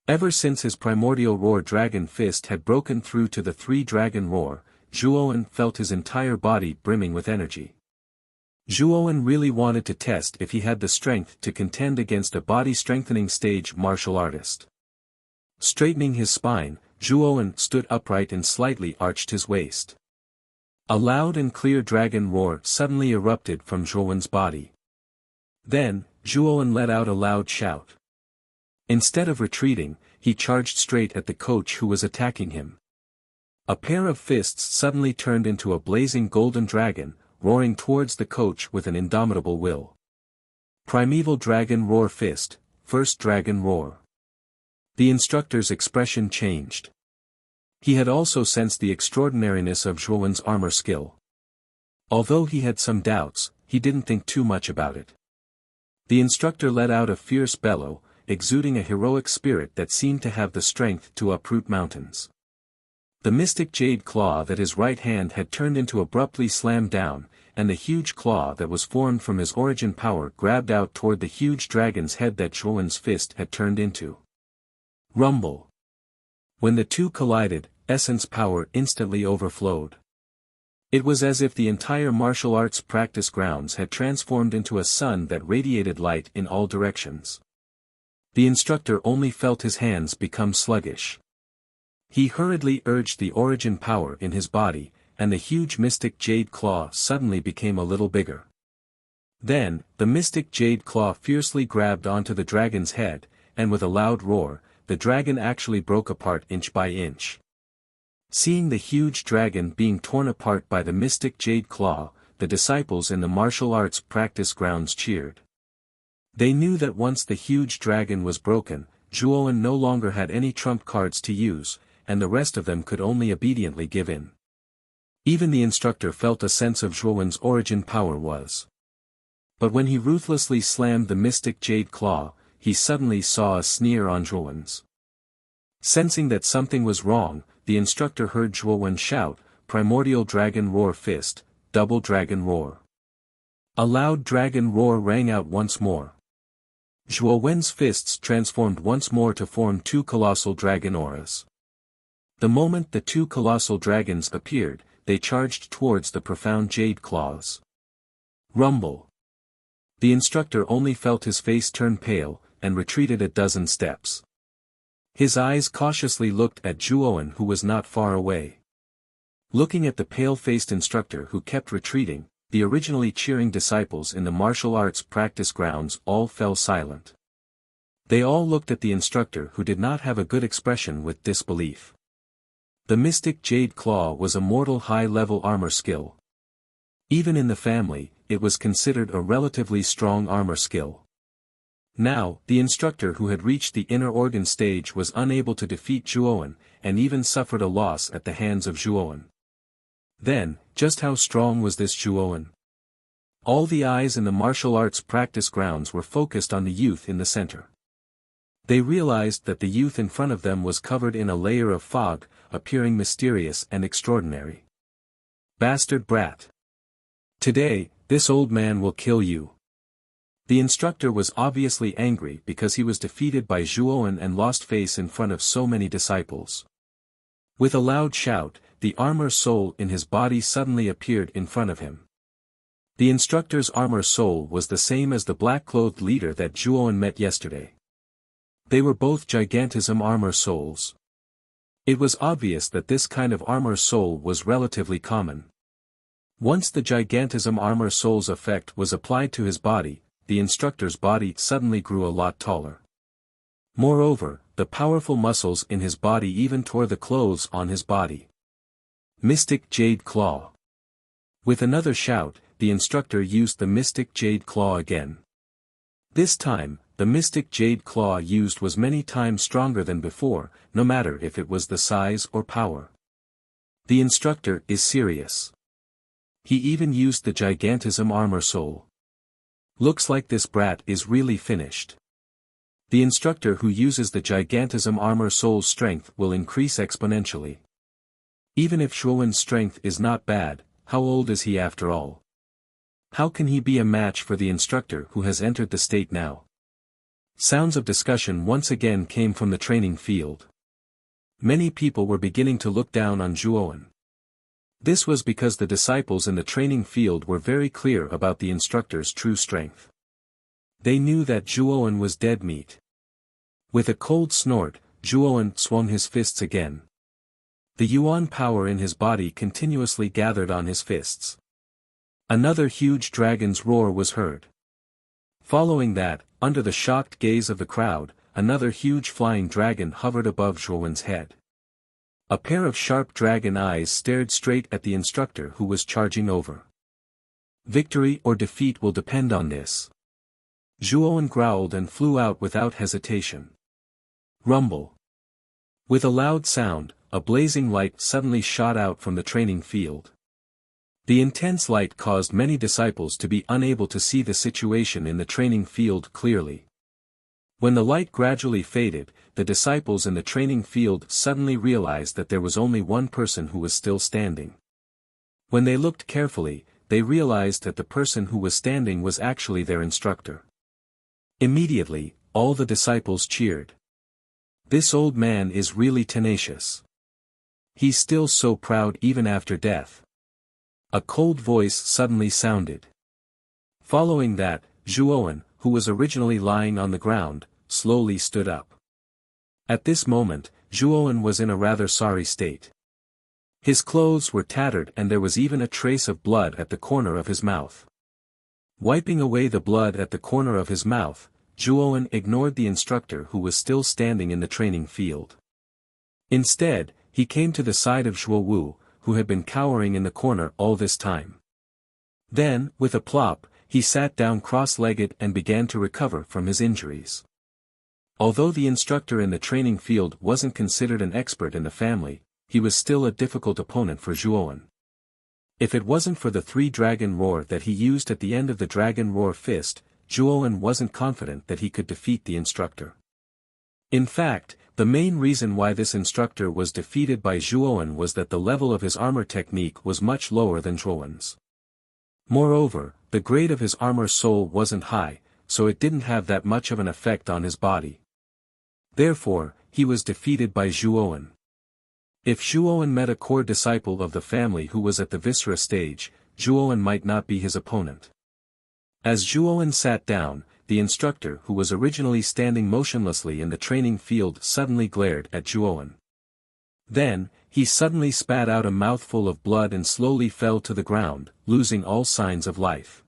Ever since his primordial roar dragon fist had broken through to the three-dragon roar, Zhuowen felt his entire body brimming with energy. Zhuowen really wanted to test if he had the strength to contend against a body-strengthening stage martial artist. Straightening his spine, Zhuowen stood upright and slightly arched his waist. A loud and clear dragon roar suddenly erupted from Zhuowen's body. Then, Zhuowen let out a loud shout. Instead of retreating, he charged straight at the coach who was attacking him. A pair of fists suddenly turned into a blazing golden dragon, roaring towards the coach with an indomitable will. Primeval Dragon Roar Fist, First Dragon Roar. The instructor's expression changed. He had also sensed the extraordinariness of Zhuowen's armor skill. Although he had some doubts, he didn't think too much about it. The instructor let out a fierce bellow, exuding a heroic spirit that seemed to have the strength to uproot mountains. The mystic jade claw that his right hand had turned into abruptly slammed down, and the huge claw that was formed from his origin power grabbed out toward the huge dragon's head that Zhuowen's fist had turned into. Rumble. When the two collided, essence power instantly overflowed. It was as if the entire martial arts practice grounds had transformed into a sun that radiated light in all directions. The instructor only felt his hands become sluggish. He hurriedly urged the origin power in his body, and the huge mystic jade claw suddenly became a little bigger. Then, the mystic jade claw fiercely grabbed onto the dragon's head, and with a loud roar, the dragon actually broke apart inch by inch. Seeing the huge dragon being torn apart by the mystic jade claw, the disciples in the martial arts practice grounds cheered. They knew that once the huge dragon was broken, Zhuowen no longer had any trump cards to use, and the rest of them could only obediently give in. Even the instructor felt a sense of Zhuowen's origin power was. But when he ruthlessly slammed the mystic jade claw, he suddenly saw a sneer on Zhuowen's. Sensing that something was wrong, the instructor heard Zhuowen shout, "Primordial Dragon Roar Fist, Double Dragon Roar." A loud dragon roar rang out once more. Zhuowen's fists transformed once more to form two colossal dragon auras. The moment the two colossal dragons appeared, they charged towards the profound jade claws. Rumble. The instructor only felt his face turn pale, and retreated a dozen steps. His eyes cautiously looked at Zhuowen who was not far away. Looking at the pale-faced instructor who kept retreating, the originally cheering disciples in the martial arts practice grounds all fell silent. They all looked at the instructor, who did not have a good expression, with disbelief. The mystic Jade Claw was a mortal high-level armor skill. Even in the family, it was considered a relatively strong armor skill. Now, the instructor who had reached the inner organ stage was unable to defeat Zhuowen, and even suffered a loss at the hands of Zhuowen. Then, just how strong was this Zhuowen? All the eyes in the martial arts practice grounds were focused on the youth in the center. They realized that the youth in front of them was covered in a layer of fog, appearing mysterious and extraordinary. Bastard brat! Today, this old man will kill you. The instructor was obviously angry because he was defeated by Zhuowen and lost face in front of so many disciples. With a loud shout, the armor soul in his body suddenly appeared in front of him. The instructor's armor soul was the same as the black-clothed leader that Zhuowen met yesterday. They were both gigantism armor souls. It was obvious that this kind of armor soul was relatively common. Once the gigantism armor soul's effect was applied to his body, the instructor's body suddenly grew a lot taller. Moreover, the powerful muscles in his body even tore the clothes on his body. Mystic Jade Claw. With another shout, the instructor used the Mystic Jade Claw again. This time, the Mystic Jade Claw used was many times stronger than before, no matter if it was the size or power. The instructor is serious. He even used the gigantism armor soul. Looks like this brat is really finished. The instructor who uses the gigantism armor soul's strength will increase exponentially. Even if Zhuowen's strength is not bad, how old is he after all? How can he be a match for the instructor who has entered the state now? Sounds of discussion once again came from the training field. Many people were beginning to look down on Zhuowen. This was because the disciples in the training field were very clear about the instructor's true strength. They knew that Zhuowen was dead meat. With a cold snort, Zhuowen swung his fists again. The yuan power in his body continuously gathered on his fists. Another huge dragon's roar was heard. Following that, under the shocked gaze of the crowd, another huge flying dragon hovered above Zhuowen's head. A pair of sharp dragon eyes stared straight at the instructor who was charging over. Victory or defeat will depend on this. Zhuowen growled and flew out without hesitation. Rumble. With a loud sound, a blazing light suddenly shot out from the training field. The intense light caused many disciples to be unable to see the situation in the training field clearly. When the light gradually faded, the disciples in the training field suddenly realized that there was only one person who was still standing. When they looked carefully, they realized that the person who was standing was actually their instructor. Immediately, all the disciples cheered. This old man is really tenacious. He's still so proud even after death. A cold voice suddenly sounded. Following that, Zhuowen, who was originally lying on the ground, slowly stood up. At this moment, Zhuowen was in a rather sorry state. His clothes were tattered and there was even a trace of blood at the corner of his mouth. Wiping away the blood at the corner of his mouth, Zhuowen ignored the instructor who was still standing in the training field. Instead, he came to the side of Zhuowu, who had been cowering in the corner all this time. Then, with a plop, he sat down cross-legged and began to recover from his injuries. Although the instructor in the training field wasn't considered an expert in the family, he was still a difficult opponent for Zhuowen. If it wasn't for the 3-dragon roar that he used at the end of the dragon roar fist, Zhuowen wasn't confident that he could defeat the instructor. In fact, the main reason why this instructor was defeated by Zhuowen was that the level of his armor technique was much lower than Zhuowen's. Moreover, the grade of his armor soul wasn't high, so it didn't have that much of an effect on his body. Therefore, he was defeated by Zhuowen. If Zhuowen met a core disciple of the family who was at the Viscera stage, Zhuowen might not be his opponent. As Zhuowen sat down, the instructor who was originally standing motionlessly in the training field suddenly glared at Zhuowen. Then, he suddenly spat out a mouthful of blood and slowly fell to the ground, losing all signs of life.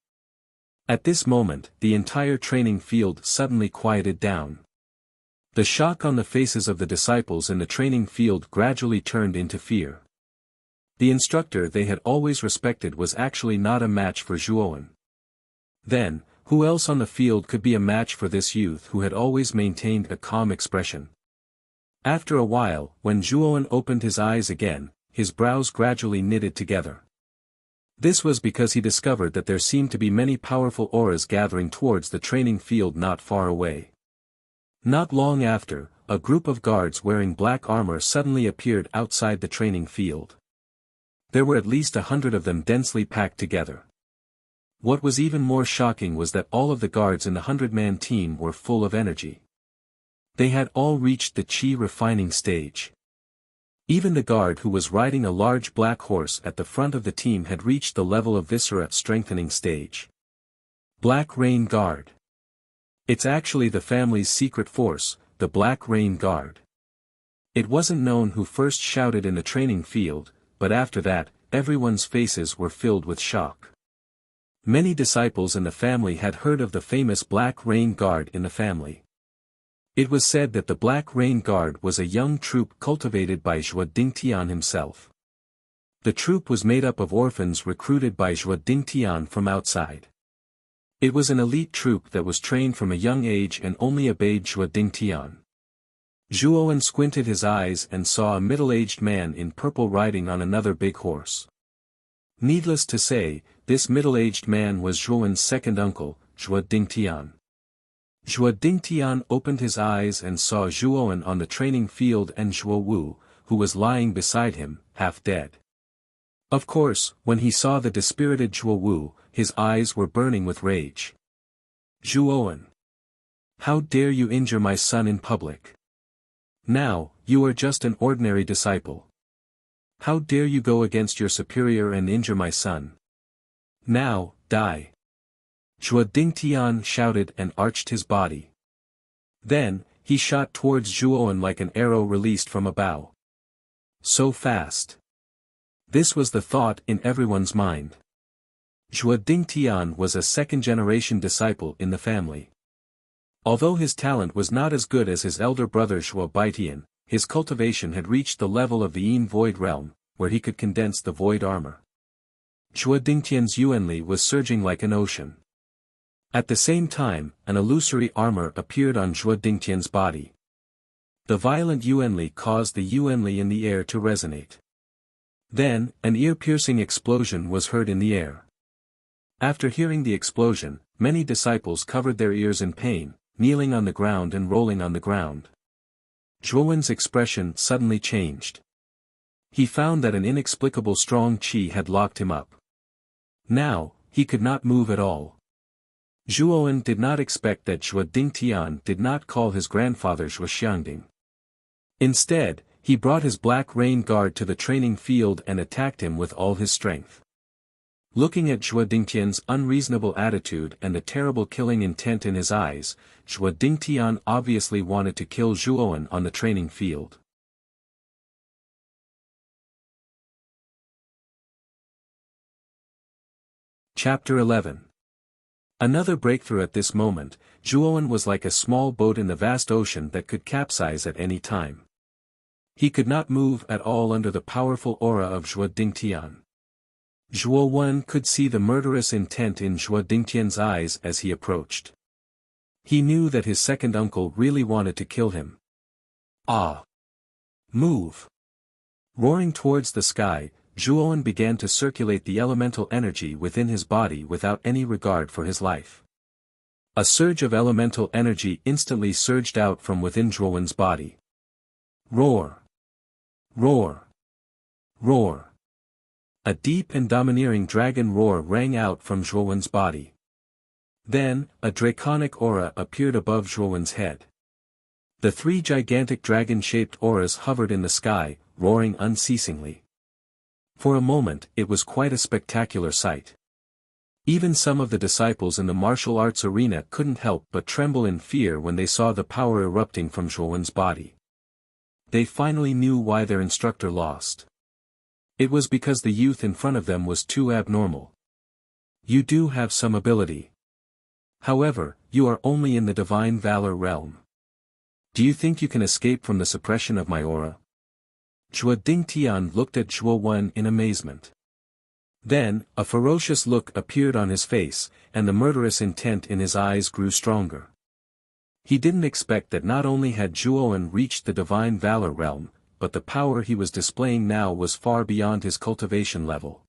At this moment, the entire training field suddenly quieted down. The shock on the faces of the disciples in the training field gradually turned into fear. The instructor they had always respected was actually not a match for Zhuowen. Then, who else on the field could be a match for this youth who had always maintained a calm expression? After a while, when Zhuowen opened his eyes again, his brows gradually knitted together. This was because he discovered that there seemed to be many powerful auras gathering towards the training field not far away. Not long after, a group of guards wearing black armor suddenly appeared outside the training field. There were at least 100 of them densely packed together. What was even more shocking was that all of the guards in the 100-man team were full of energy. They had all reached the chi refining stage. Even the guard who was riding a large black horse at the front of the team had reached the level of viscera strengthening stage. Black Rain Guard. It's actually the family's secret force, the Black Rain Guard. It wasn't known who first shouted in the training field, but after that, everyone's faces were filled with shock. Many disciples in the family had heard of the famous Black Rain Guard in the family. It was said that the Black Rain Guard was a young troop cultivated by Zhuo Dingtian himself. The troop was made up of orphans recruited by Zhuo Dingtian from outside. It was an elite troop that was trained from a young age and only obeyed Zhuo Dingtian. Zhuowen squinted his eyes and saw a middle-aged man in purple riding on another big horse. Needless to say, this middle-aged man was Zhuowen's second uncle, Zhuo Dingtian. Zhuo Dingtian opened his eyes and saw Zhuowen on the training field and Zhuo Wu, who was lying beside him, half dead. Of course, when he saw the dispirited Zhuo Wu, his eyes were burning with rage. Zhuowen! How dare you injure my son in public? Now, you are just an ordinary disciple. How dare you go against your superior and injure my son? Now, die! Zhuo Dingtian shouted and arched his body. Then, he shot towards Zhuowen like an arrow released from a bow. So fast. This was the thought in everyone's mind. Zhuo Dingtian was a second-generation disciple in the family. Although his talent was not as good as his elder brother Zhuo Baitian, his cultivation had reached the level of the Yin Void realm, where he could condense the void armor. Zhuo Dingtian's Yuanli was surging like an ocean. At the same time, an illusory armor appeared on Zhuo Dingtian's body. The violent Yuanli caused the Yuanli in the air to resonate. Then, an ear-piercing explosion was heard in the air. After hearing the explosion, many disciples covered their ears in pain, kneeling on the ground and rolling on the ground. Zhuowen's expression suddenly changed. He found that an inexplicable strong qi had locked him up. Now, he could not move at all. Zhuowen did not expect that Zhuo Dingtian did not call his grandfather Zhuo Xiangding. Instead, he brought his Black Rain Guard to the training field and attacked him with all his strength. Looking at Zhuo Dingtian's unreasonable attitude and the terrible killing intent in his eyes, Zhuo Dingtian obviously wanted to kill Zhuowen on the training field. Chapter 11. Another breakthrough. At this moment, Zhuowen was like a small boat in the vast ocean that could capsize at any time. He could not move at all under the powerful aura of Zhuo Dingtian. Zhuowen could see the murderous intent in Zhuo Dingtian's eyes as he approached. He knew that his second uncle really wanted to kill him. Ah! Move! Roaring towards the sky, Zhuowen began to circulate the elemental energy within his body without any regard for his life. A surge of elemental energy instantly surged out from within Zhuowen's body. Roar! Roar! Roar! A deep and domineering dragon roar rang out from Zhuowen's body. Then, a draconic aura appeared above Zhuowen's head. The three gigantic dragon-shaped auras hovered in the sky, roaring unceasingly. For a moment, it was quite a spectacular sight. Even some of the disciples in the martial arts arena couldn't help but tremble in fear when they saw the power erupting from Zhuowen's body. They finally knew why their instructor lost. It was because the youth in front of them was too abnormal. You do have some ability. However, you are only in the divine valor realm. Do you think you can escape from the suppression of my aura? Zhuo Dingtian looked at Zhuo Wen in amazement. Then, a ferocious look appeared on his face, and the murderous intent in his eyes grew stronger. He didn't expect that not only had Zhuo Wen reached the divine valor realm, but the power he was displaying now was far beyond his cultivation level.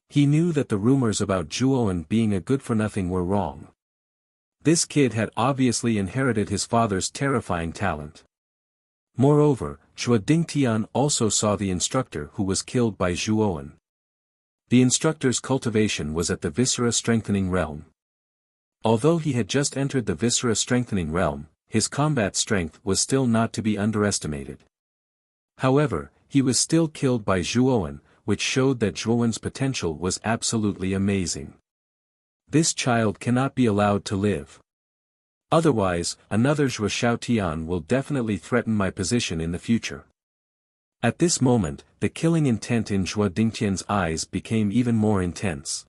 He knew that the rumors about Zhuo Wen being a good-for-nothing were wrong. This kid had obviously inherited his father's terrifying talent. Moreover, Zhuo Dingtian also saw the instructor who was killed by Zhuo Wen. The instructor's cultivation was at the Viscera Strengthening realm. Although he had just entered the Viscera Strengthening realm, his combat strength was still not to be underestimated. However, he was still killed by Zhuo Wen, which showed that Zhuo Wen's potential was absolutely amazing. This child cannot be allowed to live. Otherwise, another Zhuo Shaotian will definitely threaten my position in the future. At this moment, the killing intent in Zhuo Dingtian's eyes became even more intense.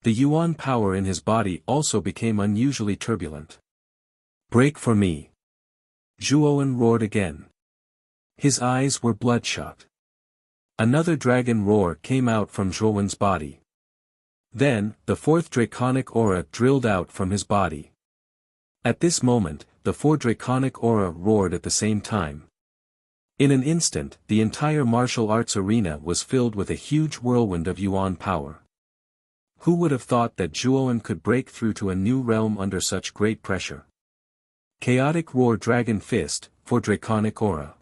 The yuan power in his body also became unusually turbulent. Break for me! Zhuo Wen roared again. His eyes were bloodshot. Another dragon roar came out from Zhuo Wen's body. Then, the fourth draconic aura drilled out from his body. At this moment, the four draconic aura roared at the same time. In an instant, the entire martial arts arena was filled with a huge whirlwind of yuan power. Who would have thought that Zhuo Wen could break through to a new realm under such great pressure? Chaotic Roar Dragon Fist, for Draconic Aura.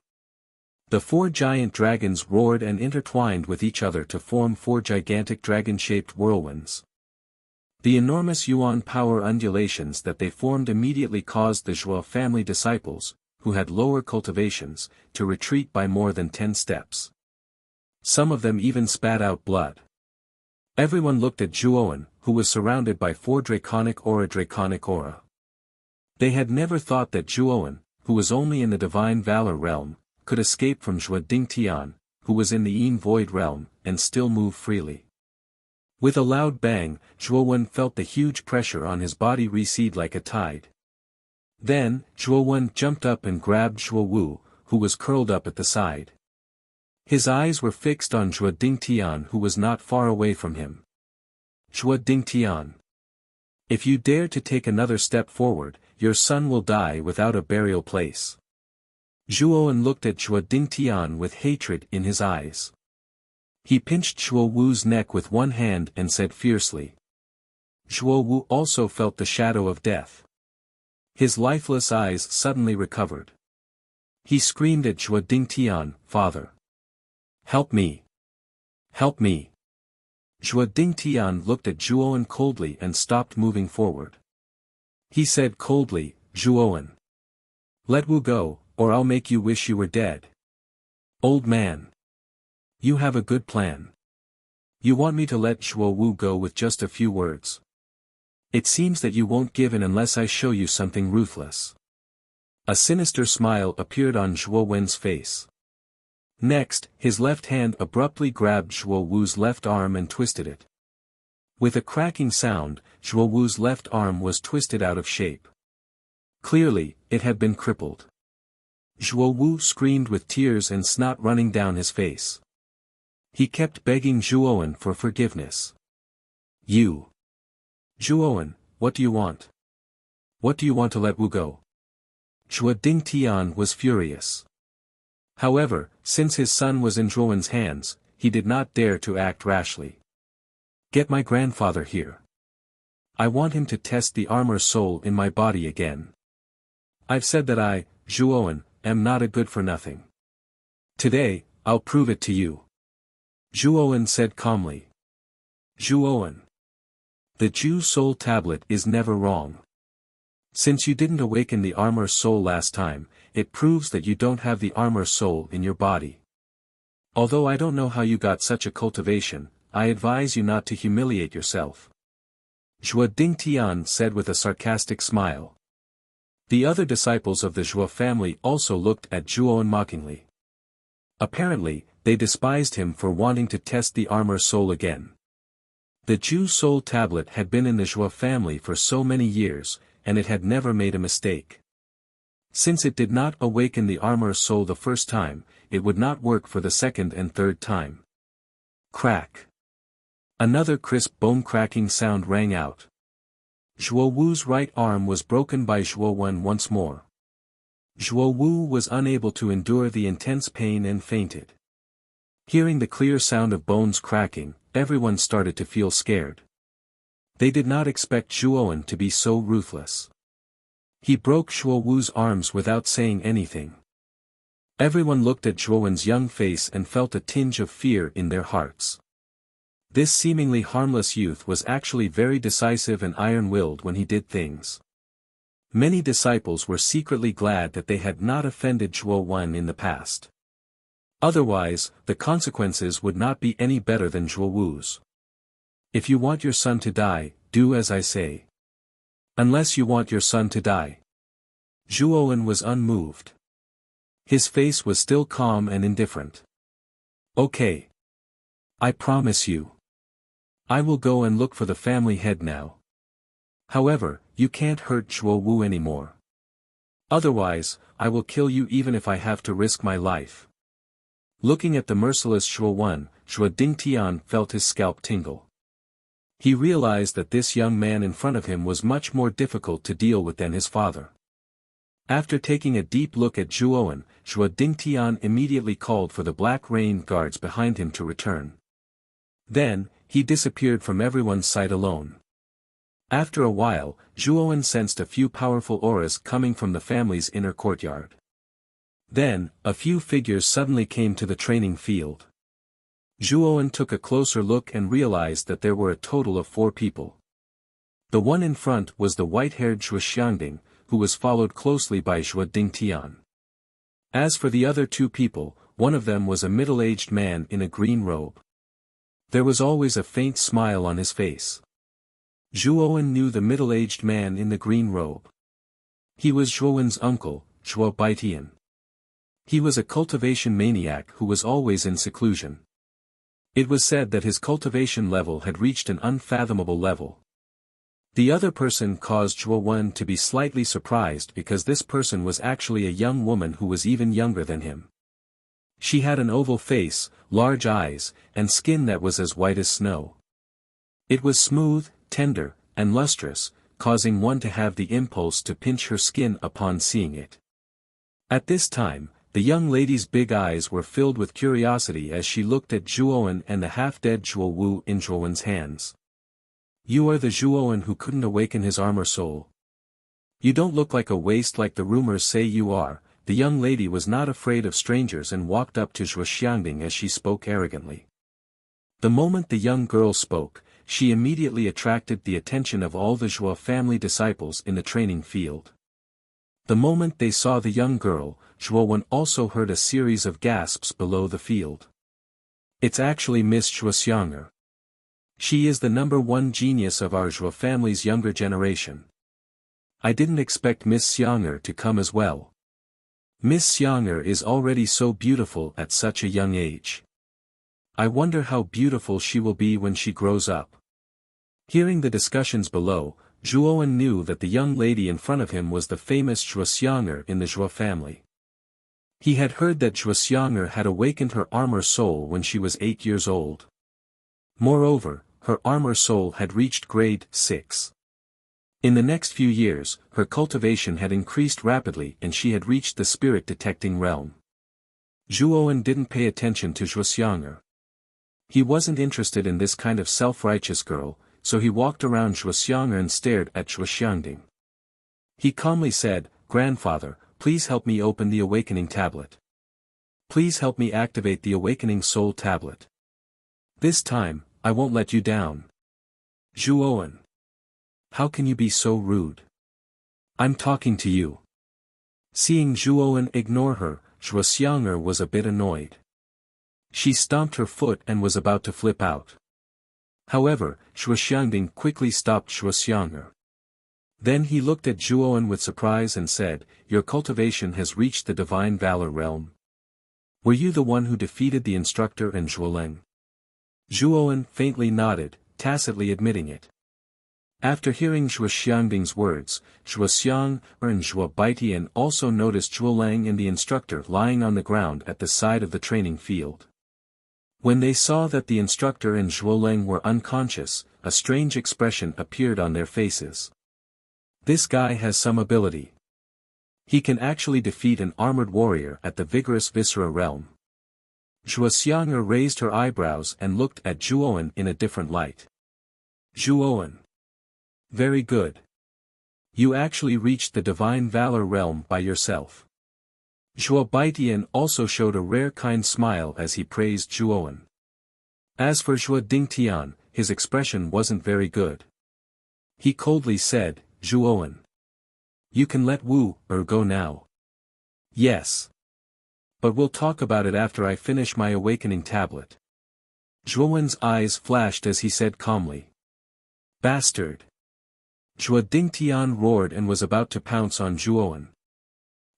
The four giant dragons roared and intertwined with each other to form four gigantic dragon-shaped whirlwinds. The enormous yuan power undulations that they formed immediately caused the Zhuo family disciples, who had lower cultivations, to retreat by more than 10 steps. Some of them even spat out blood. Everyone looked at Zhuo Wen, who was surrounded by four draconic aura. They had never thought that Zhuo Wen, who was only in the divine valor realm, could escape from Zhuo Dingtian, who was in the Yin Void realm, and still move freely. With a loud bang, Zhuo Wen felt the huge pressure on his body recede like a tide. Then, Zhuo Wen jumped up and grabbed Zhuo Wu, who was curled up at the side. His eyes were fixed on Zhuo Dingtian, who was not far away from him. Zhuo Dingtian. If you dare to take another step forward, your son will die without a burial place. Zhuo Wen looked at Zhuo Dingtian with hatred in his eyes. He pinched Zhuo Wu's neck with one hand and said fiercely. Zhuo Wu also felt the shadow of death. His lifeless eyes suddenly recovered. He screamed at Zhuo Dingtian, "Father! Help me! Help me!" Zhuo Dingtian looked at Zhuo Wen coldly and stopped moving forward. He said coldly, "Zhuo Wen, let Wu go, or I'll make you wish you were dead. Old man. You have a good plan. You want me to let Zhuo Wu go with just a few words. It seems that you won't give in unless I show you something ruthless." A sinister smile appeared on Zhuo Wen's face. Next, his left hand abruptly grabbed Zhuo Wu's left arm and twisted it. With a cracking sound, Zhuo Wu's left arm was twisted out of shape. Clearly, it had been crippled. Zhuo Wu screamed with tears and snot running down his face. He kept begging Zhuo Wen for forgiveness. "You. Zhuo Wen, what do you want? What do you want to let Wu go?" Zhuo Dingtian was furious. However, since his son was in Zhuo Wen's hands, he did not dare to act rashly. "Get my grandfather here. I want him to test the armor soul in my body again. I've said that I, Zhuo Wen, am not a good-for-nothing. Today, I'll prove it to you." Zhuo Wen said calmly. "Zhuo Wen. The Ju Soul Tablet is never wrong. Since you didn't awaken the armor soul last time, it proves that you don't have the armor soul in your body. Although I don't know how you got such a cultivation, I advise you not to humiliate yourself." Zhuo Dingtian said with a sarcastic smile. The other disciples of the Zhuo family also looked at Zhuo Wen mockingly. Apparently, they despised him for wanting to test the armor soul again. The Ju Soul Tablet had been in the Zhuo family for so many years, and it had never made a mistake. Since it did not awaken the armor soul the first time, it would not work for the second and third time. Crack. Another crisp bone-cracking sound rang out. Zhuo Wu's right arm was broken by Zhuo Wen once more. Zhuo Wu was unable to endure the intense pain and fainted. Hearing the clear sound of bones cracking, everyone started to feel scared. They did not expect Zhuo Wen to be so ruthless. He broke Zhuo Wu's arms without saying anything. Everyone looked at Zhuo Wen's young face and felt a tinge of fear in their hearts. This seemingly harmless youth was actually very decisive and iron-willed when he did things. Many disciples were secretly glad that they had not offended Zhuo Wen in the past. Otherwise, the consequences would not be any better than Zhuo Wu's. If you want your son to die, do as I say. Unless you want your son to die. Zhuo Wen was unmoved. His face was still calm and indifferent. Okay. I promise you. I will go and look for the family head now. However, you can't hurt Zhuo Wu anymore. Otherwise, I will kill you even if I have to risk my life. Looking at the merciless Zhuo Wen, Zhuo Dingtian felt his scalp tingle. He realized that this young man in front of him was much more difficult to deal with than his father. After taking a deep look at Zhuo Wen, Zhuo Dingtian immediately called for the Black Rain guards behind him to return. Then, he disappeared from everyone's sight alone. After a while, Zhuo Wen sensed a few powerful auras coming from the family's inner courtyard. Then, a few figures suddenly came to the training field. Zhuo Wen took a closer look and realized that there were a total of 4 people. The one in front was the white-haired Zhuo Xiangding, who was followed closely by Zhuo Dingtian. As for the other 2 people, one of them was a middle-aged man in a green robe. There was always a faint smile on his face. Zhuo Wen knew the middle-aged man in the green robe. He was Zhuo Wen's uncle, Zhuo Baitian. He was a cultivation maniac who was always in seclusion. It was said that his cultivation level had reached an unfathomable level. The other person caused Zhuo Wen to be slightly surprised because this person was actually a young woman who was even younger than him. She had an oval face, large eyes, and skin that was as white as snow. It was smooth, tender, and lustrous, causing one to have the impulse to pinch her skin upon seeing it. At this time, the young lady's big eyes were filled with curiosity as she looked at Zhuo Wen and the half-dead Zhuo Wu in Zhuo Wen's hands. You are the Zhuo Wen who couldn't awaken his armor soul. You don't look like a waste like the rumors say you are. The young lady was not afraid of strangers and walked up to Zhuo Xiangding as she spoke arrogantly. The moment the young girl spoke, she immediately attracted the attention of all the Zhuo family disciples in the training field. The moment they saw the young girl, Zhuo Wen also heard a series of gasps below the field. It's actually Miss Zhuo Xiang'er. She is the #1 genius of our Zhuo family's younger generation. I didn't expect Miss Xiang'er to come as well. Miss Xiang'er is already so beautiful at such a young age. I wonder how beautiful she will be when she grows up. Hearing the discussions below, Zhuo Wen knew that the young lady in front of him was the famous Zhuo Xiang'er in the Zhuo family. He had heard that Zhuo Xiang'er had awakened her armor soul when she was 8 years old. Moreover, her armor soul had reached grade 6. In the next few years, her cultivation had increased rapidly and she had reached the spirit-detecting realm. Zhuo Wen didn't pay attention to Zhuo Xiang'er. He wasn't interested in this kind of self-righteous girl, so he walked around Zhuo Xiang'er and stared at Zhuo Xiangding. He calmly said, "Grandfather, please help me open the awakening tablet. Please help me activate the awakening soul tablet. This time, I won't let you down." Zhuo Wen. How can you be so rude? I'm talking to you. Seeing Zhuo Wen ignore her, Zhuo Xiang'er was a bit annoyed. She stomped her foot and was about to flip out. However, Zhuo Xiangding quickly stopped Zhuo Xiang'er. Then he looked at Zhuo Wen with surprise and said, "Your cultivation has reached the divine valor realm. Were you the one who defeated the instructor and Zhuo Leng?" Zhuo Wen faintly nodded, tacitly admitting it. After hearing Zhuo Xiangding's words, Zhuo Xiang and Zhuo Baitian also noticed Zhuo Lang and the instructor lying on the ground at the side of the training field. When they saw that the instructor and Zhuo Lang were unconscious, a strange expression appeared on their faces. This guy has some ability. He can actually defeat an armored warrior at the vigorous Viscera realm. Zhuo Xiang raised her eyebrows and looked at Zhuowen in a different light. Zhuowen. Very good. You actually reached the divine valor realm by yourself. Zhuo Baitian also showed a rare kind smile as he praised Zhuowen. As for Zhuo Dingtian, his expression wasn't very good. He coldly said, Zhuowen. You can let Wu go now. Yes. But we'll talk about it after I finish my awakening tablet. Zhuowen's eyes flashed as he said calmly. Bastard. Zhuo Dingtian roared and was about to pounce on Zhuowen.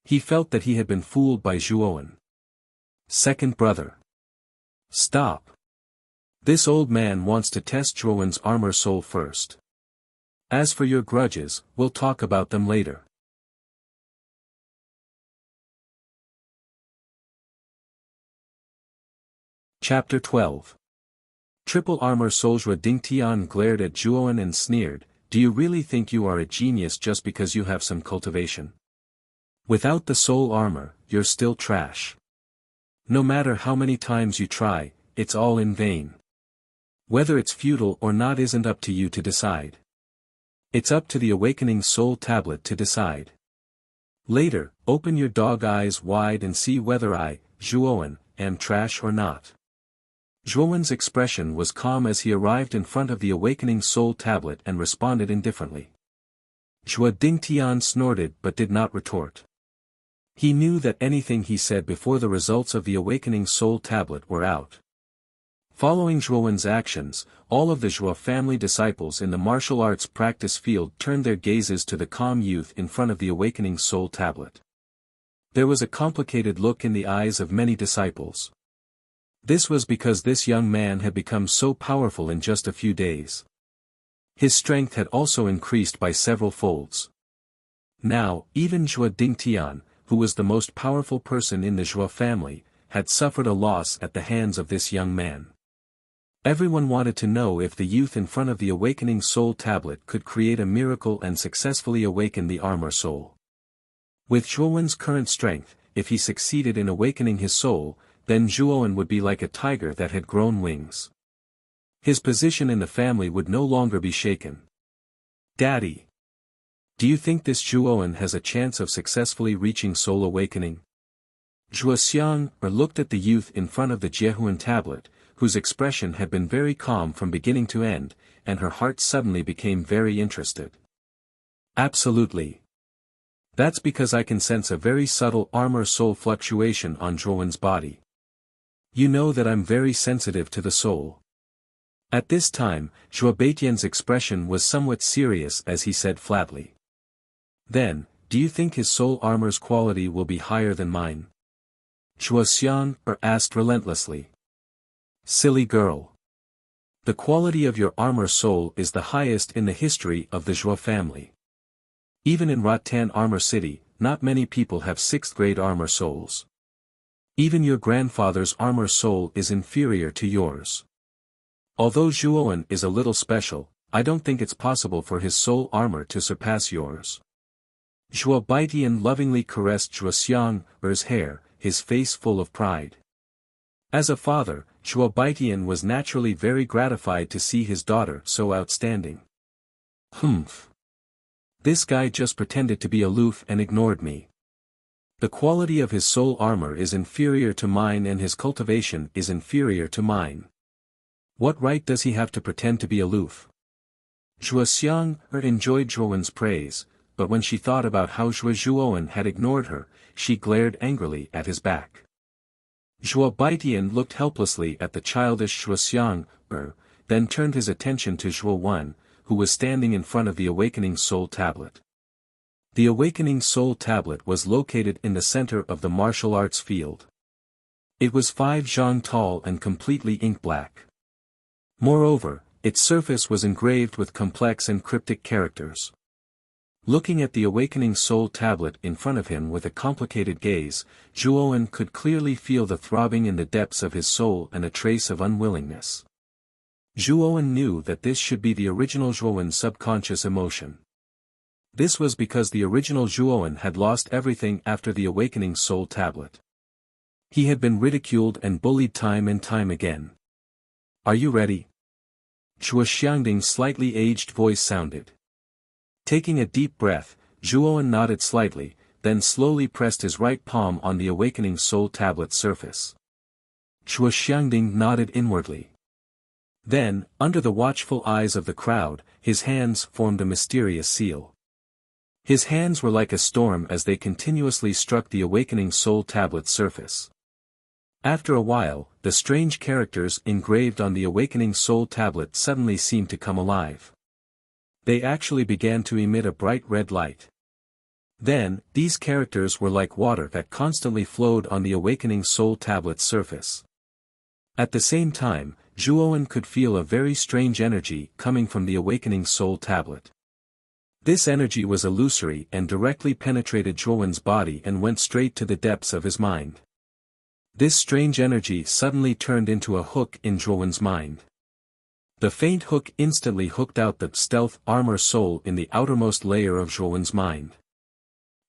He felt that he had been fooled by Zhuowen. Second brother. Stop. This old man wants to test Zhuowen's armor soul first. As for your grudges, we'll talk about them later. Chapter 12. Triple Armor Soul. Zhuo Dingtian glared at Zhuowen and sneered, do you really think you are a genius just because you have some cultivation? Without the soul armor, you're still trash. No matter how many times you try, it's all in vain. Whether it's futile or not isn't up to you to decide. It's up to the awakening soul tablet to decide. Later, open your dog eyes wide and see whether I, Zhuowen, am trash or not. Zhuowen's expression was calm as he arrived in front of the awakening soul tablet and responded indifferently. Zhuo Dingtian snorted but did not retort. He knew that anything he said before the results of the awakening soul tablet were out. Following Zhuowen's actions, all of the Zhuo family disciples in the martial arts practice field turned their gazes to the calm youth in front of the awakening soul tablet. There was a complicated look in the eyes of many disciples. This was because this young man had become so powerful in just a few days. His strength had also increased by several folds. Now, even Zhuo Dingtian, who was the most powerful person in the Zhuo family, had suffered a loss at the hands of this young man. Everyone wanted to know if the youth in front of the awakening soul tablet could create a miracle and successfully awaken the armor soul. With Zhuowen's current strength, if he succeeded in awakening his soul, then Zhuowen would be like a tiger that had grown wings. His position in the family would no longer be shaken. Daddy. Do you think this Zhuowen has a chance of successfully reaching soul awakening? Zhuo Xiang looked at the youth in front of the Jiehuan tablet, whose expression had been very calm from beginning to end, and her heart suddenly became very interested. Absolutely. That's because I can sense a very subtle armor soul fluctuation on Zhuowen's body. You know that I'm very sensitive to the soul. At this time, Zhuo Baitian's expression was somewhat serious as he said flatly. Then, do you think his soul armor's quality will be higher than mine? Zhuo Xiang asked relentlessly. Silly girl. The quality of your armor soul is the highest in the history of the Zhuo family. Even in Rattan Armor City, not many people have 6th grade armor souls. Even your grandfather's armor soul is inferior to yours. Although Zhuowen is a little special, I don't think it's possible for his soul armor to surpass yours. Zhuo Baitian lovingly caressed Zhuo Xiang's hair, his face full of pride. As a father, Zhuo Baitian was naturally very gratified to see his daughter so outstanding. Humph. This guy just pretended to be aloof and ignored me. The quality of his soul armor is inferior to mine and his cultivation is inferior to mine. What right does he have to pretend to be aloof? Zhuo Xiang enjoyed Zhuowen's praise, but when she thought about how Zhuowen had ignored her, she glared angrily at his back. Zhuo Baitian looked helplessly at the childish Zhuo Xiang, then turned his attention to Zhuo Wen, who was standing in front of the awakening soul tablet. The awakening soul tablet was located in the center of the martial arts field. It was 5 zhang tall and completely ink black. Moreover, Its surface was engraved with complex and cryptic characters. Looking at the awakening soul tablet in front of him with a complicated gaze, Zhuowen could clearly feel the throbbing in the depths of his soul and a trace of unwillingness. Zhuowen knew that this should be the original Zhuowen's subconscious emotion. This was because the original Zhuowen had lost everything after the awakening soul tablet. He had been ridiculed and bullied time and time again. "Are you ready?" Zhuo Xiangding's slightly aged voice sounded. Taking a deep breath, Zhuowen nodded slightly, then slowly pressed his right palm on the awakening soul tablet's surface. Zhuo Xiangding nodded inwardly. Then, under the watchful eyes of the crowd, his hands formed a mysterious seal. His hands were like a storm as they continuously struck the awakening soul tablet's surface. After a while, the strange characters engraved on the awakening soul tablet suddenly seemed to come alive. They actually began to emit a bright red light. Then, these characters were like water that constantly flowed on the awakening soul tablet's surface. At the same time, Zhuowen could feel a very strange energy coming from the awakening soul tablet. This energy was illusory and directly penetrated Zhuowen's body and went straight to the depths of his mind. This strange energy suddenly turned into a hook in Zhuowen's mind. The faint hook instantly hooked out the stealth armor soul in the outermost layer of Zhuowen's mind.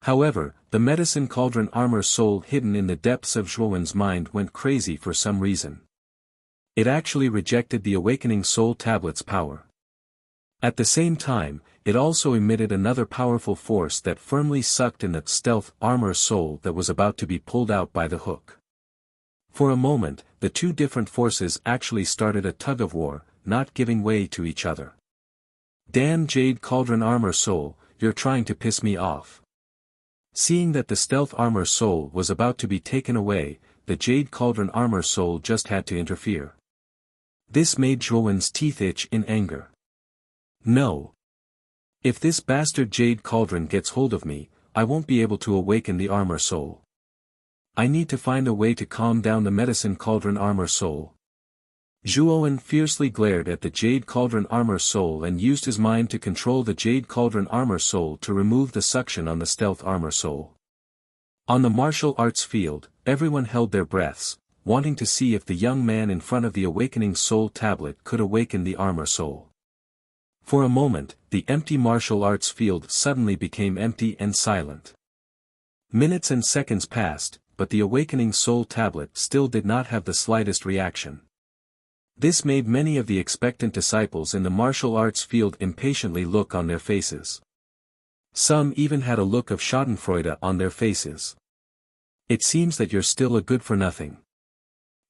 However, the medicine cauldron armor soul hidden in the depths of Zhuowen's mind went crazy for some reason. It actually rejected the awakening soul tablet's power. At the same time, it also emitted another powerful force that firmly sucked in the stealth armor soul that was about to be pulled out by the hook. For a moment, the two different forces actually started a tug-of-war, not giving way to each other. "Damn Jade Cauldron Armor Soul, you're trying to piss me off." Seeing that the stealth armor soul was about to be taken away, the Jade Cauldron Armor Soul just had to interfere. This made Zhuowen's teeth itch in anger. "No. If this bastard Jade Cauldron gets hold of me, I won't be able to awaken the armor soul. I need to find a way to calm down the medicine cauldron armor soul." Zhuowen fiercely glared at the Jade Cauldron Armor Soul and used his mind to control the Jade Cauldron Armor Soul to remove the suction on the Stealth Armor Soul. On the martial arts field, everyone held their breaths, wanting to see if the young man in front of the Awakening Soul tablet could awaken the Armor Soul. For a moment, the empty martial arts field suddenly became empty and silent. Minutes and seconds passed, but the Awakening Soul tablet still did not have the slightest reaction. This made many of the expectant disciples in the martial arts field impatiently look on their faces. Some even had a look of schadenfreude on their faces. "It seems that you're still a good-for-nothing."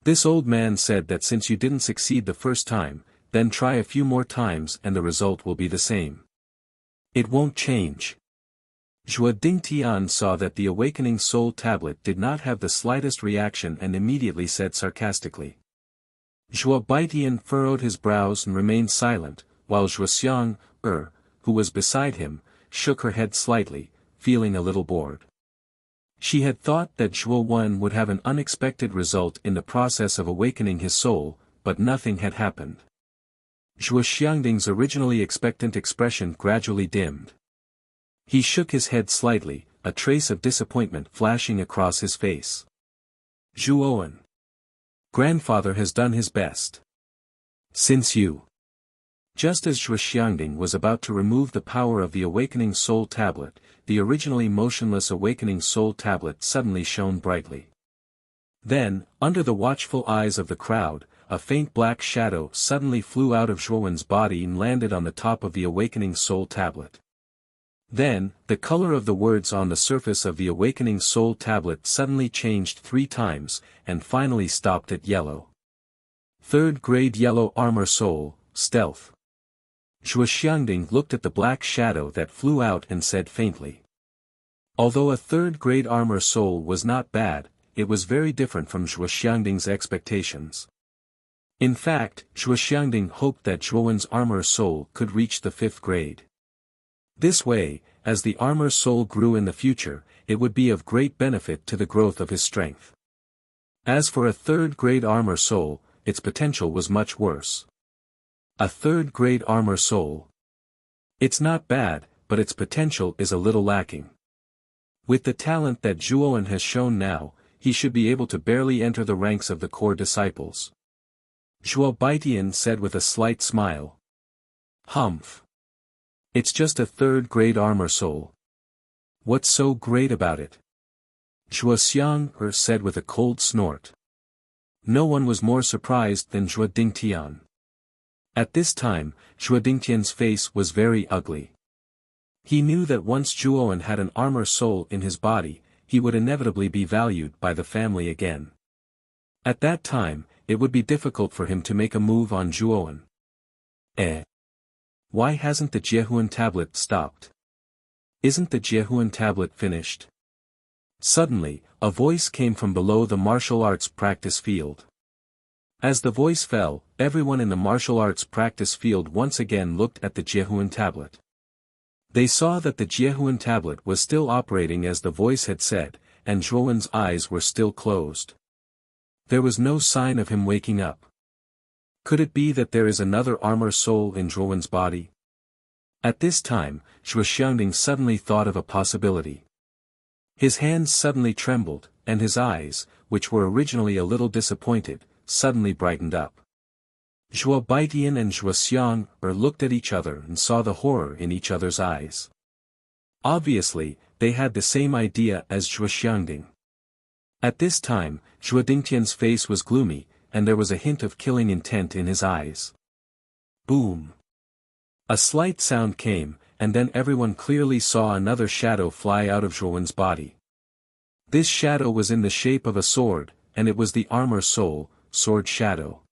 This old man said that since you didn't succeed the first time, then try a few more times and the result will be the same. It won't change. Zhuo Dingtian saw that the Awakening Soul tablet did not have the slightest reaction and immediately said sarcastically. Zhuo Baitian furrowed his brows and remained silent, while Zhuo Xiang, who was beside him, shook her head slightly, feeling a little bored. She had thought that Zhuo Wen would have an unexpected result in the process of awakening his soul, but nothing had happened. Zhuo Xiangding's originally expectant expression gradually dimmed. He shook his head slightly, a trace of disappointment flashing across his face. "Zhuowen. Grandfather has done his best. Since you." Just as Zhuo Xiangding was about to remove the power of the Awakening Soul tablet, the originally motionless Awakening Soul tablet suddenly shone brightly. Then, under the watchful eyes of the crowd, a faint black shadow suddenly flew out of Zhuowen's body and landed on the top of the Awakening Soul tablet. Then, the color of the words on the surface of the Awakening Soul tablet suddenly changed 3 times, and finally stopped at yellow. Third grade Yellow Armor Soul, Stealth. Zhuo Xiangding looked at the black shadow that flew out and said faintly. Although a third grade Armor Soul was not bad, it was very different from Zhuo Xiangding's expectations. In fact, Zhuo Xiangding hoped that Zhuowen's Armor Soul could reach the 5th grade. This way, as the Armor Soul grew in the future, it would be of great benefit to the growth of his strength. As for a 3rd grade Armor Soul, its potential was much worse. A third-grade armor soul. It's not bad, but its potential is a little lacking. With the talent that Zhuowen has shown now, he should be able to barely enter the ranks of the core disciples. Zhuo Baitian said with a slight smile. Humph. It's just a third-grade armor soul. What's so great about it? Zhuo Xiang said with a cold snort. No one was more surprised than Zhuo Dingtian. At this time, Zhuo Dingtian's face was very ugly. He knew that once Zhuowen had an armor soul in his body, he would inevitably be valued by the family again. At that time, it would be difficult for him to make a move on Zhuowen. Why hasn't the Jiehuan tablet stopped? Isn't the Jiehuan tablet finished? Suddenly, a voice came from below the martial arts practice field. As the voice fell, everyone in the martial arts practice field once again looked at the Jiehuan tablet. They saw that the Jiehuan tablet was still operating as the voice had said, and Zhuowen's eyes were still closed. There was no sign of him waking up. Could it be that there is another armor soul in Zhuowen's body? At this time, Zhuo Xiangding suddenly thought of a possibility. His hands suddenly trembled, and his eyes, which were originally a little disappointed, suddenly brightened up. Zhuo Baitian and Zhuo Xiang looked at each other and saw the horror in each other's eyes. Obviously, they had the same idea as Zhuo Xiangding. At this time, Zhuo Dingtian's face was gloomy, and there was a hint of killing intent in his eyes. Boom! A slight sound came, and then everyone clearly saw another shadow fly out of Zhuowen's body. This shadow was in the shape of a sword, and it was the armor soul, Sword Shadow.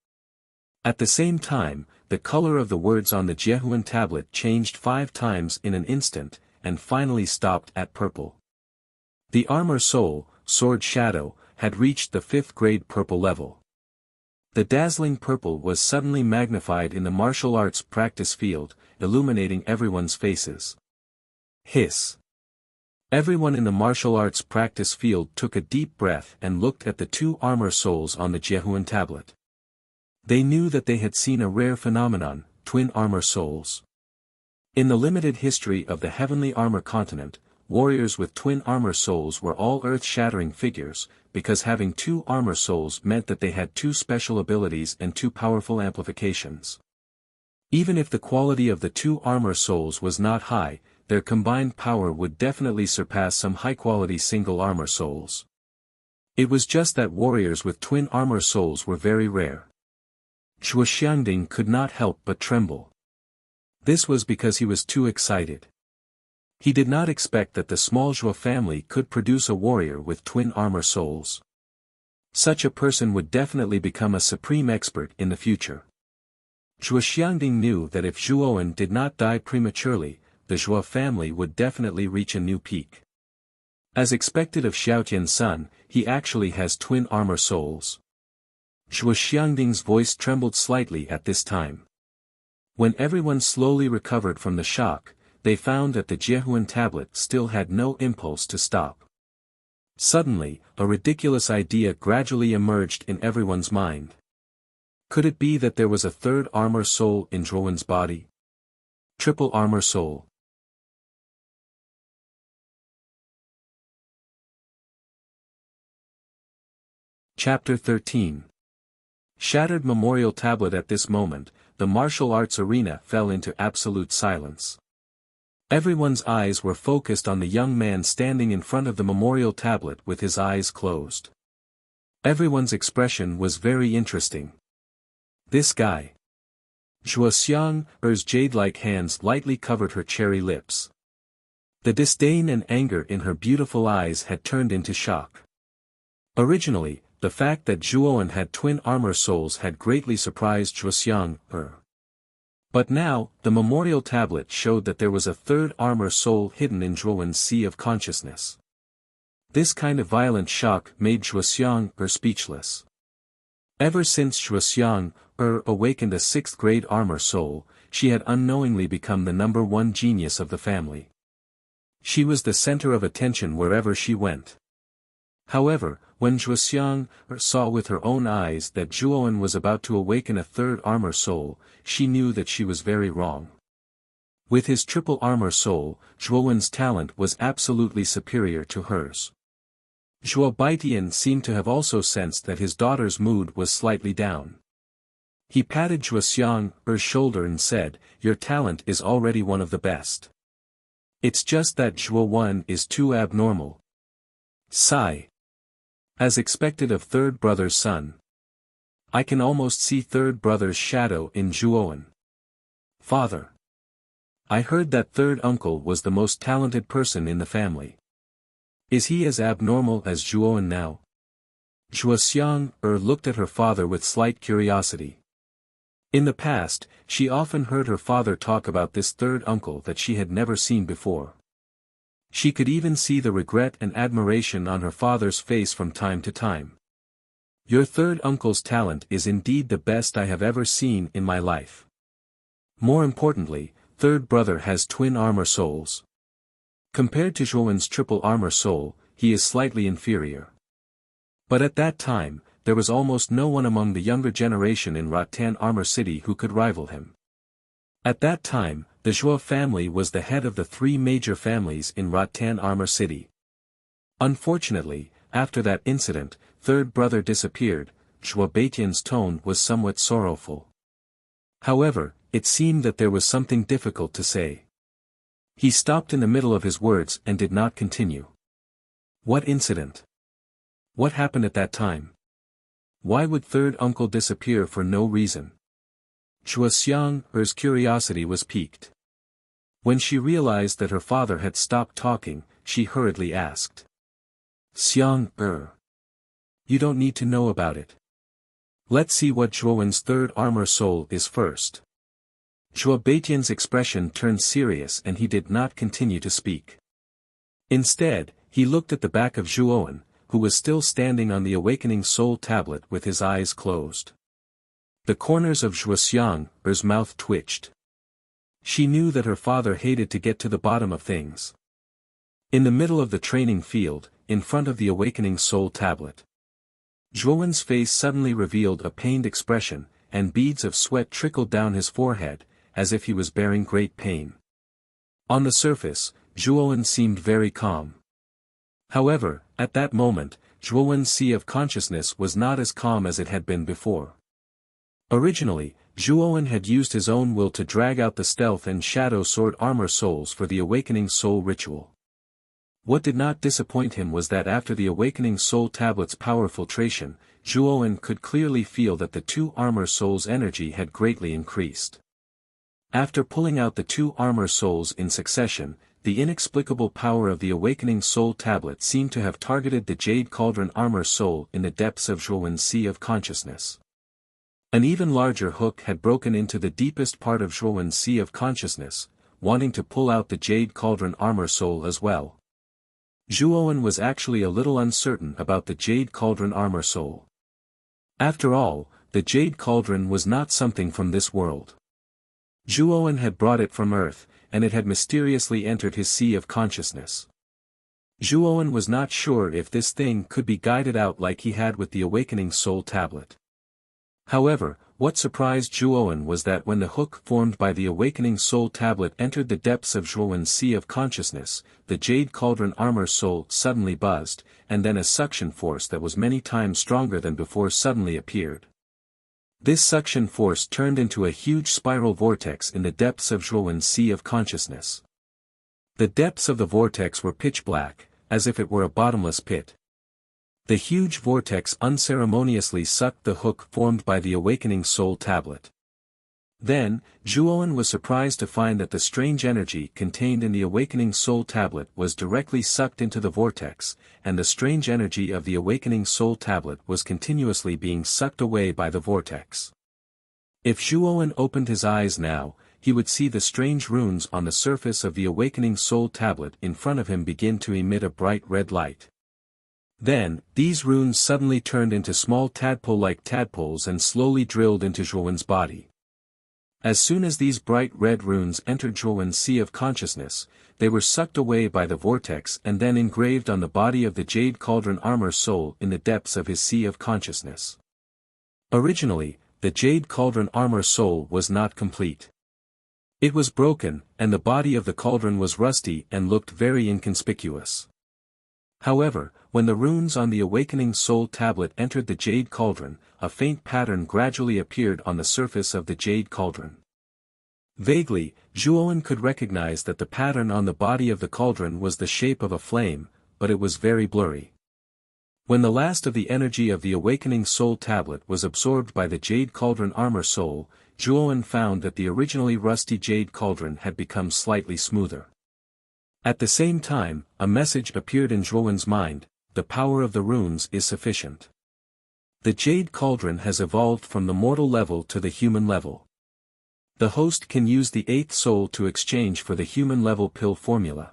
At the same time, the color of the words on the Jiehuan tablet changed 5 times in an instant, and finally stopped at purple. The armor soul, Sword Shadow, had reached the 5th grade purple level. The dazzling purple was suddenly magnified in the martial arts practice field, illuminating everyone's faces. Hiss. Everyone in the martial arts practice field took a deep breath and looked at the 2 armor souls on the Jiehuan tablet. They knew that they had seen a rare phenomenon, twin armor souls. In the limited history of the heavenly armor continent, warriors with twin armor souls were all earth-shattering figures, because having 2 armor souls meant that they had 2 special abilities and 2 powerful amplifications. Even if the quality of the 2 armor souls was not high, their combined power would definitely surpass some high-quality single armor souls. It was just that warriors with twin armor souls were very rare. Zhuo Xiangding could not help but tremble. This was because he was too excited. He did not expect that the small Zhuo family could produce a warrior with twin armor souls. Such a person would definitely become a supreme expert in the future. Zhuo Xiangding knew that if Zhuowen did not die prematurely, the Zhuo family would definitely reach a new peak. As expected of Xiaotian's son, he actually has twin armor souls. Zhuo Xiangding's voice trembled slightly at this time. When everyone slowly recovered from the shock, they found that the Jiehuan tablet still had no impulse to stop. Suddenly, a ridiculous idea gradually emerged in everyone's mind. Could it be that there was a 3rd armor soul in Zhuowen's body? Triple armor soul. Chapter 13. Shattered memorial tablet. At this moment, the martial arts arena fell into absolute silence. Everyone's eyes were focused on the young man standing in front of the memorial tablet with his eyes closed. Everyone's expression was very interesting. This guy. Zhuo Xiang's jade-like hands lightly covered her cherry lips. The disdain and anger in her beautiful eyes had turned into shock. Originally, the fact that Zhuowen had twin armor souls had greatly surprised Zhuo Xiang. But now, the memorial tablet showed that there was a 3rd armor soul hidden in Zhuowen's sea of consciousness. This kind of violent shock made Zhuo Xiang speechless. Ever since Zhuo Xiang awakened a 6th grade armor soul, she had unknowingly become the #1 genius of the family. She was the center of attention wherever she went. However, when Zhuoxiang saw with her own eyes that Zhuowen was about to awaken a third armor soul, she knew that she was very wrong. With his triple armor soul, Zhuowen's talent was absolutely superior to hers. Zhuo Baitian seemed to have also sensed that his daughter's mood was slightly down. He patted Zhuoxiang's shoulder and said, "Your talent is already one of the best. It's just that Zhuowen is too abnormal." Sigh. As expected of third brother's son. I can almost see third brother's shadow in Zhuowen. Father. I heard that third uncle was the most talented person in the family. Is he as abnormal as Zhuowen now? Zhuoxiang looked at her father with slight curiosity. In the past, she often heard her father talk about this third uncle that she had never seen before. She could even see the regret and admiration on her father's face from time to time. Your third uncle's talent is indeed the best I have ever seen in my life. More importantly, third brother has twin armor souls. Compared to Zhuowen's triple armor soul, he is slightly inferior. But at that time, there was almost no one among the younger generation in Rattan Armor City who could rival him. At that time, the Zhuo family was the head of the three major families in Rattan Armor City. Unfortunately, after that incident, third brother disappeared. Zhuo Baitian's tone was somewhat sorrowful. However, it seemed that there was something difficult to say. He stopped in the middle of his words and did not continue. What incident? What happened at that time? Why would third uncle disappear for no reason? Zhuoxiang's curiosity was piqued. When she realized that her father had stopped talking, she hurriedly asked. Xiang, you don't need to know about it. Let's see what Zhuowen's third armor soul is first. Zhuo Baitian's expression turned serious and he did not continue to speak. Instead, he looked at the back of Zhuowen, who was still standing on the awakening soul tablet with his eyes closed. The corners of Zhuoxiang's mouth twitched. She knew that her father hated to get to the bottom of things. In the middle of the training field, in front of the awakening soul tablet, Zhuowen's face suddenly revealed a pained expression, and beads of sweat trickled down his forehead, as if he was bearing great pain. On the surface, Zhuowen seemed very calm. However, at that moment, Zhuowen's sea of consciousness was not as calm as it had been before. Originally, Zhuowen had used his own will to drag out the stealth and shadow sword armor souls for the awakening soul ritual. What did not disappoint him was that after the awakening soul tablet's power filtration, Zhuowen could clearly feel that the two armor souls' energy had greatly increased. After pulling out the two armor souls in succession, the inexplicable power of the awakening soul tablet seemed to have targeted the Jade Cauldron armor soul in the depths of Zhuowen's sea of consciousness. An even larger hook had broken into the deepest part of Zhuowen's sea of consciousness, wanting to pull out the Jade Cauldron armor soul as well. Zhuowen was actually a little uncertain about the Jade Cauldron armor soul. After all, the Jade Cauldron was not something from this world. Zhuowen had brought it from Earth, and it had mysteriously entered his sea of consciousness. Zhuowen was not sure if this thing could be guided out like he had with the awakening soul tablet. However, what surprised Zhuowen was that when the hook formed by the awakening soul tablet entered the depths of Zhuowen's sea of consciousness, the Jade Cauldron armor soul suddenly buzzed, and then a suction force that was many times stronger than before suddenly appeared. This suction force turned into a huge spiral vortex in the depths of Zhuowen's sea of consciousness. The depths of the vortex were pitch black, as if it were a bottomless pit. The huge vortex unceremoniously sucked the hook formed by the awakening soul tablet. Then, Zhuowen was surprised to find that the strange energy contained in the awakening soul tablet was directly sucked into the vortex, and the strange energy of the awakening soul tablet was continuously being sucked away by the vortex. If Zhuowen opened his eyes now, he would see the strange runes on the surface of the awakening soul tablet in front of him begin to emit a bright red light. Then, these runes suddenly turned into small tadpole-like tadpoles and slowly drilled into Zhuowen's body. As soon as these bright red runes entered Zhuowen's sea of consciousness, they were sucked away by the vortex and then engraved on the body of the Jade Cauldron Armor Soul in the depths of his sea of consciousness. Originally, the Jade Cauldron Armor Soul was not complete. It was broken, and the body of the cauldron was rusty and looked very inconspicuous. However, when the runes on the Awakening Soul Tablet entered the Jade Cauldron, a faint pattern gradually appeared on the surface of the Jade Cauldron. Vaguely, Zhuowen could recognize that the pattern on the body of the cauldron was the shape of a flame, but it was very blurry. When the last of the energy of the Awakening Soul Tablet was absorbed by the Jade Cauldron Armor Soul, Zhuowen found that the originally rusty Jade Cauldron had become slightly smoother. At the same time, a message appeared in Zhuowen's mind: the power of the runes is sufficient. The Jade Cauldron has evolved from the mortal level to the human level. The host can use the 8th soul to exchange for the human level pill formula.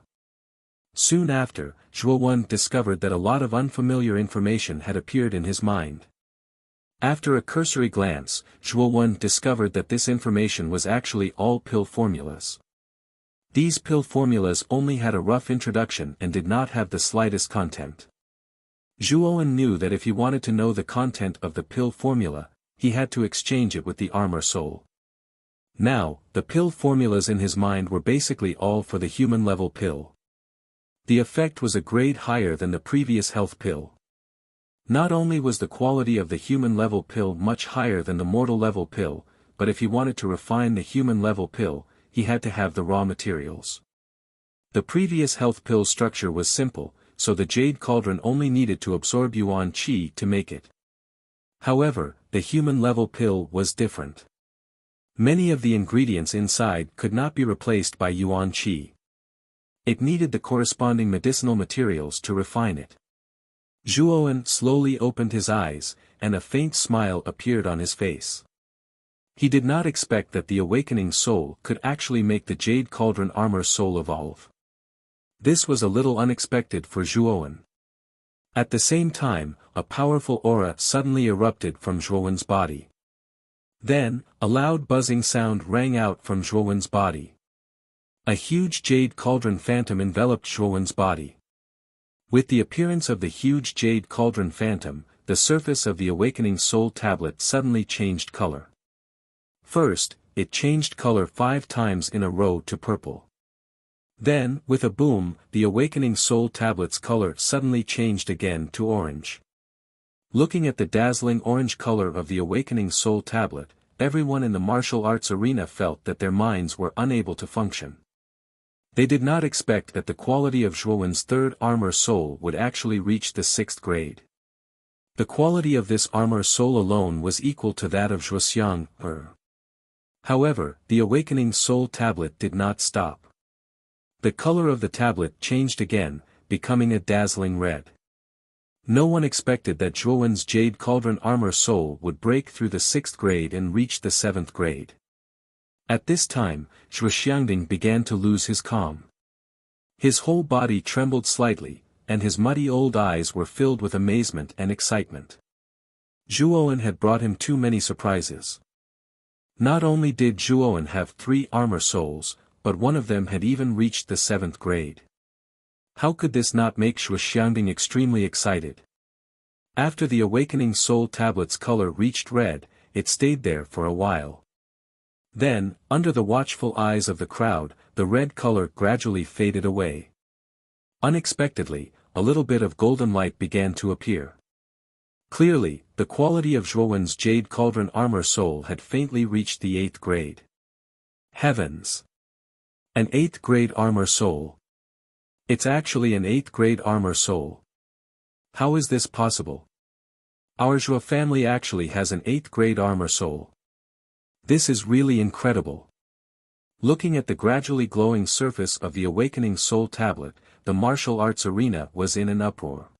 Soon after, Zhuowen discovered that a lot of unfamiliar information had appeared in his mind. After a cursory glance, Zhuowen discovered that this information was actually all pill formulas. These pill formulas only had a rough introduction and did not have the slightest content. Zhuowen knew that if he wanted to know the content of the pill formula, he had to exchange it with the armor soul. Now, the pill formulas in his mind were basically all for the human level pill. The effect was a grade higher than the previous health pill. Not only was the quality of the human level pill much higher than the mortal level pill, but if he wanted to refine the human level pill, he had to have the raw materials. The previous health pill structure was simple, so the Jade Cauldron only needed to absorb Yuan Qi to make it. However, the human level pill was different. Many of the ingredients inside could not be replaced by Yuan Qi. It needed the corresponding medicinal materials to refine it. Zhuowen slowly opened his eyes, and a faint smile appeared on his face. He did not expect that the Awakening Soul could actually make the Jade Cauldron Armor Soul evolve. This was a little unexpected for Zhuowen. At the same time, a powerful aura suddenly erupted from Zhuowen's body. Then, a loud buzzing sound rang out from Zhuowen's body. A huge Jade Cauldron Phantom enveloped Zhuowen's body. With the appearance of the huge Jade Cauldron Phantom, the surface of the Awakening Soul Tablet suddenly changed color. First, it changed color 5 times in a row to purple. Then, with a boom, the Awakening Soul Tablet's color suddenly changed again to orange. Looking at the dazzling orange color of the Awakening Soul Tablet, everyone in the martial arts arena felt that their minds were unable to function. They did not expect that the quality of Zhuowen's 3rd armor soul would actually reach the 6th grade. The quality of this armor soul alone was equal to that of Zhuoxiang. However, the Awakening Soul Tablet did not stop. The color of the tablet changed again, becoming a dazzling red. No one expected that Zhuowen's Jade Cauldron Armor Soul would break through the 6th grade and reach the 7th grade. At this time, Zhuoxiangding began to lose his calm. His whole body trembled slightly, and his muddy old eyes were filled with amazement and excitement. Zhuowen had brought him too many surprises. Not only did Zhuowen have 3 armor souls, but one of them had even reached the 7th grade. How could this not make Zhuoxiangding extremely excited? After the Awakening Soul Tablet's color reached red, it stayed there for a while. Then, under the watchful eyes of the crowd, the red color gradually faded away. Unexpectedly, a little bit of golden light began to appear. Clearly, the quality of Zhuowen's Jade Cauldron Armor Soul had faintly reached the 8th grade. Heavens! An 8th grade armor soul. It's actually an 8th grade armor soul. How is this possible? Our Zhuo family actually has an 8th grade armor soul. This is really incredible. Looking at the gradually glowing surface of the Awakening Soul Tablet, the martial arts arena was in an uproar.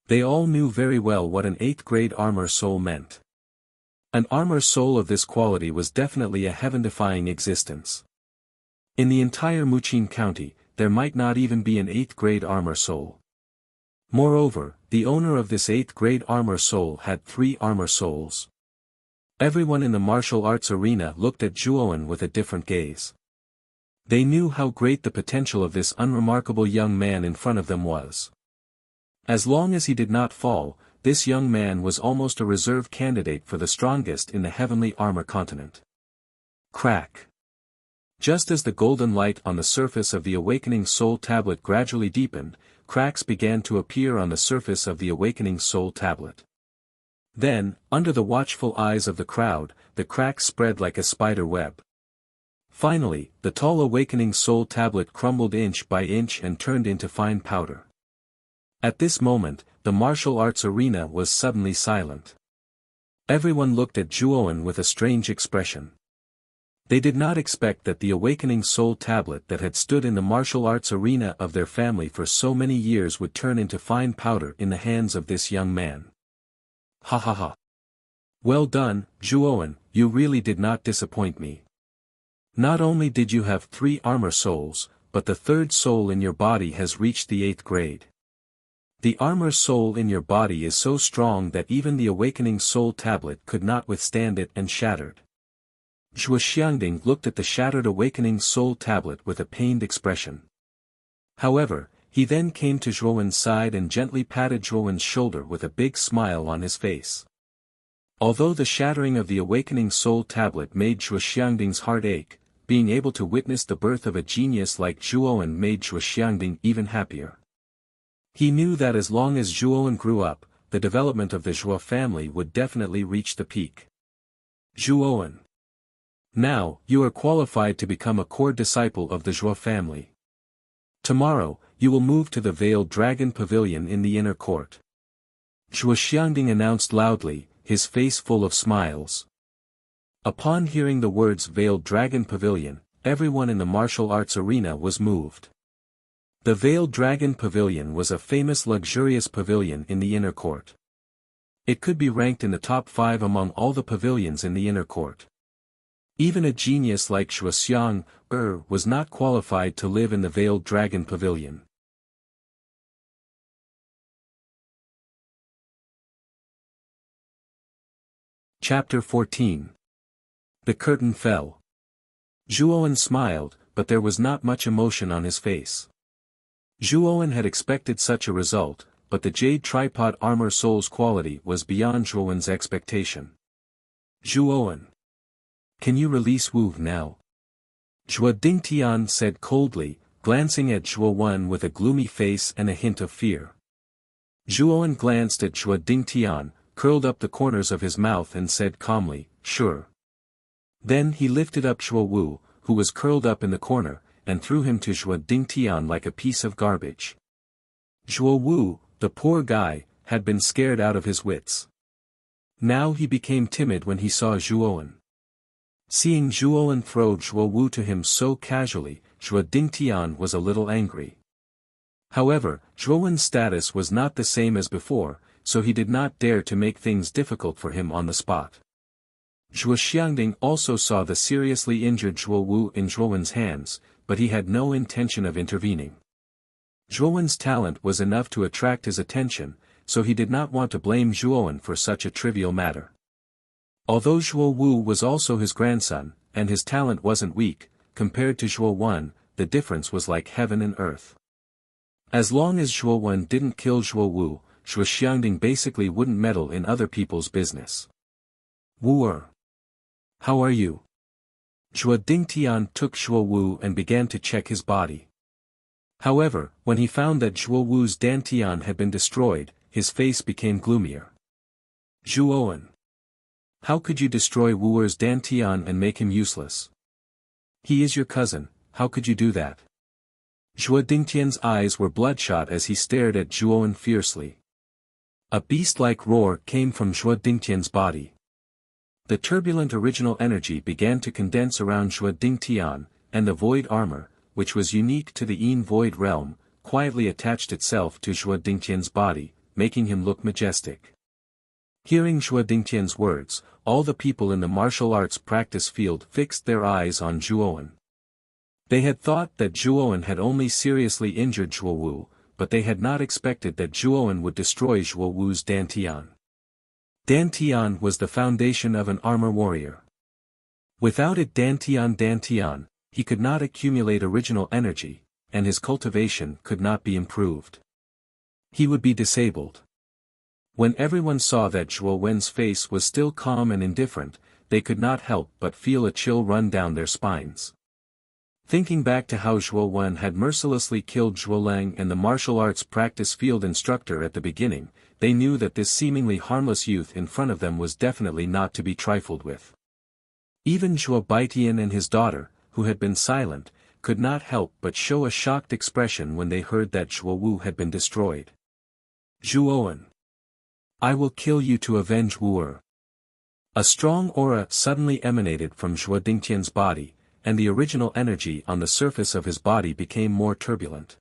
They all knew very well what an 8th grade armor soul meant. An armor soul of this quality was definitely a heaven-defying existence. In the entire Muqin County, there might not even be an 8th grade armor soul. Moreover, the owner of this 8th grade armor soul had 3 armor souls. Everyone in the martial arts arena looked at Zhuowen with a different gaze. They knew how great the potential of this unremarkable young man in front of them was. As long as he did not fall, this young man was almost a reserve candidate for the strongest in the heavenly armor continent. Crack. Just as the golden light on the surface of the awakening soul tablet gradually deepened, cracks began to appear on the surface of the awakening soul tablet. Then, under the watchful eyes of the crowd, the cracks spread like a spider web. Finally, the tall awakening soul tablet crumbled inch by inch and turned into fine powder. At this moment, the martial arts arena was suddenly silent. Everyone looked at Zhuowen with a strange expression. They did not expect that the awakening soul tablet that had stood in the martial arts arena of their family for so many years would turn into fine powder in the hands of this young man. Ha ha ha. Well done, Zhuowen, you really did not disappoint me. Not only did you have 3 armor souls, but the 3rd soul in your body has reached the 8th grade. The armor soul in your body is so strong that even the awakening soul tablet could not withstand it and shattered. Zhuo Xiangding looked at the shattered awakening soul tablet with a pained expression. However, he then came to Zhuowen's side and gently patted Zhuowen's shoulder with a big smile on his face. Although the shattering of the awakening soul tablet made Zhuo Xiangding's heart ache, being able to witness the birth of a genius like Zhuowen made Zhuo Xiangding even happier. He knew that as long as Zhuowen grew up, the development of the Zhuo family would definitely reach the peak. Zhuowen. Now, you are qualified to become a core disciple of the Zhuo family. Tomorrow, you will move to the Veiled Dragon Pavilion in the inner court. Zhuo Xiangding announced loudly, his face full of smiles. Upon hearing the words Veiled Dragon Pavilion, everyone in the martial arts arena was moved. The Veiled Dragon Pavilion was a famous luxurious pavilion in the inner court. It could be ranked in the top 5 among all the pavilions in the inner court. Even a genius like Zhuo Xiang was not qualified to live in the Veiled Dragon Pavilion. Chapter 14. The curtain fell. Zhuowen smiled, but there was not much emotion on his face. Zhuowen had expected such a result, but the Jade Tripod Armor Soul's quality was beyond Zhuowen's expectation. Zhuowen. Can you release Wu now? Zhuo Dingtian said coldly, glancing at Zhuowen with a gloomy face and a hint of fear. Zhuowen glanced at Zhuo Dingtian, curled up the corners of his mouth and said calmly, sure. Then he lifted up Zhuo Wu, who was curled up in the corner, and threw him to Zhuo Dingtian like a piece of garbage. Zhuo Wu, the poor guy, had been scared out of his wits. Now he became timid when he saw Zhuowen. Seeing Zhuowen throw Zhuo Wu to him so casually, Zhuo Dingtian was a little angry. However, Zhuowen's status was not the same as before, so he did not dare to make things difficult for him on the spot. Zhuo Xiangding also saw the seriously injured Zhuo Wu in Zhuowen's hands, but he had no intention of intervening. Zhuowen's talent was enough to attract his attention, so he did not want to blame Zhuowen for such a trivial matter. Although Zhuo Wu was also his grandson, and his talent wasn't weak, compared to Zhuo Wen, the difference was like heaven and earth. As long as Zhuo Wen didn't kill Zhuo Wu, Zhuo Xiangding basically wouldn't meddle in other people's business. Wu-er. How are you? Zhuo Dingtian took Zhuo Wu and began to check his body. However, when he found that Zhuo Wu's dantian had been destroyed, his face became gloomier. Zhuowen. How could you destroy Wu-er's dantian and make him useless? He is your cousin, how could you do that? Zhuo Dingtian's eyes were bloodshot as he stared at Zhuowen fiercely. A beast-like roar came from Zhuo Dingtian's body. The turbulent original energy began to condense around Zhuo Dingtian, and the void armor, which was unique to the Yin void realm, quietly attached itself to Zhuo Dingtian's body, making him look majestic. Hearing Zhuo Dingtian's words, all the people in the martial arts practice field fixed their eyes on Zhuowen. They had thought that Zhuowen had only seriously injured Zhuo Wu, but they had not expected that Zhuowen would destroy Zhuo Wu's dantian. Dantian was the foundation of an armor warrior. Without it Dantian, he could not accumulate original energy, and his cultivation could not be improved. He would be disabled. When everyone saw that Zhuo Wen's face was still calm and indifferent, they could not help but feel a chill run down their spines. Thinking back to how Zhuo Wen had mercilessly killed Zhuo Lang and the martial arts practice field instructor at the beginning, they knew that this seemingly harmless youth in front of them was definitely not to be trifled with. Even Zhuo Baitian and his daughter, who had been silent, could not help but show a shocked expression when they heard that Zhuo Wu had been destroyed. Zhuowen. I will kill you to avenge Wu. A strong aura suddenly emanated from Zhuo Dingtian's body, and the original energy on the surface of his body became more turbulent.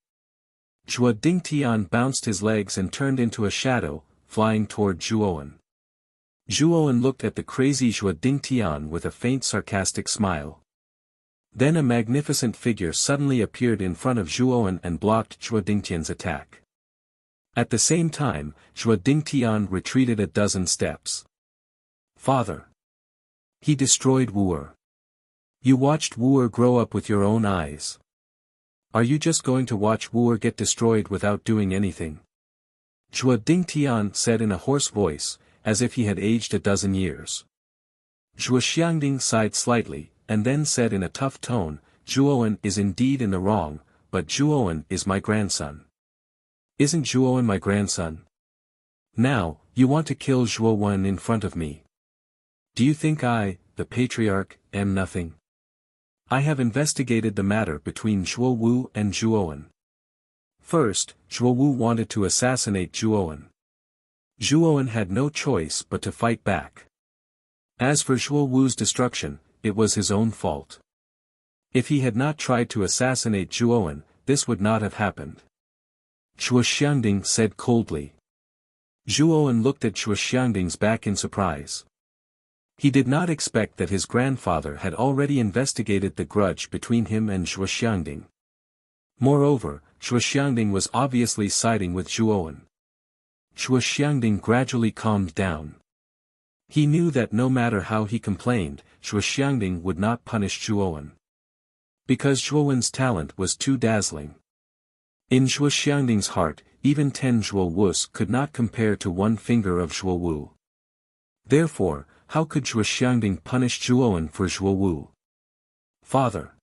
Zhuo Dingtian bounced his legs and turned into a shadow, flying toward Zhuowen. Zhuowen looked at the crazy Zhuo Dingtian with a faint sarcastic smile. Then a magnificent figure suddenly appeared in front of Zhuowen and blocked Zhuo Dingtian's attack. At the same time, Zhuo Dingtian retreated a dozen steps. Father. He destroyed Wu. You watched Wu grow up with your own eyes. Are you just going to watch Wu get destroyed without doing anything? Zhuo Dingtian said in a hoarse voice, as if he had aged a dozen years. Zhuo Xiangding sighed slightly, and then said in a tough tone, Zhuowen is indeed in the wrong, but Zhuowen is my grandson. Isn't Zhuowen my grandson? Now, you want to kill Zhuowen in front of me. Do you think I, the patriarch, am nothing? I have investigated the matter between Zhuo Wu and Zhuowen. First, Zhuo Wu wanted to assassinate Zhuowen. Zhuowen had no choice but to fight back. As for Zhuo Wu's destruction, it was his own fault. If he had not tried to assassinate Zhuowen, this would not have happened. Zhuo Xiangding said coldly. Zhuowen looked at Zhuo Xiangding's back in surprise. He did not expect that his grandfather had already investigated the grudge between him and Zhuo Xiangding. Moreover, Zhuo Xiangding was obviously siding with Zhuowen. Zhuo Xiangding gradually calmed down. He knew that no matter how he complained, Zhuo Xiangding would not punish Zhuowen. Because Zhuowen's talent was too dazzling. In Zhuo Xiangding's heart, even 10 Zhuo Wus could not compare to one finger of Zhuo Wu. Therefore, how could Zhuo Xiangding punish Zhuowen for Zhuo Wu? Father.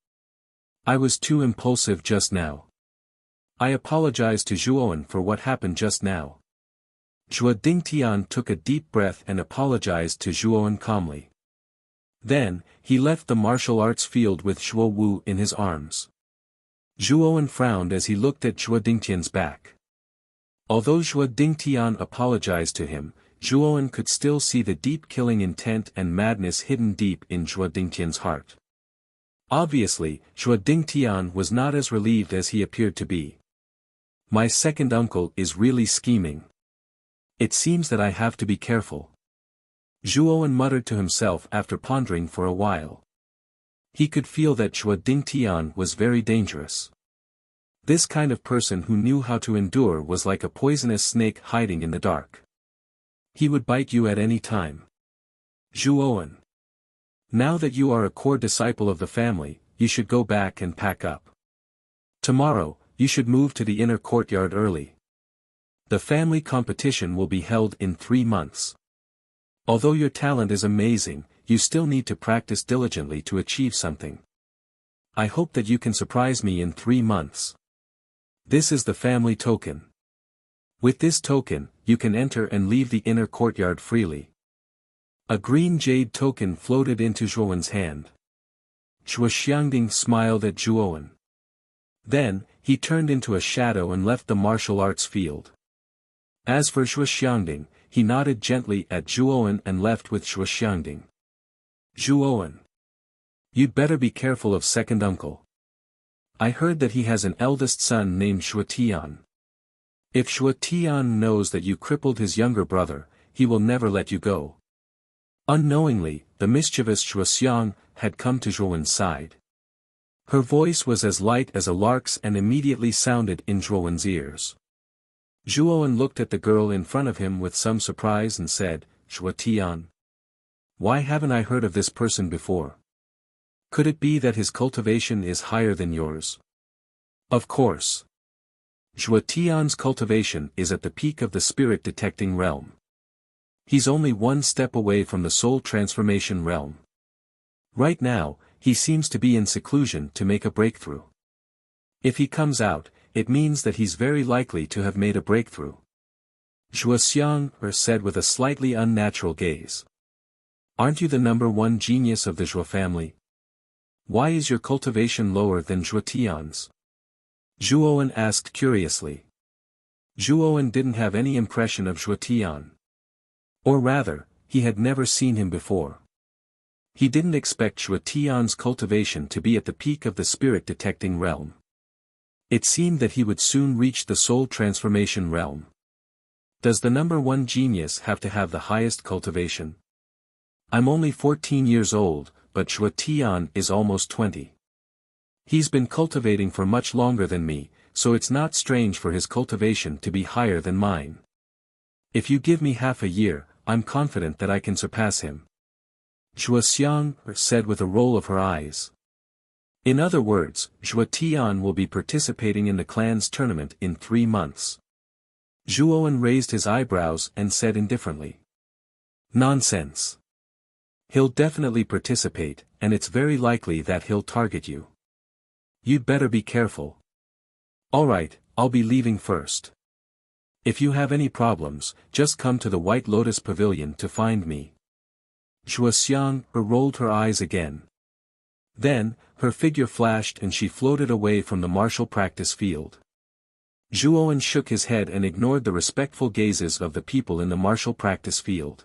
I was too impulsive just now. I apologize to Zhuowen for what happened just now. Zhuo Dingtian took a deep breath and apologized to Zhuowen calmly. Then, he left the martial arts field with Zhuo Wu in his arms. Zhuowen frowned as he looked at Zhuo Dingtian's back. Although Zhuo Dingtian apologized to him, Zhuowen could still see the deep killing intent and madness hidden deep in Zhuo Dingtian's heart. Obviously, Zhuo Dingtian was not as relieved as he appeared to be. My second uncle is really scheming. It seems that I have to be careful. Zhuowen muttered to himself after pondering for a while. He could feel that Zhuo Dingtian was very dangerous. This kind of person who knew how to endure was like a poisonous snake hiding in the dark. He would bite you at any time. Zhuowen. Now that you are a core disciple of the family, you should go back and pack up. Tomorrow, you should move to the inner courtyard early. The family competition will be held in 3 months. Although your talent is amazing, you still need to practice diligently to achieve something. I hope that you can surprise me in 3 months. This is the family token. With this token, you can enter and leave the inner courtyard freely. A green jade token floated into Zhuowen's hand. Zhuo Xiangding smiled at Zhuowen. Then, he turned into a shadow and left the martial arts field. As for Zhuo Xiangding, he nodded gently at Zhuowen and left with Zhuo Xiangding. Zhuowen. You'd better be careful of second uncle. I heard that he has an eldest son named Shuo Tian. If Shuo Tian knows that you crippled his younger brother, he will never let you go. Unknowingly, the mischievous Shuo Xiang had come to Zhuowen's side. Her voice was as light as a lark's and immediately sounded in Zhuowen's ears. Zhuowen looked at the girl in front of him with some surprise and said, Zhuo Tian? Why haven't I heard of this person before? Could it be that his cultivation is higher than yours? Of course. Zhuo Tian's cultivation is at the peak of the spirit-detecting realm. He's only one step away from the soul transformation realm. Right now, he seems to be in seclusion to make a breakthrough. If he comes out, it means that he's very likely to have made a breakthrough. Zhuo Xiang said with a slightly unnatural gaze. Aren't you the number one genius of the Zhuo family? Why is your cultivation lower than Zhuo Tian's? Zhuowen asked curiously. Zhuowen didn't have any impression of Zhuo Tian. Or rather, he had never seen him before. He didn't expect Zhuo Tian's cultivation to be at the peak of the spirit-detecting realm. It seemed that he would soon reach the soul transformation realm. Does the number one genius have to have the highest cultivation? I'm only 14 years old, but Zhuo Tian is almost 20. He's been cultivating for much longer than me, so it's not strange for his cultivation to be higher than mine. If you give me half a year, I'm confident that I can surpass him. Zhuo Xiang said with a roll of her eyes. In other words, Zhuo Tian will be participating in the clan's tournament in 3 months. Zhuowen raised his eyebrows and said indifferently. Nonsense. He'll definitely participate, and it's very likely that he'll target you. You'd better be careful. Alright, I'll be leaving first. If you have any problems, just come to the White Lotus Pavilion to find me. Zhuo Xiang rolled her eyes again. Then, her figure flashed and she floated away from the martial practice field. Zhuowen shook his head and ignored the respectful gazes of the people in the martial practice field.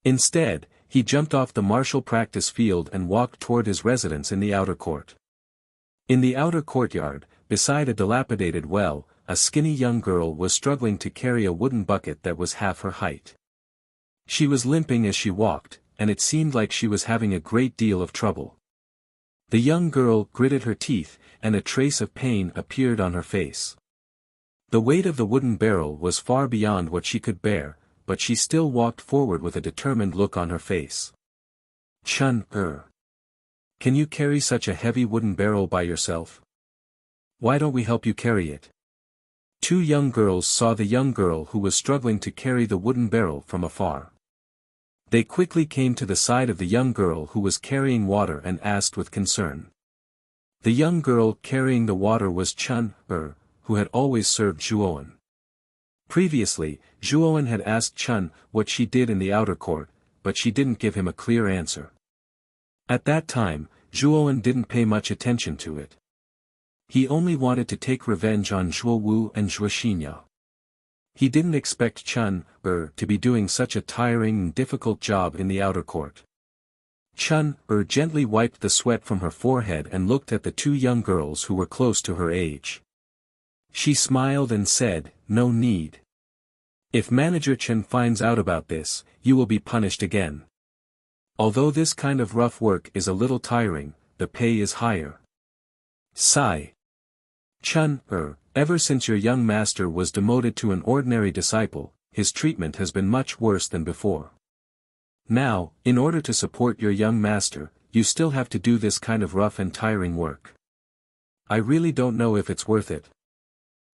Instead, he jumped off the martial practice field and walked toward his residence in the outer court. In the outer courtyard, beside a dilapidated well, a skinny young girl was struggling to carry a wooden bucket that was half her height. She was limping as she walked, and it seemed like she was having a great deal of trouble. The young girl gritted her teeth, and a trace of pain appeared on her face. The weight of the wooden barrel was far beyond what she could bear, but she still walked forward with a determined look on her face. Chun, can you carry such a heavy wooden barrel by yourself? Why don't we help you carry it? 2 young girls saw the young girl who was struggling to carry the wooden barrel from afar. They quickly came to the side of the young girl who was carrying water and asked with concern. The young girl carrying the water was Chun, who had always served Zhuowen. Previously, Zhuowen had asked Chun what she did in the outer court, but she didn't give him a clear answer. At that time, Zhuowen didn't pay much attention to it. He only wanted to take revenge on Zhuo Wu and Zhuo Xinya. He didn't expect Chun, to be doing such a tiring and difficult job in the outer court. Chun, gently wiped the sweat from her forehead and looked at the 2 young girls who were close to her age. She smiled and said, "No need. If Manager Chen finds out about this, you will be punished again. Although this kind of rough work is a little tiring, the pay is higher." Sigh. Chun, ever since your young master was demoted to an ordinary disciple, his treatment has been much worse than before. Now, in order to support your young master, you still have to do this kind of rough and tiring work. I really don't know if it's worth it.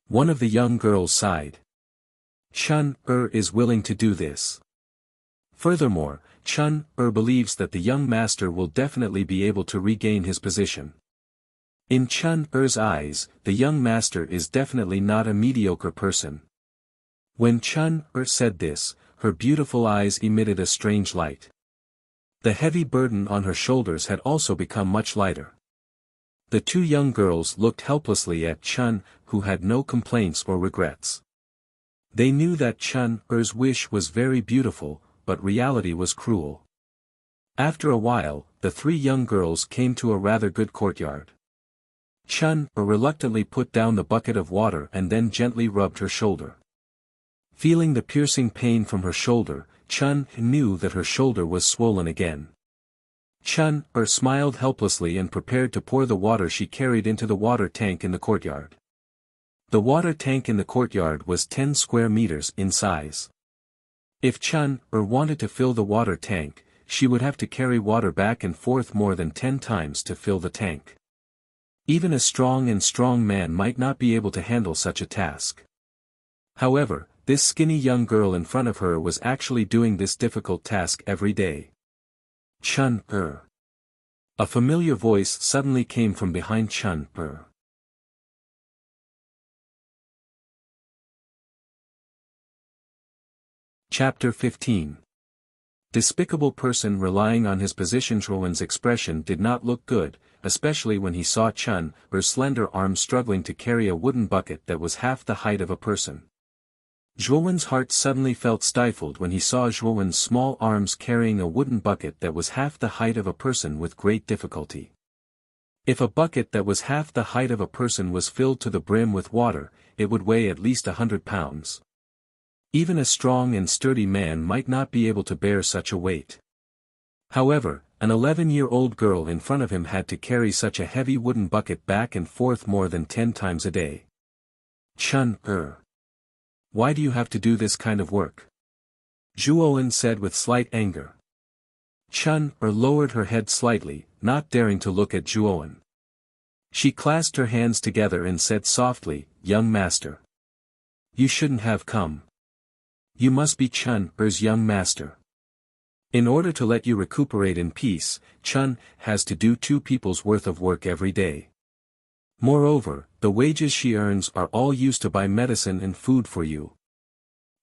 One of the young girls sighed. Chun, is willing to do this. Furthermore, Chun, believes that the young master will definitely be able to regain his position. In Chun-er's eyes, the young master is definitely not a mediocre person. When Chun-er said this, her beautiful eyes emitted a strange light. The heavy burden on her shoulders had also become much lighter. The 2 young girls looked helplessly at Chun, who had no complaints or regrets. They knew that Chun-er's wish was very beautiful, but reality was cruel. After a while, the 3 young girls came to a rather good courtyard. Chun reluctantly put down the bucket of water and then gently rubbed her shoulder. Feeling the piercing pain from her shoulder, Chun knew that her shoulder was swollen again. Chun smiled helplessly and prepared to pour the water she carried into the water tank in the courtyard. The water tank in the courtyard was 10 square meters in size. If Chun wanted to fill the water tank, she would have to carry water back and forth more than 10 times to fill the tank. Even a strong man might not be able to handle such a task. However, this skinny young girl in front of her was actually doing this difficult task every day. Chun. A familiar voice suddenly came from behind Chun. Chapter 15. Despicable person relying on his position. Zhuowen's expression did not look good, especially when he saw Chun's slender arms struggling to carry a wooden bucket that was half the height of a person. Zhuowen's heart suddenly felt stifled when he saw Zhuowen's small arms carrying a wooden bucket that was half the height of a person with great difficulty. If a bucket that was half the height of a person was filled to the brim with water, it would weigh at least 100 pounds. Even a strong and sturdy man might not be able to bear such a weight. However, an 11-year-old girl in front of him had to carry such a heavy wooden bucket back and forth more than 10 times a day. Chun. Why do you have to do this kind of work? Zhuowen said with slight anger. Chun lowered her head slightly, not daring to look at Zhuowen. She clasped her hands together and said softly, "Young master. You shouldn't have come. You must be Chun's young master. In order to let you recuperate in peace, Chun has to do 2 people's worth of work every day. Moreover, the wages she earns are all used to buy medicine and food for you.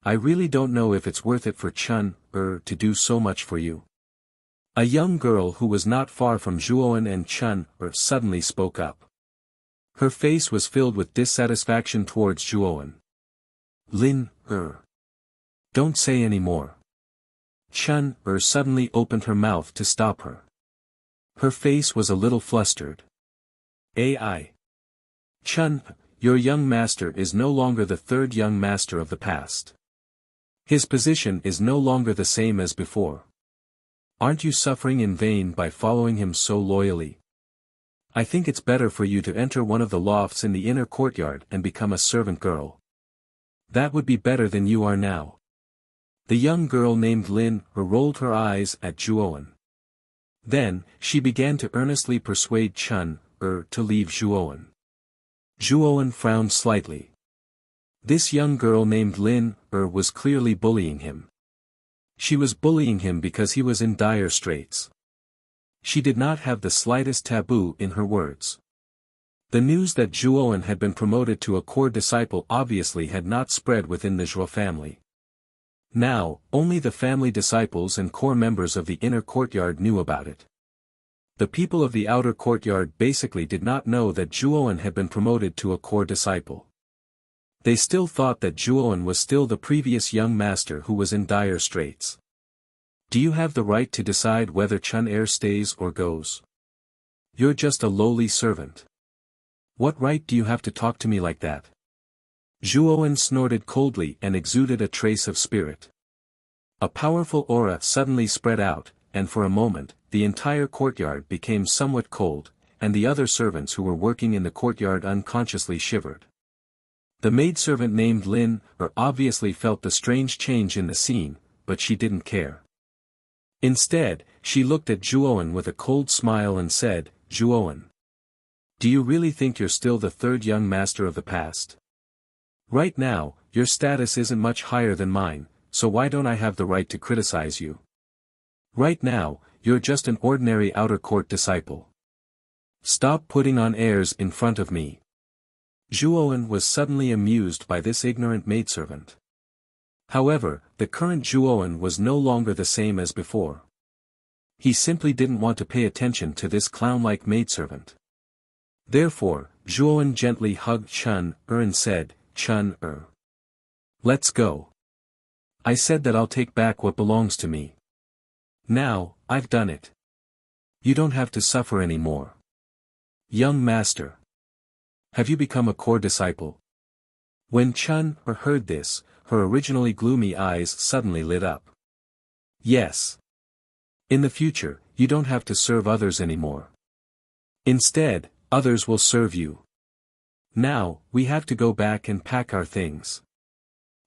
I really don't know if it's worth it for Chun to do so much for you." A young girl who was not far from Zhuowen and Chun suddenly spoke up. Her face was filled with dissatisfaction towards Zhuowen. "Lin, don't say any more." Chun suddenly opened her mouth to stop her. Her face was a little flustered. "Ai. Chun, your young master is no longer the 3rd young master of the past. His position is no longer the same as before. Aren't you suffering in vain by following him so loyally? I think it's better for you to enter one of the lofts in the inner courtyard and become a servant girl. That would be better than you are now." The young girl named Lin rolled her eyes at Zhuowen. Then, she began to earnestly persuade Chun to leave Zhuowen. Zhuowen frowned slightly. This young girl named Lin was clearly bullying him. She was bullying him because he was in dire straits. She did not have the slightest taboo in her words. The news that Zhuowen had been promoted to a core disciple obviously had not spread within the Zhuo family. Now, only the family disciples and core members of the inner courtyard knew about it. The people of the outer courtyard basically did not know that Zhuowen had been promoted to a core disciple. They still thought that Zhuowen was still the previous young master who was in dire straits. "Do you have the right to decide whether Chun stays or goes? You're just a lowly servant. What right do you have to talk to me like that?" Zhuowen snorted coldly and exuded a trace of spirit. A powerful aura suddenly spread out, and for a moment, the entire courtyard became somewhat cold, and the other servants who were working in the courtyard unconsciously shivered. The maidservant named Lin obviously felt the strange change in the scene, but she didn't care. Instead, she looked at Zhuowen with a cold smile and said, "Zhuowen. Do you really think you're still the 3rd young master of the past? Right now, your status isn't much higher than mine, so why don't I have the right to criticize you? Right now, you're just an ordinary outer court disciple. Stop putting on airs in front of me." Zhuowen was suddenly amused by this ignorant maidservant. However, the current Zhuowen was no longer the same as before. He simply didn't want to pay attention to this clown-like maidservant. Therefore, Zhuowen gently hugged Chun and said, "Chun. Let's go. I said that I'll take back what belongs to me. Now, I've done it. You don't have to suffer anymore. Young master. Have you become a core disciple?" When Chun heard this, her originally gloomy eyes suddenly lit up. "Yes. In the future, you don't have to serve others anymore. Instead, others will serve you. Now, we have to go back and pack our things.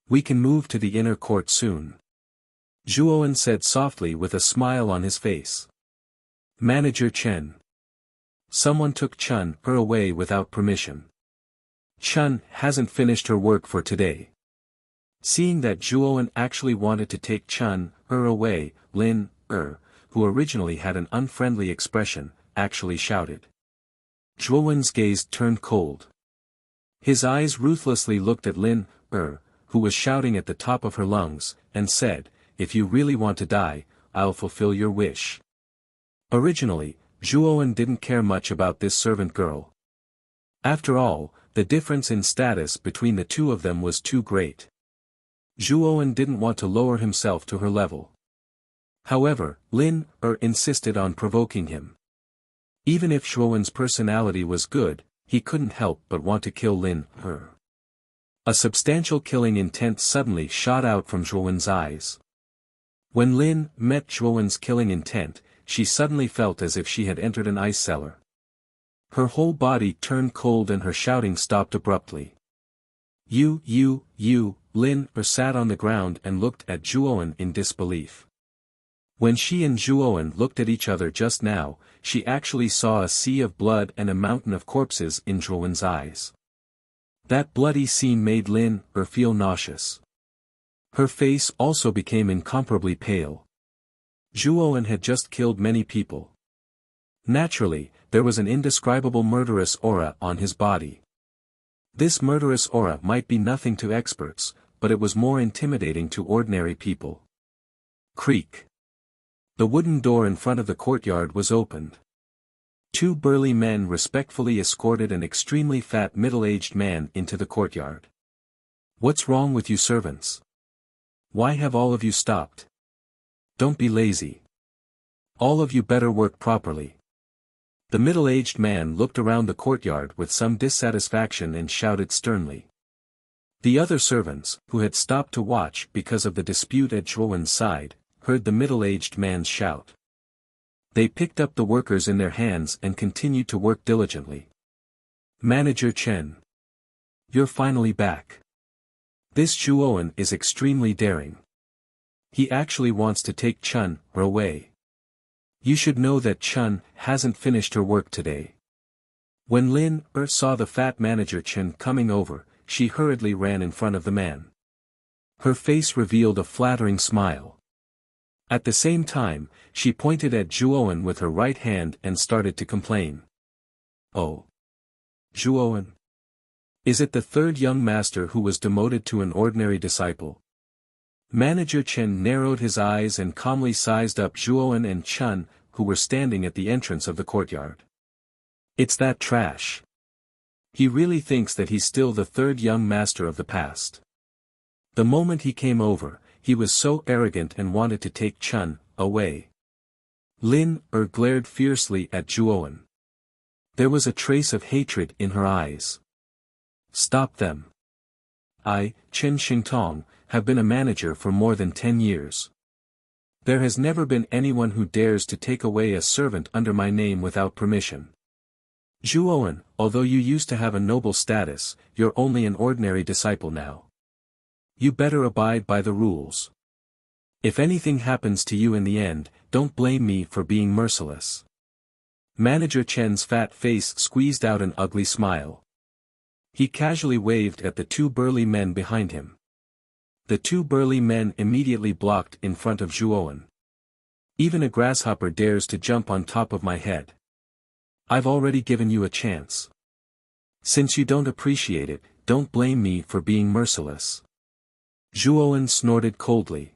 We can move to the inner court soon." Zhuowen said softly with a smile on his face. Manager Chen. Someone took Chun Er away without permission. Chun hasn't finished her work for today. Seeing that Zhuowen actually wanted to take Chun Er away, Lin Er, who originally had an unfriendly expression, actually shouted. Zhuowen's gaze turned cold. His eyes ruthlessly looked at Lin Er, who was shouting at the top of her lungs, and said, "If you really want to die, I'll fulfill your wish." Originally, Zhuowen didn't care much about this servant girl. After all, the difference in status between the two of them was too great. Zhuowen didn't want to lower himself to her level. However, Lin Er insisted on provoking him. Even if Zhuowen's personality was good, he couldn't help but want to kill Lin Er. A substantial killing intent suddenly shot out from Zhuowen's eyes. When Lin met Zhuowen's killing intent, she suddenly felt as if she had entered an ice cellar. Her whole body turned cold and her shouting stopped abruptly. You, Lin Er sat on the ground and looked at Zhuowen in disbelief. When she and Zhuowen looked at each other just now, she actually saw a sea of blood and a mountain of corpses in Zhuowen's eyes. That bloody scene made Lin Er feel nauseous. Her face also became incomparably pale. Zhuowen had just killed many people. Naturally, there was an indescribable murderous aura on his body. This murderous aura might be nothing to experts, but it was more intimidating to ordinary people. Creak. The wooden door in front of the courtyard was opened. Two burly men respectfully escorted an extremely fat middle-aged man into the courtyard. "What's wrong with you servants? Why have all of you stopped? Don't be lazy. All of you better work properly." The middle-aged man looked around the courtyard with some dissatisfaction and shouted sternly. The other servants, who had stopped to watch because of the dispute at Zhuowen's side, heard the middle-aged man's shout. They picked up the workers in their hands and continued to work diligently. "Manager Chen. You're finally back. This Zhuowen is extremely daring. He actually wants to take Chun Er away. You should know that Chun hasn't finished her work today." When Lin Er saw the fat manager Chen coming over, she hurriedly ran in front of the man. Her face revealed a flattering smile. At the same time, she pointed at Zhuowen with her right hand and started to complain. "Oh. Zhuowen. Is it the third young master who was demoted to an ordinary disciple?" Manager Chen narrowed his eyes and calmly sized up Zhuowen and Chun, who were standing at the entrance of the courtyard. "It's that trash. He really thinks that he's still the third young master of the past. The moment he came over, he was so arrogant and wanted to take Chun away." Lin Er glared fiercely at Zhuowen. There was a trace of hatred in her eyes. "Stop them. I, Chen Xingtong, have been a manager for more than 10 years. There has never been anyone who dares to take away a servant under my name without permission. Zhuowen, although you used to have a noble status, you're only an ordinary disciple now. You better abide by the rules. If anything happens to you in the end, don't blame me for being merciless." Manager Chen's fat face squeezed out an ugly smile. He casually waved at the two burly men behind him. The two burly men immediately blocked in front of Zhuowen. "Even a grasshopper dares to jump on top of my head. I've already given you a chance. Since you don't appreciate it, don't blame me for being merciless." Zhuowen snorted coldly.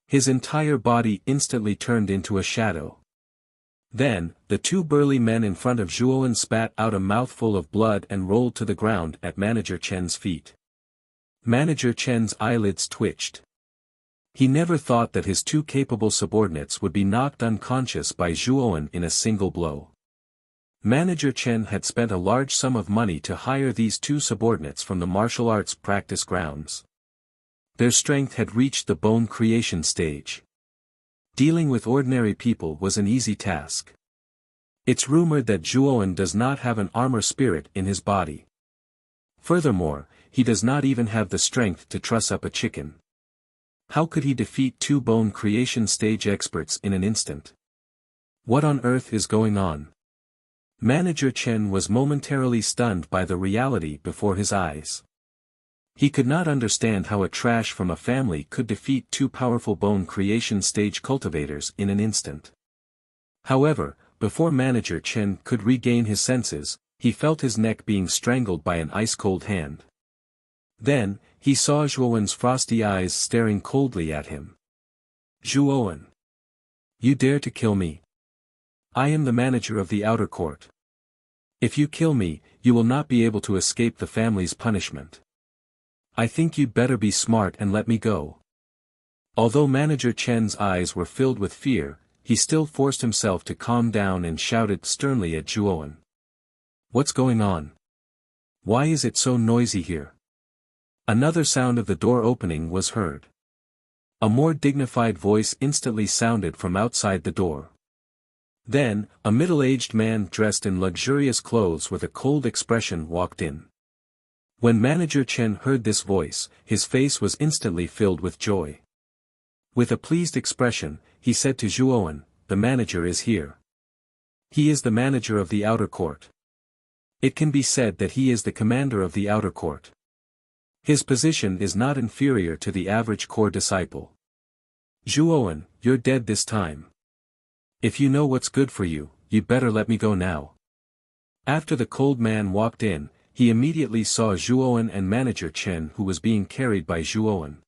His entire body instantly turned into a shadow. Then, the two burly men in front of Zhuowen spat out a mouthful of blood and rolled to the ground at Manager Chen's feet. Manager Chen's eyelids twitched. He never thought that his two capable subordinates would be knocked unconscious by Zhuowen in a single blow. Manager Chen had spent a large sum of money to hire these two subordinates from the martial arts practice grounds. Their strength had reached the bone creation stage. Dealing with ordinary people was an easy task. It's rumored that Zhuowen does not have an armor spirit in his body. Furthermore, he does not even have the strength to truss up a chicken. How could he defeat two bone creation stage experts in an instant? What on earth is going on? Manager Chen was momentarily stunned by the reality before his eyes. He could not understand how a trash from a family could defeat two powerful bone creation stage cultivators in an instant. However, before Manager Chen could regain his senses, he felt his neck being strangled by an ice-cold hand. Then, he saw Zhuowen's frosty eyes staring coldly at him. "Zhuowen! You dare to kill me? I am the manager of the outer court. If you kill me, you will not be able to escape the family's punishment. I think you'd better be smart and let me go." Although Manager Chen's eyes were filled with fear, he still forced himself to calm down and shouted sternly at Zhuowen. "What's going on? Why is it so noisy here?" Another sound of the door opening was heard. A more dignified voice instantly sounded from outside the door. Then, a middle-aged man dressed in luxurious clothes with a cold expression walked in. When Manager Chen heard this voice, his face was instantly filled with joy. With a pleased expression, he said to Zhuowen, "The manager is here. He is the manager of the outer court. It can be said that he is the commander of the outer court. His position is not inferior to the average core disciple. Zhuowen, you're dead this time. If you know what's good for you, you'd better let me go now." After the cold man walked in, he immediately saw Zhuowen and Manager Chen, who was being carried by Zhuowen.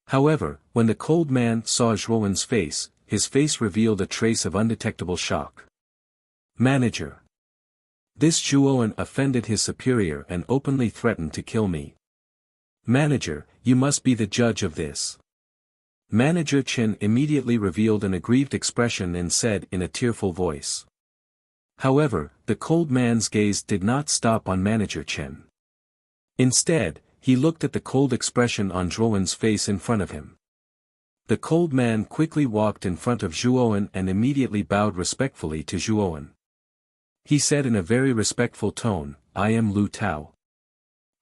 However, when the cold man saw Zhuowen's face, his face revealed a trace of undetectable shock. "Manager! This Zhuowen offended his superior and openly threatened to kill me. Manager, you must be the judge of this." Manager Chen immediately revealed an aggrieved expression and said in a tearful voice. However, the cold man's gaze did not stop on Manager Chen. Instead, he looked at the cold expression on Zhuowen's face in front of him. The cold man quickly walked in front of Zhuowen and immediately bowed respectfully to Zhuowen. He said in a very respectful tone, "I am Lu Tao.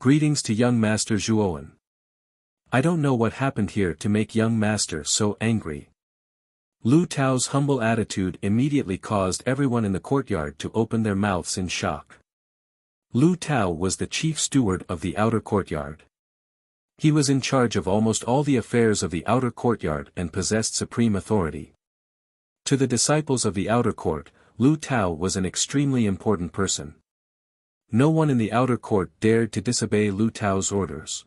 Greetings to young master Zhuowen. I don't know what happened here to make young master so angry." Lu Tao's humble attitude immediately caused everyone in the courtyard to open their mouths in shock. Lu Tao was the chief steward of the outer courtyard. He was in charge of almost all the affairs of the outer courtyard and possessed supreme authority. To the disciples of the outer court, Lu Tao was an extremely important person. No one in the outer court dared to disobey Lu Tao's orders.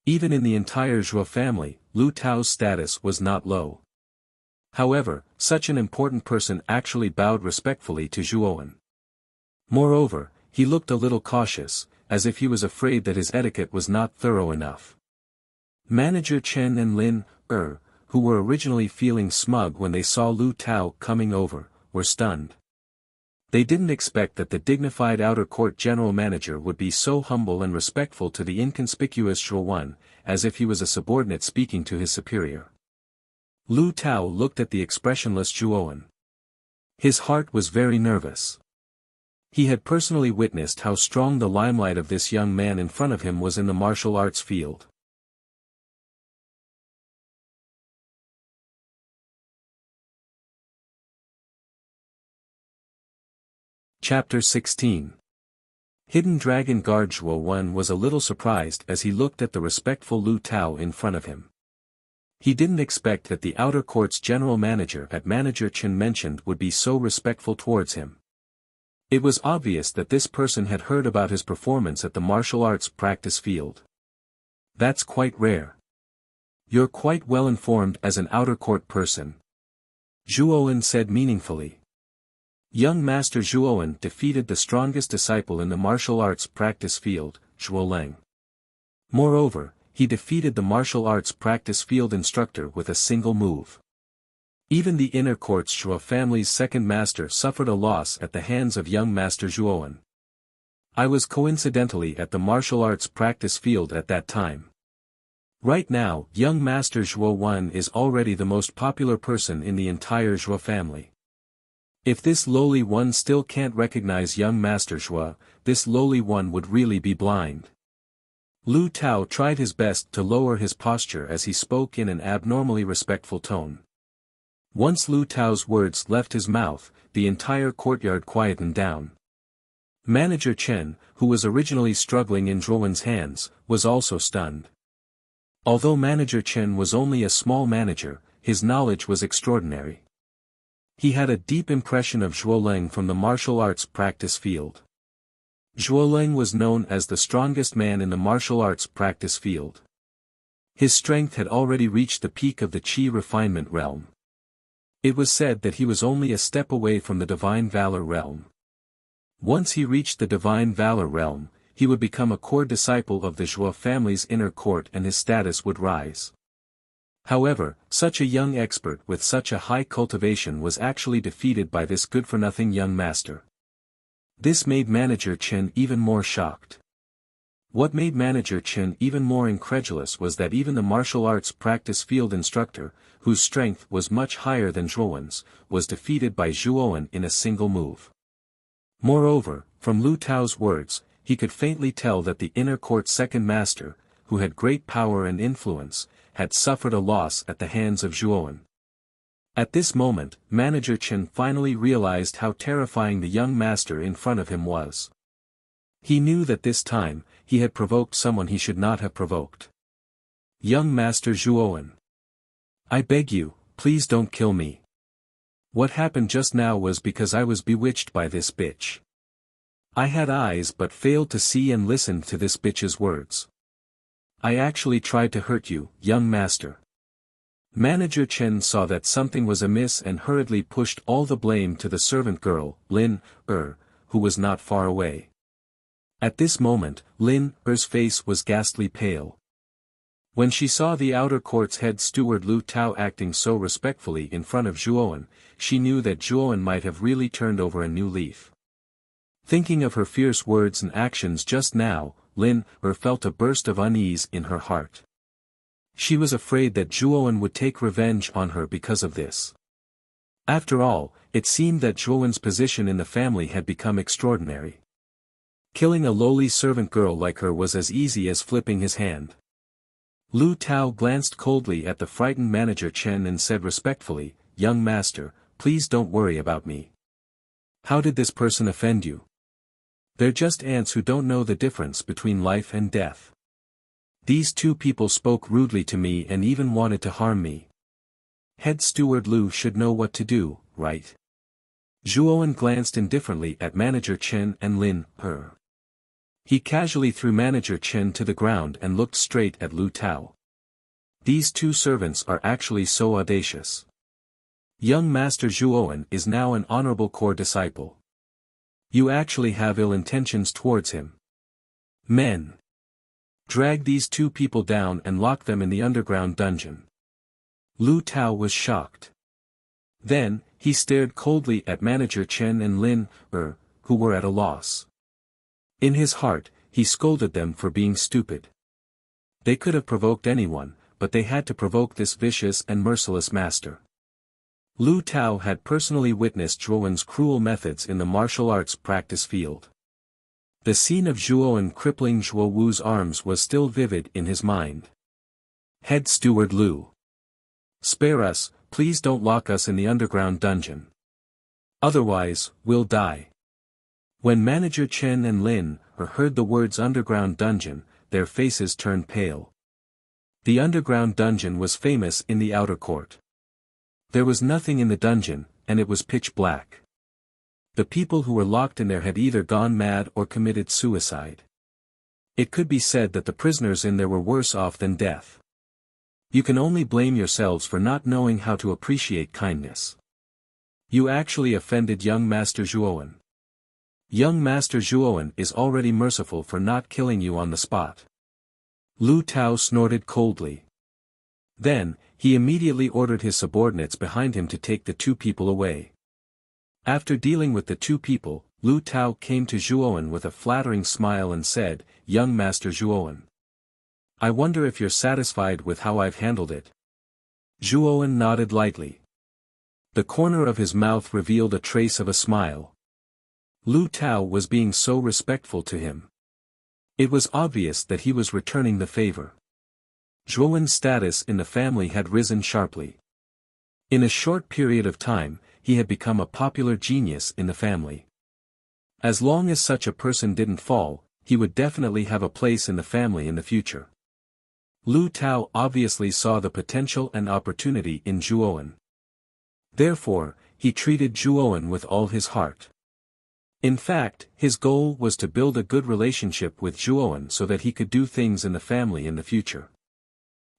Even in the entire Zhuo family, Lu Tao's status was not low. However, such an important person actually bowed respectfully to Zhuowen. Moreover, he looked a little cautious, as if he was afraid that his etiquette was not thorough enough. Manager Chen and Lin, who were originally feeling smug when they saw Lu Tao coming over, were stunned. They didn't expect that the dignified outer court general manager would be so humble and respectful to the inconspicuous Zhuowen, as if he was a subordinate speaking to his superior. Lu Tao looked at the expressionless Zhuowen. His heart was very nervous. He had personally witnessed how strong the limelight of this young man in front of him was in the martial arts field. Chapter 16. Hidden Dragon Guard Zhuowen was a little surprised as he looked at the respectful Lu Tao in front of him. He didn't expect that the outer court's general manager at Manager Chen mentioned would be so respectful towards him. It was obvious that this person had heard about his performance at the martial arts practice field. "That's quite rare. You're quite well informed as an outer court person," Zhuowen said meaningfully. Young Master Zhuowen defeated the strongest disciple in the martial arts practice field, Zhuoleng. Moreover, he defeated the martial arts practice field instructor with a single move. Even the inner court's Zhuo family's second master suffered a loss at the hands of young Master Zhuowen. I was coincidentally at the martial arts practice field at that time. Right now, young Master Zhuowen is already the most popular person in the entire Zhuo family. If this lowly one still can't recognize young Master Zhuo, this lowly one would really be blind. Lu Tao tried his best to lower his posture as he spoke in an abnormally respectful tone. Once Lu Tao's words left his mouth, the entire courtyard quietened down. Manager Chen, who was originally struggling in Zhuowen's hands, was also stunned. Although Manager Chen was only a small manager, his knowledge was extraordinary. He had a deep impression of Zhuoleng from the martial arts practice field. Zhuoleng was known as the strongest man in the martial arts practice field. His strength had already reached the peak of the Qi refinement realm. It was said that he was only a step away from the divine valor realm. Once he reached the divine valor realm, he would become a core disciple of the Zhuo family's inner court and his status would rise. However, such a young expert with such a high cultivation was actually defeated by this good-for-nothing young master. This made Manager Chen even more shocked. What made Manager Chen even more incredulous was that even the martial arts practice field instructor, whose strength was much higher than Zhuowen's, was defeated by Zhuowen in a single move. Moreover, from Lu Tao's words, he could faintly tell that the inner court second master, who had great power and influence, had suffered a loss at the hands of Zhuowen. At this moment, Manager Chen finally realized how terrifying the young master in front of him was. He knew that this time, he had provoked someone he should not have provoked. Young Master Zhuowen. I beg you, please don't kill me. What happened just now was because I was bewitched by this bitch. I had eyes but failed to see and listen to this bitch's words. I actually tried to hurt you, young master. Manager Chen saw that something was amiss and hurriedly pushed all the blame to the servant girl, Lin who was not far away. At this moment, Lin Er's face was ghastly pale. When she saw the outer court's head steward Lu Tao acting so respectfully in front of Zhuowen, she knew that Zhuowen might have really turned over a new leaf. Thinking of her fierce words and actions just now, Lin felt a burst of unease in her heart. She was afraid that Zhuowen would take revenge on her because of this. After all, it seemed that Zhuowen's position in the family had become extraordinary. Killing a lowly servant girl like her was as easy as flipping his hand. Lu Tao glanced coldly at the frightened Manager Chen and said respectfully, "Young master, please don't worry about me. How did this person offend you? They're just ants who don't know the difference between life and death. These two people spoke rudely to me and even wanted to harm me. Head steward Lu should know what to do, right?" Zhuowen glanced indifferently at Manager Chen and Lin He casually threw Manager Chen to the ground and looked straight at Lu Tao. These two servants are actually so audacious. Young Master Zhuowen is now an honorable core disciple. You actually have ill intentions towards him. Men. Drag these two people down and lock them in the underground dungeon. Lu Tao was shocked. Then, he stared coldly at Manager Chen and Lin who were at a loss. In his heart, he scolded them for being stupid. They could have provoked anyone, but they had to provoke this vicious and merciless master. Lu Tao had personally witnessed Zhuowen's cruel methods in the martial arts practice field. The scene of Zhuowen crippling Zhuo Wu's arms was still vivid in his mind. Head Steward Lu. Spare us, please don't lock us in the underground dungeon. Otherwise, we'll die. When Manager Chen and Lin heard the words underground dungeon, their faces turned pale. The underground dungeon was famous in the outer court. There was nothing in the dungeon, and it was pitch black. The people who were locked in there had either gone mad or committed suicide. It could be said that the prisoners in there were worse off than death. You can only blame yourselves for not knowing how to appreciate kindness. You actually offended young Master Zhuowen. Young Master Zhuowen is already merciful for not killing you on the spot. Lu Tao snorted coldly. Then, he immediately ordered his subordinates behind him to take the two people away. After dealing with the two people, Lu Tao came to Zhuowen with a flattering smile and said, "Young Master Zhuowen. I wonder if you're satisfied with how I've handled it." Zhuowen nodded lightly. The corner of his mouth revealed a trace of a smile. Lu Tao was being so respectful to him. It was obvious that he was returning the favor. Zhuowen's status in the family had risen sharply. In a short period of time, he had become a popular genius in the family. As long as such a person didn't fall, he would definitely have a place in the family in the future. Lu Tao obviously saw the potential and opportunity in Zhuowen. Therefore, he treated Zhuowen with all his heart. In fact, his goal was to build a good relationship with Zhuowen so that he could do things in the family in the future.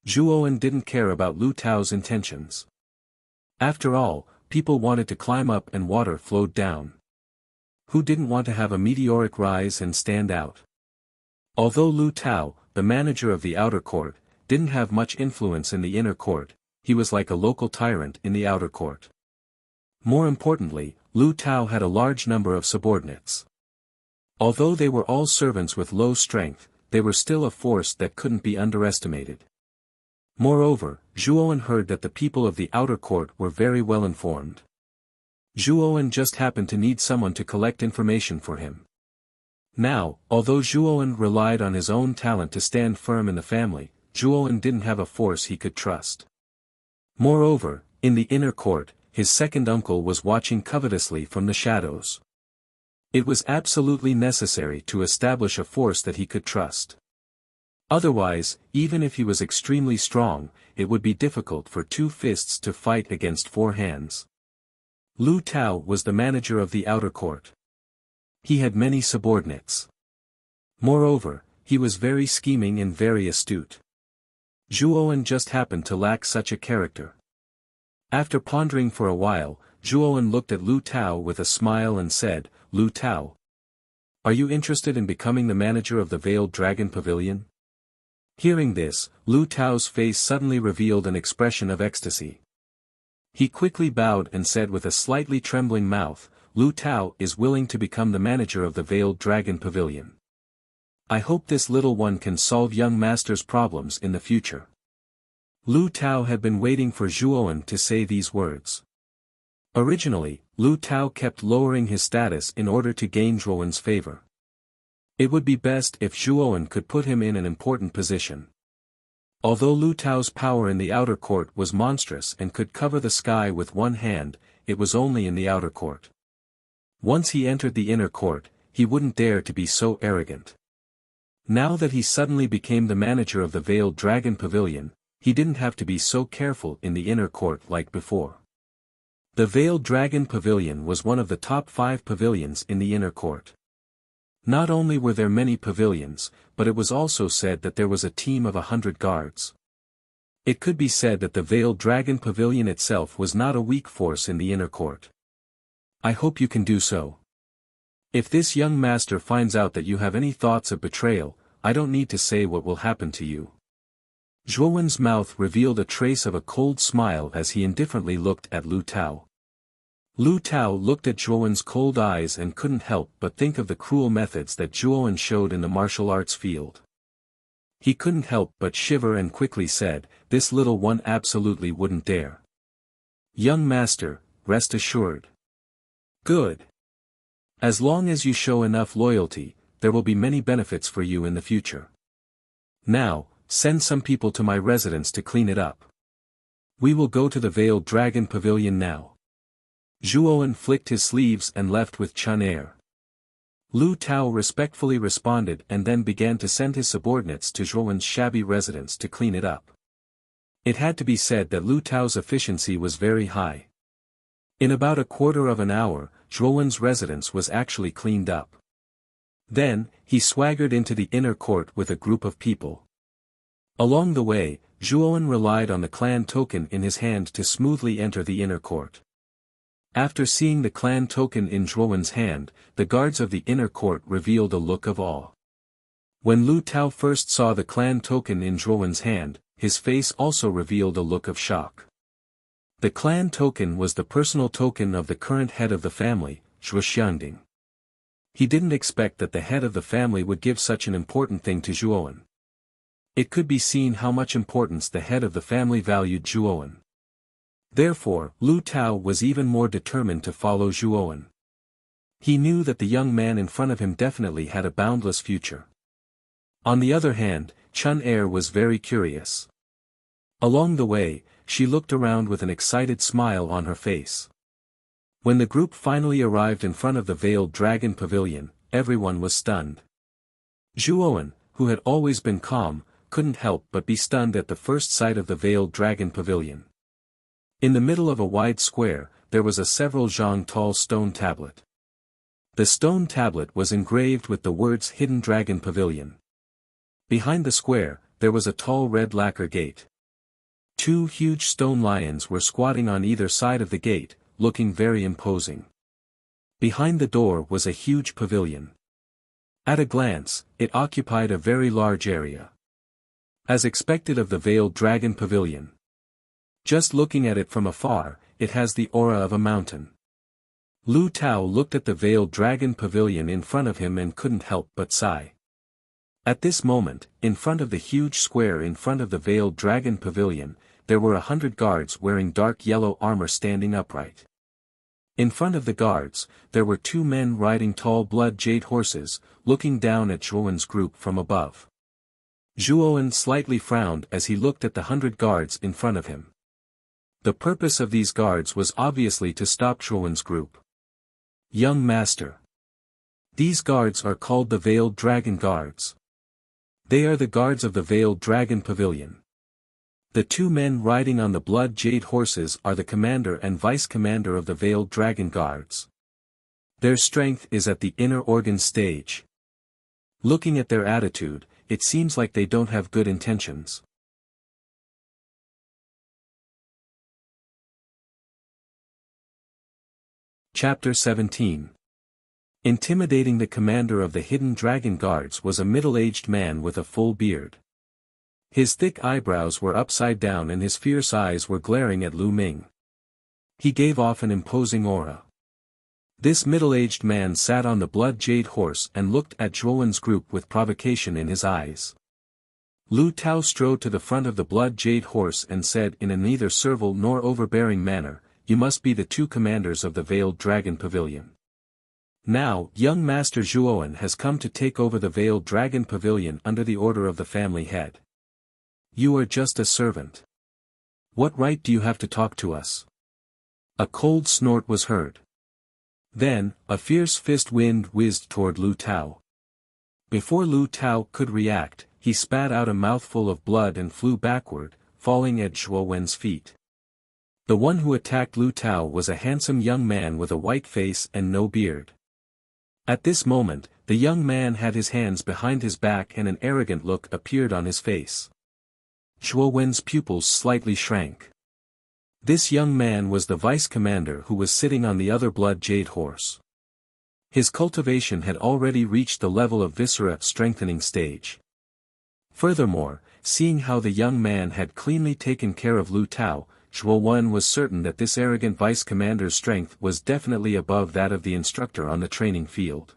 Zhuowen didn't care about Lu Tao's intentions. After all, people wanted to climb up and water flowed down. Who didn't want to have a meteoric rise and stand out? Although Lu Tao, the manager of the outer court, didn't have much influence in the inner court, he was like a local tyrant in the outer court. More importantly, Lu Tao had a large number of subordinates. Although they were all servants with low strength, they were still a force that couldn't be underestimated. Moreover, Zhuowen heard that the people of the outer court were very well informed. Zhuowen just happened to need someone to collect information for him. Now, although Zhuowen relied on his own talent to stand firm in the family, Zhuowen didn't have a force he could trust. Moreover, in the inner court, his second uncle was watching covetously from the shadows. It was absolutely necessary to establish a force that he could trust. Otherwise, even if he was extremely strong, it would be difficult for two fists to fight against four hands. Lu Tao was the manager of the outer court. He had many subordinates. Moreover, he was very scheming and very astute. Zhuowen just happened to lack such a character. After pondering for a while, Zhuowen looked at Lu Tao with a smile and said, "Lu Tao, are you interested in becoming the manager of the Veiled Dragon Pavilion?" Hearing this, Lu Tao's face suddenly revealed an expression of ecstasy. He quickly bowed and said with a slightly trembling mouth, "Lu Tao is willing to become the manager of the Veiled Dragon Pavilion. I hope this little one can solve young master's problems in the future." Lu Tao had been waiting for Zhuowen to say these words. Originally, Lu Tao kept lowering his status in order to gain Zhuowen's favor. It would be best if Zhuowen could put him in an important position. Although Lu Tao's power in the outer court was monstrous and could cover the sky with one hand, it was only in the outer court. Once he entered the inner court, he wouldn't dare to be so arrogant. Now that he suddenly became the manager of the Veiled Dragon Pavilion, he didn't have to be so careful in the inner court like before. The Veiled Dragon Pavilion was one of the top 5 pavilions in the inner court. Not only were there many pavilions, but it was also said that there was a team of 100 guards. It could be said that the Veiled Dragon Pavilion itself was not a weak force in the inner court. I hope you can do so. If this young master finds out that you have any thoughts of betrayal, I don't need to say what will happen to you. Zhuowen's mouth revealed a trace of a cold smile as he indifferently looked at Lu Tao. Lu Tao looked at Zhuowen's cold eyes and couldn't help but think of the cruel methods that Zhuowen showed in the martial arts field. He couldn't help but shiver and quickly said, "This little one absolutely wouldn't dare." "Young master, rest assured." "Good. As long as you show enough loyalty, there will be many benefits for you in the future. Now, send some people to my residence to clean it up. We will go to the Veiled Dragon Pavilion now." Zhuowen flicked his sleeves and left with Chun air. Lu Tao respectfully responded and then began to send his subordinates to Zhuowen's shabby residence to clean it up. It had to be said that Lu Tao's efficiency was very high. In about a quarter of an hour, Zhuowen's residence was actually cleaned up. Then, he swaggered into the inner court with a group of people. Along the way, Zhuowen relied on the clan token in his hand to smoothly enter the inner court. After seeing the clan token in Zhuowen's hand, the guards of the inner court revealed a look of awe. When Lu Tao first saw the clan token in Zhuowen's hand, his face also revealed a look of shock. The clan token was the personal token of the current head of the family, Zhuo Xiangding. He didn't expect that the head of the family would give such an important thing to Zhuowen. It could be seen how much importance the head of the family valued Zhuowen. Therefore, Lu Tao was even more determined to follow Zhuowen. He knew that the young man in front of him definitely had a boundless future. On the other hand, Chun Er was very curious. Along the way, she looked around with an excited smile on her face. When the group finally arrived in front of the Veiled Dragon Pavilion, everyone was stunned. Zhuowen, who had always been calm, couldn't help but be stunned at the first sight of the Veiled Dragon Pavilion. In the middle of a wide square, there was a several zhang tall stone tablet. The stone tablet was engraved with the words Hidden Dragon Pavilion. Behind the square, there was a tall red lacquer gate. Two huge stone lions were squatting on either side of the gate, looking very imposing. Behind the door was a huge pavilion. At a glance, it occupied a very large area. As expected of the Veiled Dragon Pavilion. Just looking at it from afar, it has the aura of a mountain. Lu Tao looked at the Veiled Dragon Pavilion in front of him and couldn't help but sigh. At this moment, in front of the huge square in front of the Veiled Dragon Pavilion, there were 100 guards wearing dark yellow armor standing upright. In front of the guards, there were two men riding tall blood jade horses, looking down at Zhuowen's group from above. Zhuowen slightly frowned as he looked at the 100 guards in front of him. The purpose of these guards was obviously to stop Zhuowen's group. Young Master. These guards are called the Veiled Dragon Guards. They are the guards of the Veiled Dragon Pavilion. The two men riding on the blood jade horses are the commander and vice-commander of the Veiled Dragon Guards. Their strength is at the inner organ stage. Looking at their attitude, it seems like they don't have good intentions. Chapter 17. Intimidating the commander of the Hidden Dragon Guards was a middle-aged man with a full beard. His thick eyebrows were upside down and his fierce eyes were glaring at Lu Ming. He gave off an imposing aura. This middle-aged man sat on the blood jade horse and looked at Zhuowen's group with provocation in his eyes. Lu Tao strode to the front of the blood jade horse and said in a neither servile nor overbearing manner, "You must be the two commanders of the Veiled Dragon Pavilion. Now, young Master Zhuowen has come to take over the Veiled Dragon Pavilion under the order of the family head. You are just a servant. What right do you have to talk to us?" A cold snort was heard. Then, a fierce fist wind whizzed toward Lu Tao. Before Lu Tao could react, he spat out a mouthful of blood and flew backward, falling at Zhuowen's feet. The one who attacked Lu Tao was a handsome young man with a white face and no beard. At this moment, the young man had his hands behind his back and an arrogant look appeared on his face. Zhuowen's pupils slightly shrank. This young man was the vice-commander who was sitting on the other blood jade horse. His cultivation had already reached the level of viscera strengthening stage. Furthermore, seeing how the young man had cleanly taken care of Lu Tao, Zhuowen was certain that this arrogant vice-commander's strength was definitely above that of the instructor on the training field.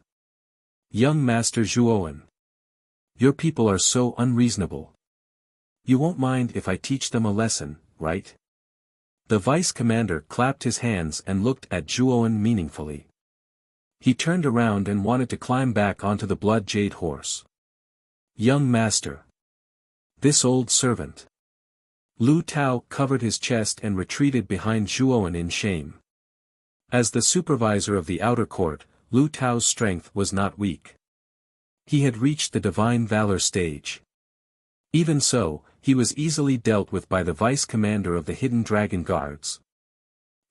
Young Master Zhuowen. Your people are so unreasonable. You won't mind if I teach them a lesson, right? The vice-commander clapped his hands and looked at Zhuowen meaningfully. He turned around and wanted to climb back onto the blood jade horse. Young Master. This old servant. Lu Tao covered his chest and retreated behind Zhuowen in shame. As the supervisor of the outer court, Lu Tao's strength was not weak. He had reached the divine valor stage. Even so, he was easily dealt with by the vice-commander of the Hidden Dragon Guards.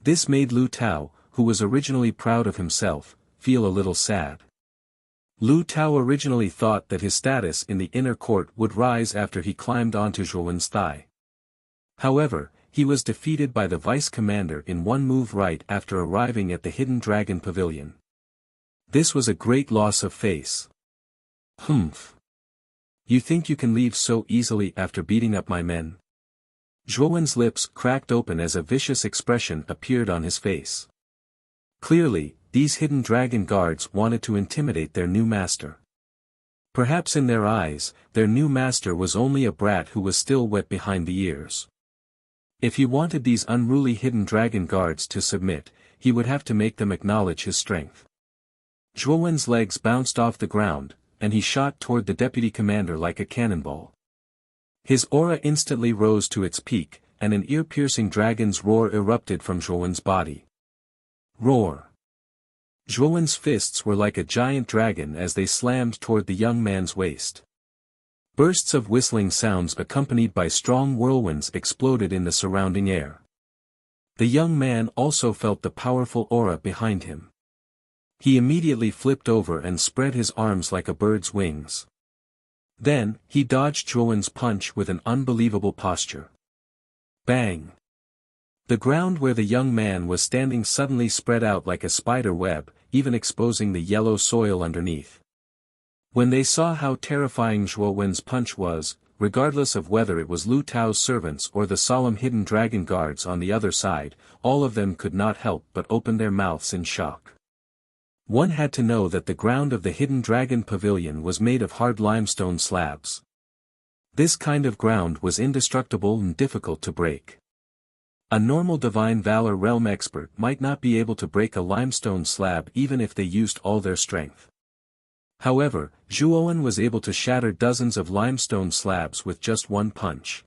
This made Lu Tao, who was originally proud of himself, feel a little sad. Lu Tao originally thought that his status in the inner court would rise after he climbed onto Zhuowen's thigh. However, he was defeated by the vice-commander in one move right after arriving at the Hidden Dragon Pavilion. This was a great loss of face. Humph. You think you can leave so easily after beating up my men? Zhuowen's lips cracked open as a vicious expression appeared on his face. Clearly, these Hidden Dragon Guards wanted to intimidate their new master. Perhaps in their eyes, their new master was only a brat who was still wet behind the ears. If he wanted these unruly Hidden Dragon Guards to submit, he would have to make them acknowledge his strength. Zhuowen's legs bounced off the ground, and he shot toward the deputy commander like a cannonball. His aura instantly rose to its peak, and an ear-piercing dragon's roar erupted from Zhuowen's body. Roar! Zhuowen's fists were like a giant dragon as they slammed toward the young man's waist. Bursts of whistling sounds accompanied by strong whirlwinds exploded in the surrounding air. The young man also felt the powerful aura behind him. He immediately flipped over and spread his arms like a bird's wings. Then, he dodged Zhuowen's punch with an unbelievable posture. Bang! The ground where the young man was standing suddenly spread out like a spider web, even exposing the yellow soil underneath. When they saw how terrifying Zhuowen's punch was, regardless of whether it was Lu Tao's servants or the solemn hidden dragon guards on the other side, all of them could not help but open their mouths in shock. One had to know that the ground of the hidden dragon pavilion was made of hard limestone slabs. This kind of ground was indestructible and difficult to break. A normal divine valor realm expert might not be able to break a limestone slab even if they used all their strength. However, Zhuowen was able to shatter dozens of limestone slabs with just one punch.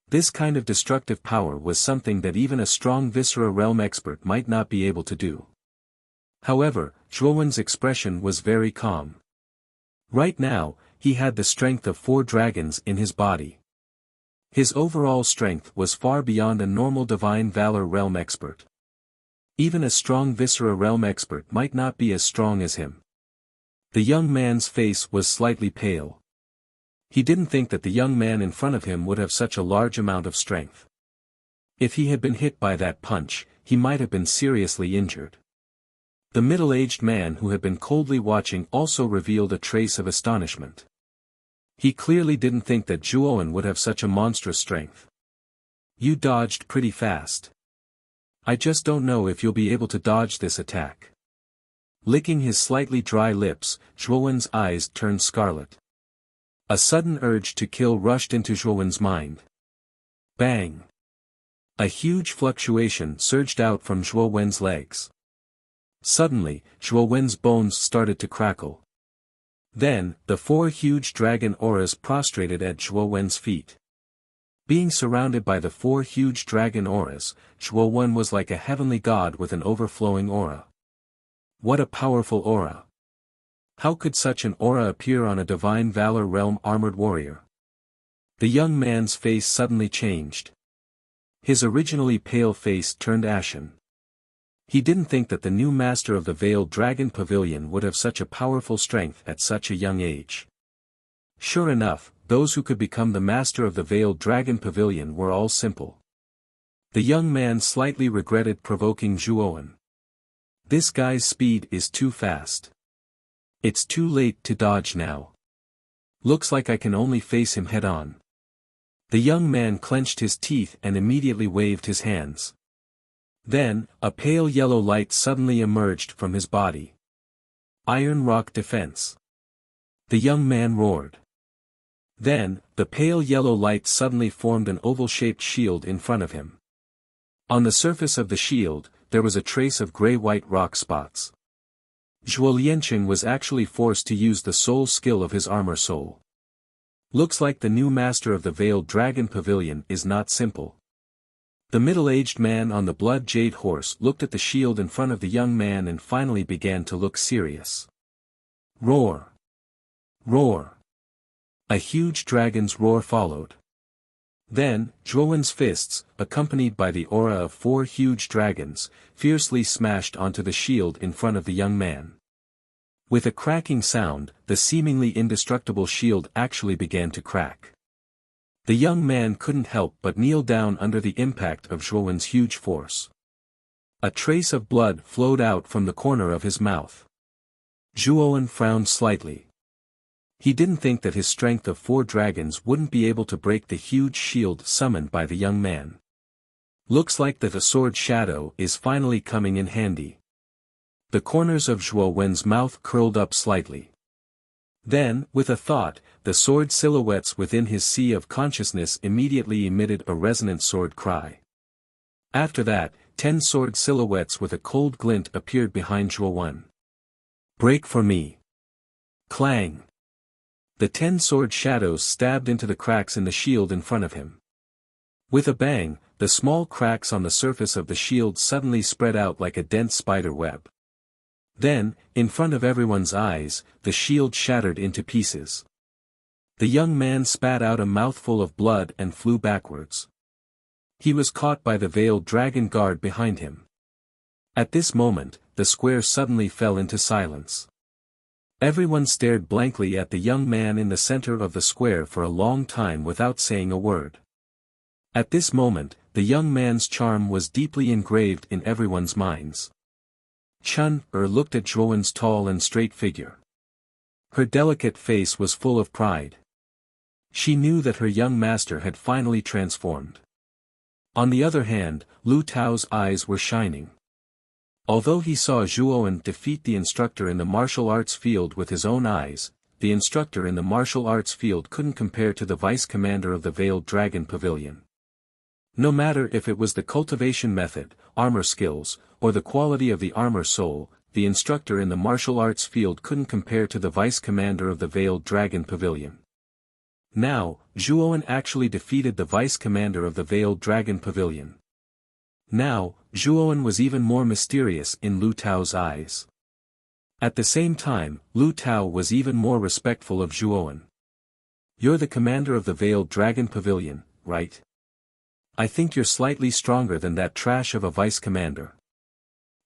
This kind of destructive power was something that even a strong Viscera realm expert might not be able to do. However, Zhuowen's expression was very calm. Right now, he had the strength of 4 dragons in his body. His overall strength was far beyond a normal divine valor realm expert. Even a strong Viscera realm expert might not be as strong as him. The young man's face was slightly pale. He didn't think that the young man in front of him would have such a large amount of strength. If he had been hit by that punch, he might have been seriously injured. The middle-aged man who had been coldly watching also revealed a trace of astonishment. He clearly didn't think that Zhuowen would have such a monstrous strength. You dodged pretty fast. I just don't know if you'll be able to dodge this attack. Licking his slightly dry lips, Zhuowen's eyes turned scarlet. A sudden urge to kill rushed into Zhuowen's mind. Bang! A huge fluctuation surged out from Zhuowen's legs. Suddenly, Zhuowen's bones started to crackle. Then, the 4 huge dragon auras prostrated at Zhuowen's feet. Being surrounded by the 4 huge dragon auras, Zhuowen was like a heavenly god with an overflowing aura. What a powerful aura! How could such an aura appear on a divine valor realm armored warrior? The young man's face suddenly changed. His originally pale face turned ashen. He didn't think that the new master of the Veiled Dragon Pavilion would have such a powerful strength at such a young age. Sure enough, those who could become the master of the Veiled Dragon Pavilion were all simple. The young man slightly regretted provoking Zhuowen. This guy's speed is too fast. It's too late to dodge now. Looks like I can only face him head-on. The young man clenched his teeth and immediately waved his hands. Then, a pale yellow light suddenly emerged from his body. Iron Rock Defense. The young man roared. Then, the pale yellow light suddenly formed an oval-shaped shield in front of him. On the surface of the shield, there was a trace of gray-white rock spots. Zhuo Lianqing was actually forced to use the soul skill of his armor soul. Looks like the new master of the Veiled Dragon Pavilion is not simple. The middle-aged man on the blood jade horse looked at the shield in front of the young man and finally began to look serious. Roar! Roar! A huge dragon's roar followed. Then, Zhuowen's fists, accompanied by the aura of 4 huge dragons, fiercely smashed onto the shield in front of the young man. With a cracking sound, the seemingly indestructible shield actually began to crack. The young man couldn't help but kneel down under the impact of Zhuowen's huge force. A trace of blood flowed out from the corner of his mouth. Zhuowen frowned slightly. He didn't think that his strength of 4 dragons wouldn't be able to break the huge shield summoned by the young man. Looks like that the sword shadow is finally coming in handy. The corners of Zhuowen's mouth curled up slightly. Then, with a thought, the sword silhouettes within his sea of consciousness immediately emitted a resonant sword cry. After that, 10 sword silhouettes with a cold glint appeared behind Zhuowen. Break for me. Clang! The 10 sword shadows stabbed into the cracks in the shield in front of him. With a bang, the small cracks on the surface of the shield suddenly spread out like a dense spider web. Then, in front of everyone's eyes, the shield shattered into pieces. The young man spat out a mouthful of blood and flew backwards. He was caught by the veiled dragon guard behind him. At this moment, the square suddenly fell into silence. Everyone stared blankly at the young man in the center of the square for a long time without saying a word. At this moment, the young man's charm was deeply engraved in everyone's minds. Chun-Er looked at Zhuowen's tall and straight figure. Her delicate face was full of pride. She knew that her young master had finally transformed. On the other hand, Lu Tao's eyes were shining. Although he saw Zhuowen defeat the instructor in the martial arts field with his own eyes, the instructor in the martial arts field couldn't compare to the vice-commander of the Veiled Dragon Pavilion. No matter if it was the cultivation method, armor skills, or the quality of the armor soul, the instructor in the martial arts field couldn't compare to the vice-commander of the Veiled Dragon Pavilion. Now, Zhuowen actually defeated the vice-commander of the Veiled Dragon Pavilion. Now, Zhuowen was even more mysterious in Lu Tao's eyes. At the same time, Lu Tao was even more respectful of Zhuowen. "You're the commander of the Veiled Dragon Pavilion, right? I think you're slightly stronger than that trash of a vice-commander.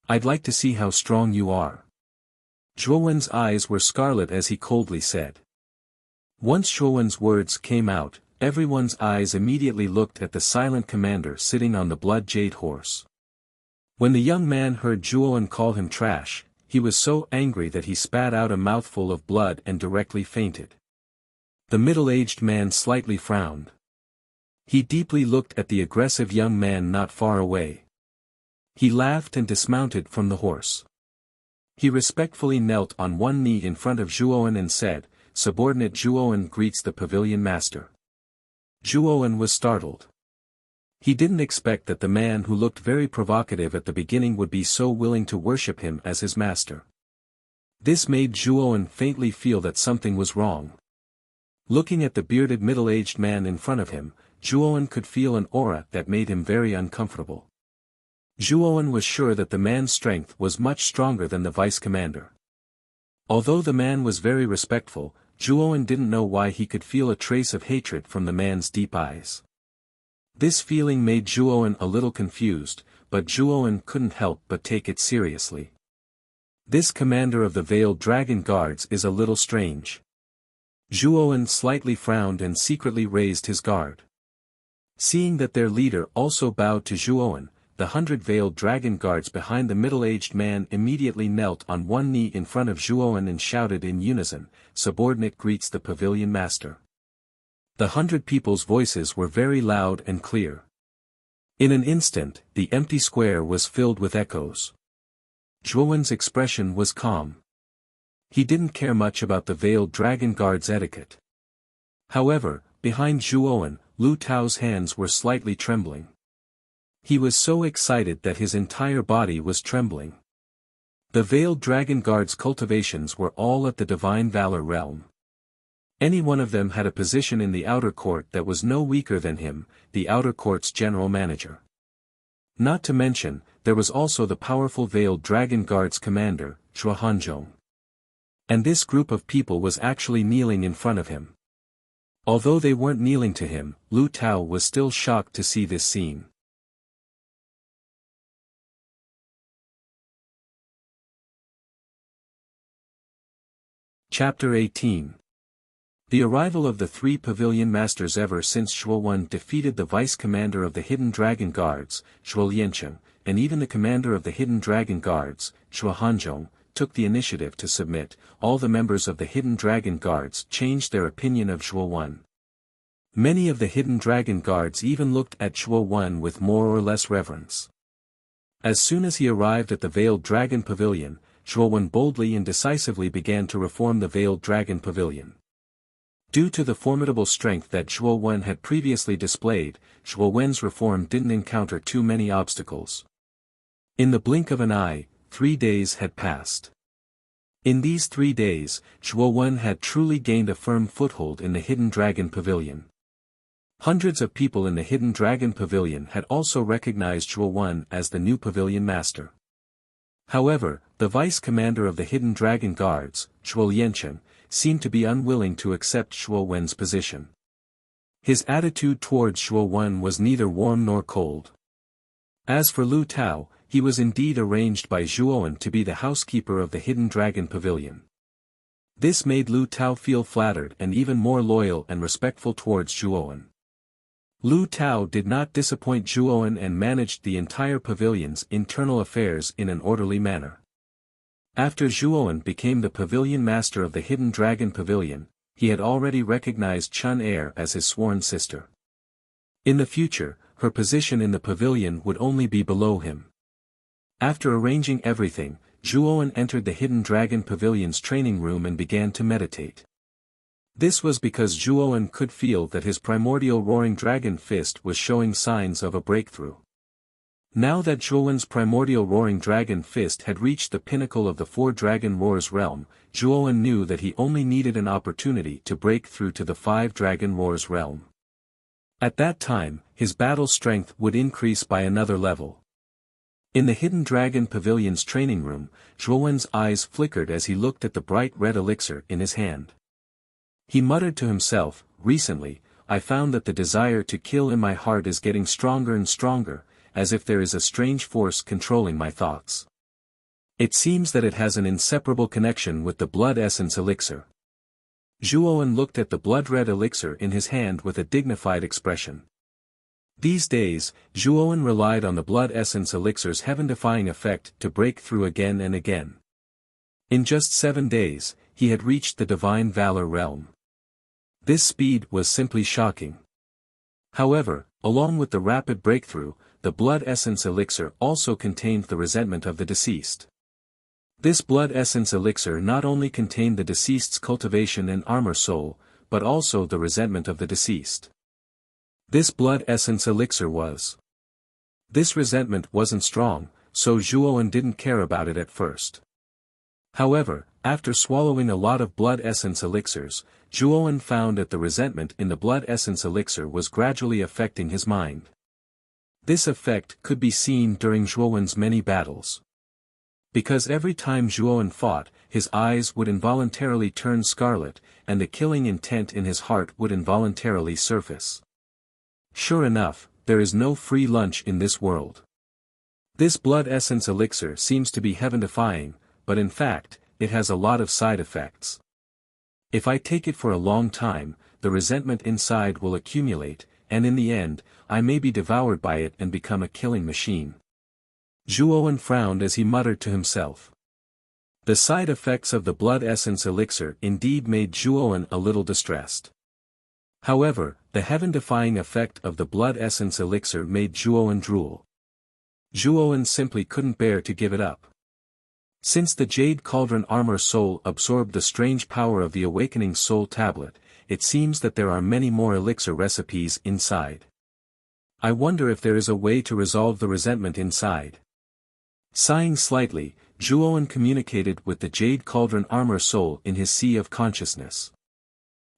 I'd like to see how strong you are." Zhuowen's eyes were scarlet as he coldly said. Once Zhuowen's words came out, everyone's eyes immediately looked at the silent commander sitting on the blood jade horse. When the young man heard Zhuowen call him trash, he was so angry that he spat out a mouthful of blood and directly fainted. The middle-aged man slightly frowned. He deeply looked at the aggressive young man not far away. He laughed and dismounted from the horse. He respectfully knelt on one knee in front of Zhuowen and said, "Subordinate Zhuowen greets the pavilion master." Zhuowen was startled. He didn't expect that the man who looked very provocative at the beginning would be so willing to worship him as his master. This made Zhuowen faintly feel that something was wrong. Looking at the bearded middle-aged man in front of him, Zhuowen could feel an aura that made him very uncomfortable. Zhuowen was sure that the man's strength was much stronger than the vice-commander. Although the man was very respectful, Zhuowen didn't know why he could feel a trace of hatred from the man's deep eyes. This feeling made Zhuowen a little confused, but Zhuowen couldn't help but take it seriously. This commander of the Veiled Dragon Guards is a little strange. Zhuowen slightly frowned and secretly raised his guard. Seeing that their leader also bowed to Zhuowen, the 100 Veiled Dragon Guards behind the middle-aged man immediately knelt on one knee in front of Zhuowen and shouted in unison, "Subordinate greets the pavilion master." The 100 people's voices were very loud and clear. In an instant, the empty square was filled with echoes. Zhuowen's expression was calm. He didn't care much about the Veiled Dragon Guard's etiquette. However, behind Zhuowen, Lu Tao's hands were slightly trembling. He was so excited that his entire body was trembling. The Veiled Dragon Guard's cultivations were all at the Divine Valor realm. Any one of them had a position in the outer court that was no weaker than him, the outer court's general manager. Not to mention, there was also the powerful Veiled Dragon Guard's commander, Chua Hanzhong. And this group of people was actually kneeling in front of him. Although they weren't kneeling to him, Lu Tao was still shocked to see this scene. Chapter 18. The arrival of the 3 pavilion masters. Ever since Zhuowen defeated the vice-commander of the Hidden Dragon Guards, Zhuo Liancheng, and even the commander of the Hidden Dragon Guards, Chua Hanzhong, took the initiative to submit, all the members of the Hidden Dragon Guards changed their opinion of Zhuowen. Many of the Hidden Dragon Guards even looked at Zhuowen with more or less reverence. As soon as he arrived at the Veiled Dragon Pavilion, Zhuowen boldly and decisively began to reform the Veiled Dragon Pavilion. Due to the formidable strength that Zhuowen had previously displayed, Zhuowen's reform didn't encounter too many obstacles. In the blink of an eye, 3 days had passed. In these 3 days, Zhuo had truly gained a firm foothold in the Hidden Dragon Pavilion. Hundreds of people in the Hidden Dragon Pavilion had also recognized Zhuo as the new pavilion master. However, the vice commander of the Hidden Dragon Guards, Zhuo Yanchen, seemed to be unwilling to accept Zhuo's position. His attitude towards Zhuo was neither warm nor cold. As for Lu Tao, he was indeed arranged by Zhuo to be the housekeeper of the Hidden Dragon Pavilion. This made Lu Tao feel flattered and even more loyal and respectful towards Zhuo. Lu Tao did not disappoint Zhuo and managed the entire pavilion's internal affairs in an orderly manner. After Zhuo became the pavilion master of the Hidden Dragon Pavilion, he had already recognized Chun Er as his sworn sister. In the future, her position in the pavilion would only be below him. After arranging everything, Zhuo entered the Hidden Dragon Pavilion's training room and began to meditate. This was because Zhuo could feel that his primordial roaring dragon fist was showing signs of a breakthrough. Now that Zhuo's primordial roaring dragon fist had reached the pinnacle of the 4 dragon roars realm, Zhuo knew that he only needed an opportunity to break through to the 5 dragon roars realm. At that time, his battle strength would increase by another level. In the Hidden Dragon Pavilion's training room, Zhuo's eyes flickered as he looked at the bright red elixir in his hand. He muttered to himself, "Recently, I found that the desire to kill in my heart is getting stronger and stronger, as if there is a strange force controlling my thoughts. It seems that it has an inseparable connection with the blood essence elixir." Zhuo looked at the blood-red elixir in his hand with a dignified expression. These days, Zhuo relied on the blood essence elixir's heaven-defying effect to break through again and again. In just 7 days, he had reached the Divine Valor realm. This speed was simply shocking. However, along with the rapid breakthrough, the blood essence elixir also contained the resentment of the deceased. This blood essence elixir not only contained the deceased's cultivation and armor soul, but also the resentment of the deceased. This blood essence elixir was. This resentment wasn't strong, so Zhuo didn't care about it at first. However, after swallowing a lot of blood essence elixirs, Zhuo found that the resentment in the blood essence elixir was gradually affecting his mind. This effect could be seen during Zhuo's many battles. Because every time Zhuo fought, his eyes would involuntarily turn scarlet, and the killing intent in his heart would involuntarily surface. Sure enough, there is no free lunch in this world. This blood essence elixir seems to be heaven-defying, but in fact, it has a lot of side effects. If I take it for a long time, the resentment inside will accumulate, and in the end, I may be devoured by it and become a killing machine. Zhuo frowned as he muttered to himself. The side effects of the blood essence elixir indeed made Zhuo a little distressed. However, the heaven-defying effect of the blood essence elixir made Zhuo drool. Zhuo simply couldn't bear to give it up. Since the Jade Cauldron Armor Soul absorbed the strange power of the Awakening Soul Tablet, it seems that there are many more elixir recipes inside. I wonder if there is a way to resolve the resentment inside. Sighing slightly, Zhuo communicated with the Jade Cauldron Armor Soul in his sea of consciousness.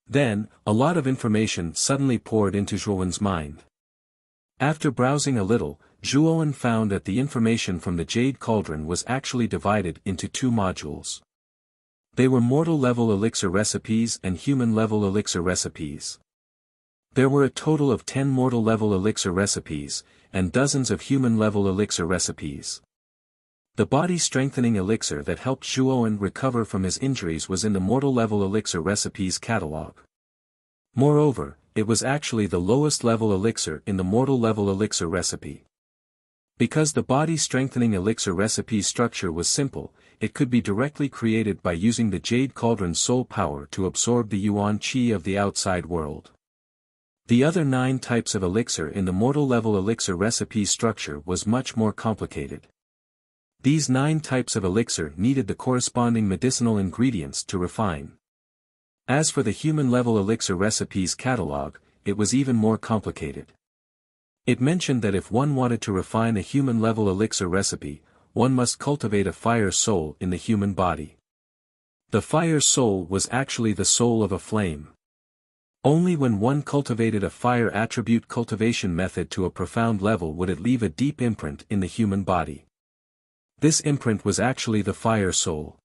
Then, a lot of information suddenly poured into Zhuo's mind. After browsing a little, Zhuo found that the information from the Jade Cauldron was actually divided into 2 modules. They were mortal-level elixir recipes and human-level elixir recipes. There were a total of 10 mortal-level elixir recipes, and dozens of human-level elixir recipes. The body-strengthening elixir that helped Zhuo recover from his injuries was in the mortal-level elixir recipes catalog. Moreover, it was actually the lowest-level elixir in the mortal-level elixir recipe. Because the body-strengthening elixir recipe structure was simple, it could be directly created by using the Jade Cauldron's soul power to absorb the Yuan Qi of the outside world. The other 9 types of elixir in the mortal-level elixir recipe structure was much more complicated. These 9 types of elixir needed the corresponding medicinal ingredients to refine. As for the human-level elixir recipes catalog, it was even more complicated. It mentioned that if one wanted to refine a human-level elixir recipe, one must cultivate a fire soul in the human body. The fire soul was actually the soul of a flame. Only when one cultivated a fire attribute cultivation method to a profound level would it leave a deep imprint in the human body. This imprint was actually the fire soul.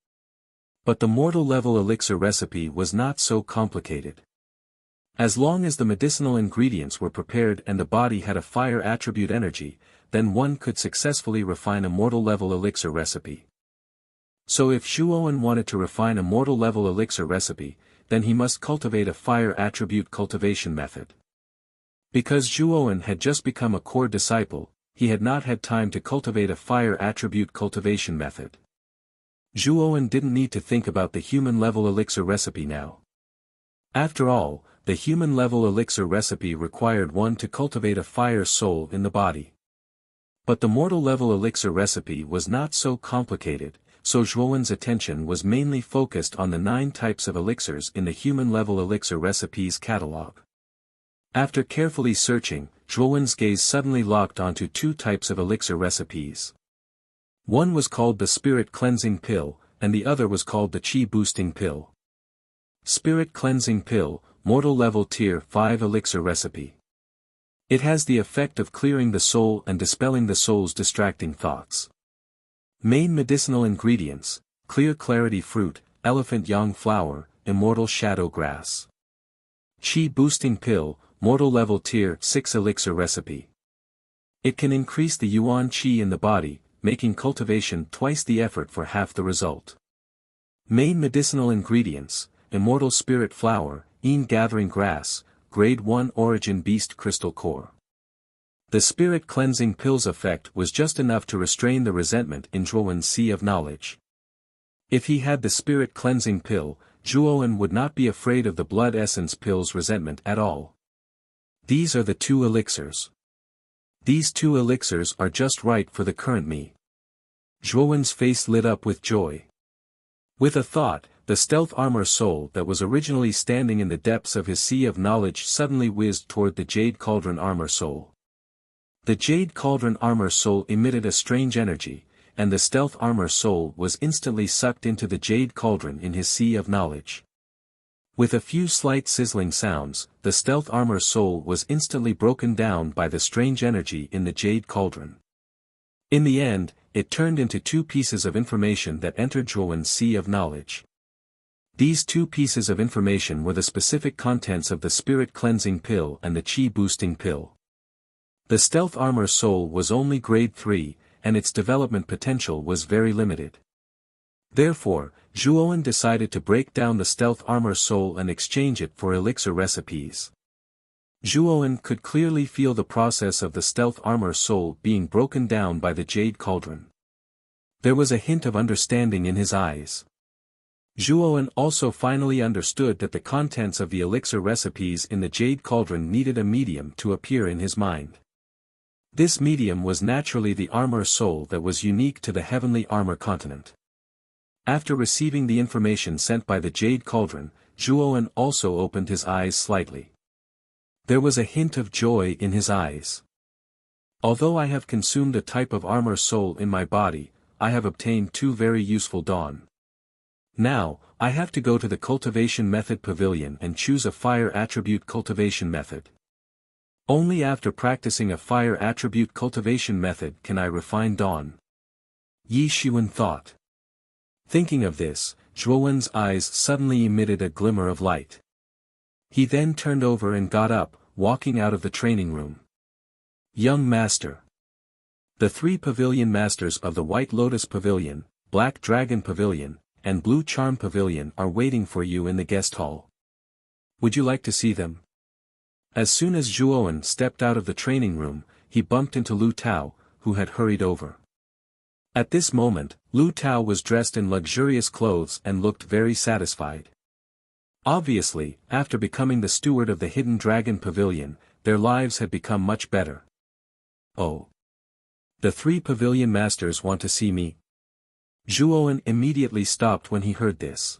But the mortal level elixir recipe was not so complicated. As long as the medicinal ingredients were prepared and the body had a fire attribute energy, then one could successfully refine a mortal level elixir recipe. So if Zhuowen wanted to refine a mortal level elixir recipe, then he must cultivate a fire attribute cultivation method. Because Zhuowen had just become a core disciple, he had not had time to cultivate a fire attribute cultivation method. Zhuowen didn't need to think about the human level elixir recipe now. After all, the human level elixir recipe required one to cultivate a fire soul in the body. But the mortal level elixir recipe was not so complicated, so Zhuowen's attention was mainly focused on the 9 types of elixirs in the human level elixir recipes catalog. After carefully searching, Zhuowen's gaze suddenly locked onto 2 types of elixir recipes. One was called the Spirit Cleansing Pill, and the other was called the Qi Boosting Pill. Spirit Cleansing Pill, Mortal Level Tier 5 Elixir Recipe. It has the effect of clearing the soul and dispelling the soul's distracting thoughts. Main medicinal ingredients: clear clarity fruit, elephant yang flower, immortal shadow grass. Qi Boosting Pill, Mortal Level Tier 6 Elixir Recipe. It can increase the yuan qi in the body, making cultivation twice the effort for half the result. Main medicinal ingredients: immortal spirit flower, Yin gathering grass, grade 1 origin beast crystal core. The spirit cleansing pill's effect was just enough to restrain the resentment in Zhuowen's sea of knowledge. If he had the spirit cleansing pill, Zhuowen would not be afraid of the blood essence pill's resentment at all. These are the 2 elixirs. These 2 elixirs are just right for the current me. Zhuowen's face lit up with joy. With a thought, the stealth armor soul that was originally standing in the depths of his sea of knowledge suddenly whizzed toward the jade cauldron armor soul. The jade cauldron armor soul emitted a strange energy, and the stealth armor soul was instantly sucked into the jade cauldron in his sea of knowledge. With a few slight sizzling sounds, the stealth armor soul was instantly broken down by the strange energy in the jade cauldron. In the end, it turned into 2 pieces of information that entered Zhuowen's sea of knowledge. These 2 pieces of information were the specific contents of the Spirit Cleansing Pill and the Qi Boosting Pill. The Stealth Armor Soul was only grade 3, and its development potential was very limited. Therefore, Zhuowen decided to break down the Stealth Armor Soul and exchange it for elixir recipes. Zhuowen could clearly feel the process of the Stealth Armor Soul being broken down by the Jade Cauldron. There was a hint of understanding in his eyes. Zhuowen also finally understood that the contents of the elixir recipes in the Jade Cauldron needed a medium to appear in his mind. This medium was naturally the armor soul that was unique to the heavenly armor continent. After receiving the information sent by the Jade Cauldron, Zhuowen also opened his eyes slightly. There was a hint of joy in his eyes. Although I have consumed a type of armor soul in my body, I have obtained 2 very useful dawn. Now, I have to go to the cultivation method pavilion and choose a fire attribute cultivation method. Only after practicing a fire attribute cultivation method can I refine dawn. Yi Shiwen thought. Thinking of this, Zhuowen's eyes suddenly emitted a glimmer of light. He then turned over and got up, walking out of the training room. Young Master. The 3 pavilion masters of the White Lotus Pavilion, Black Dragon Pavilion, and Blue Charm Pavilion are waiting for you in the guest hall. Would you like to see them? As soon as Zhuowen stepped out of the training room, he bumped into Lu Tao, who had hurried over. At this moment, Lu Tao was dressed in luxurious clothes and looked very satisfied. Obviously, after becoming the steward of the Hidden Dragon Pavilion, their lives had become much better. Oh. The 3 pavilion masters want to see me. Zhuowen immediately stopped when he heard this.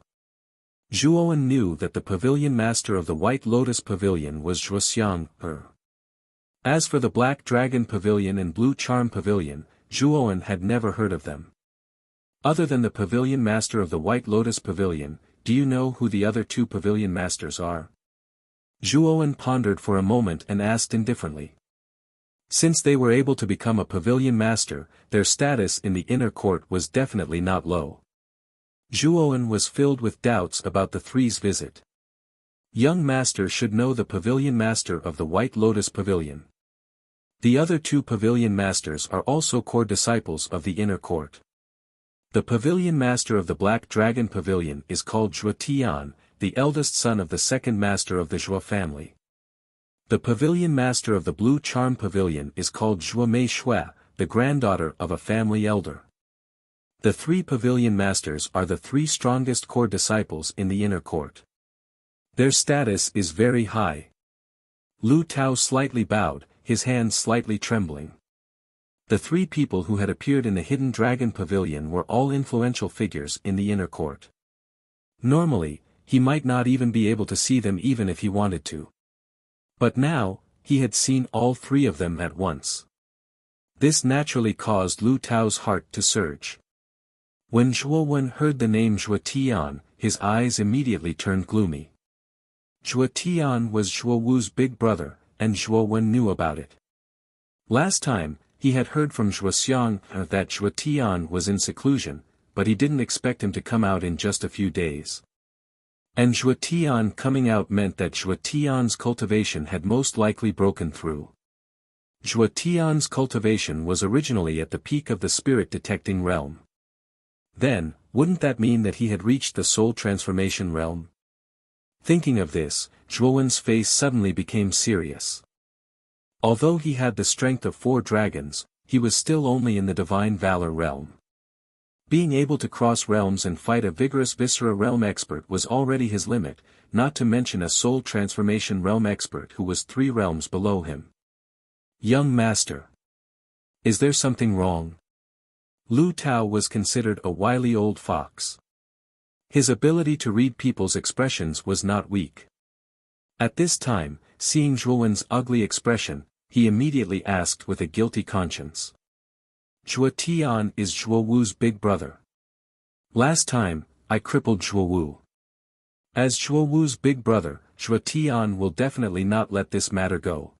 Zhuowen knew that the pavilion master of the White Lotus Pavilion was Zhuoxiang. As for the Black Dragon Pavilion and Blue Charm Pavilion, Zhuowen had never heard of them. Other than the pavilion master of the White Lotus Pavilion, do you know who the other two pavilion masters are? Zhuowen pondered for a moment and asked indifferently. Since they were able to become a pavilion master, their status in the inner court was definitely not low. Zhuowen was filled with doubts about the three's visit. Young master should know the pavilion master of the White Lotus Pavilion. The other two pavilion masters are also core disciples of the inner court. The pavilion master of the Black Dragon Pavilion is called Zhuo Tian, the eldest son of the second master of the Zhuo family. The pavilion master of the Blue Charm Pavilion is called Zhuo Mei Shui, the granddaughter of a family elder. The three pavilion masters are the three strongest core disciples in the inner court. Their status is very high. Lu Tao slightly bowed, his hands slightly trembling. The three people who had appeared in the Hidden Dragon Pavilion were all influential figures in the inner court. Normally, he might not even be able to see them even if he wanted to. But now, he had seen all three of them at once. This naturally caused Lu Tao's heart to surge. When Zhuowen heard the name Zhuo Tian, his eyes immediately turned gloomy. Zhuo Tian was Zhuo Wu's big brother, and Zhuowen knew about it. Last time, he had heard from Zhuo Xiang that Zhuo Tian was in seclusion, but he didn't expect him to come out in just a few days. And Zhuo Tian coming out meant that Zhuo Tian's cultivation had most likely broken through. Zhuo Tian's cultivation was originally at the peak of the spirit-detecting realm. Then, wouldn't that mean that he had reached the soul transformation realm? Thinking of this, Zhuowen's face suddenly became serious. Although he had the strength of 4 dragons, he was still only in the divine valor realm. Being able to cross realms and fight a vigorous Viscera realm expert was already his limit, not to mention a soul transformation realm expert who was 3 realms below him. Young master. Is there something wrong? Lu Tao was considered a wily old fox. His ability to read people's expressions was not weak. At this time, seeing Zhuowen's ugly expression, he immediately asked with a guilty conscience. Zhuo Tian is Zhuo Wu's big brother. Last time, I crippled Zhuo Wu. As Zhuo Wu's big brother, Zhuo Tian will definitely not let this matter go.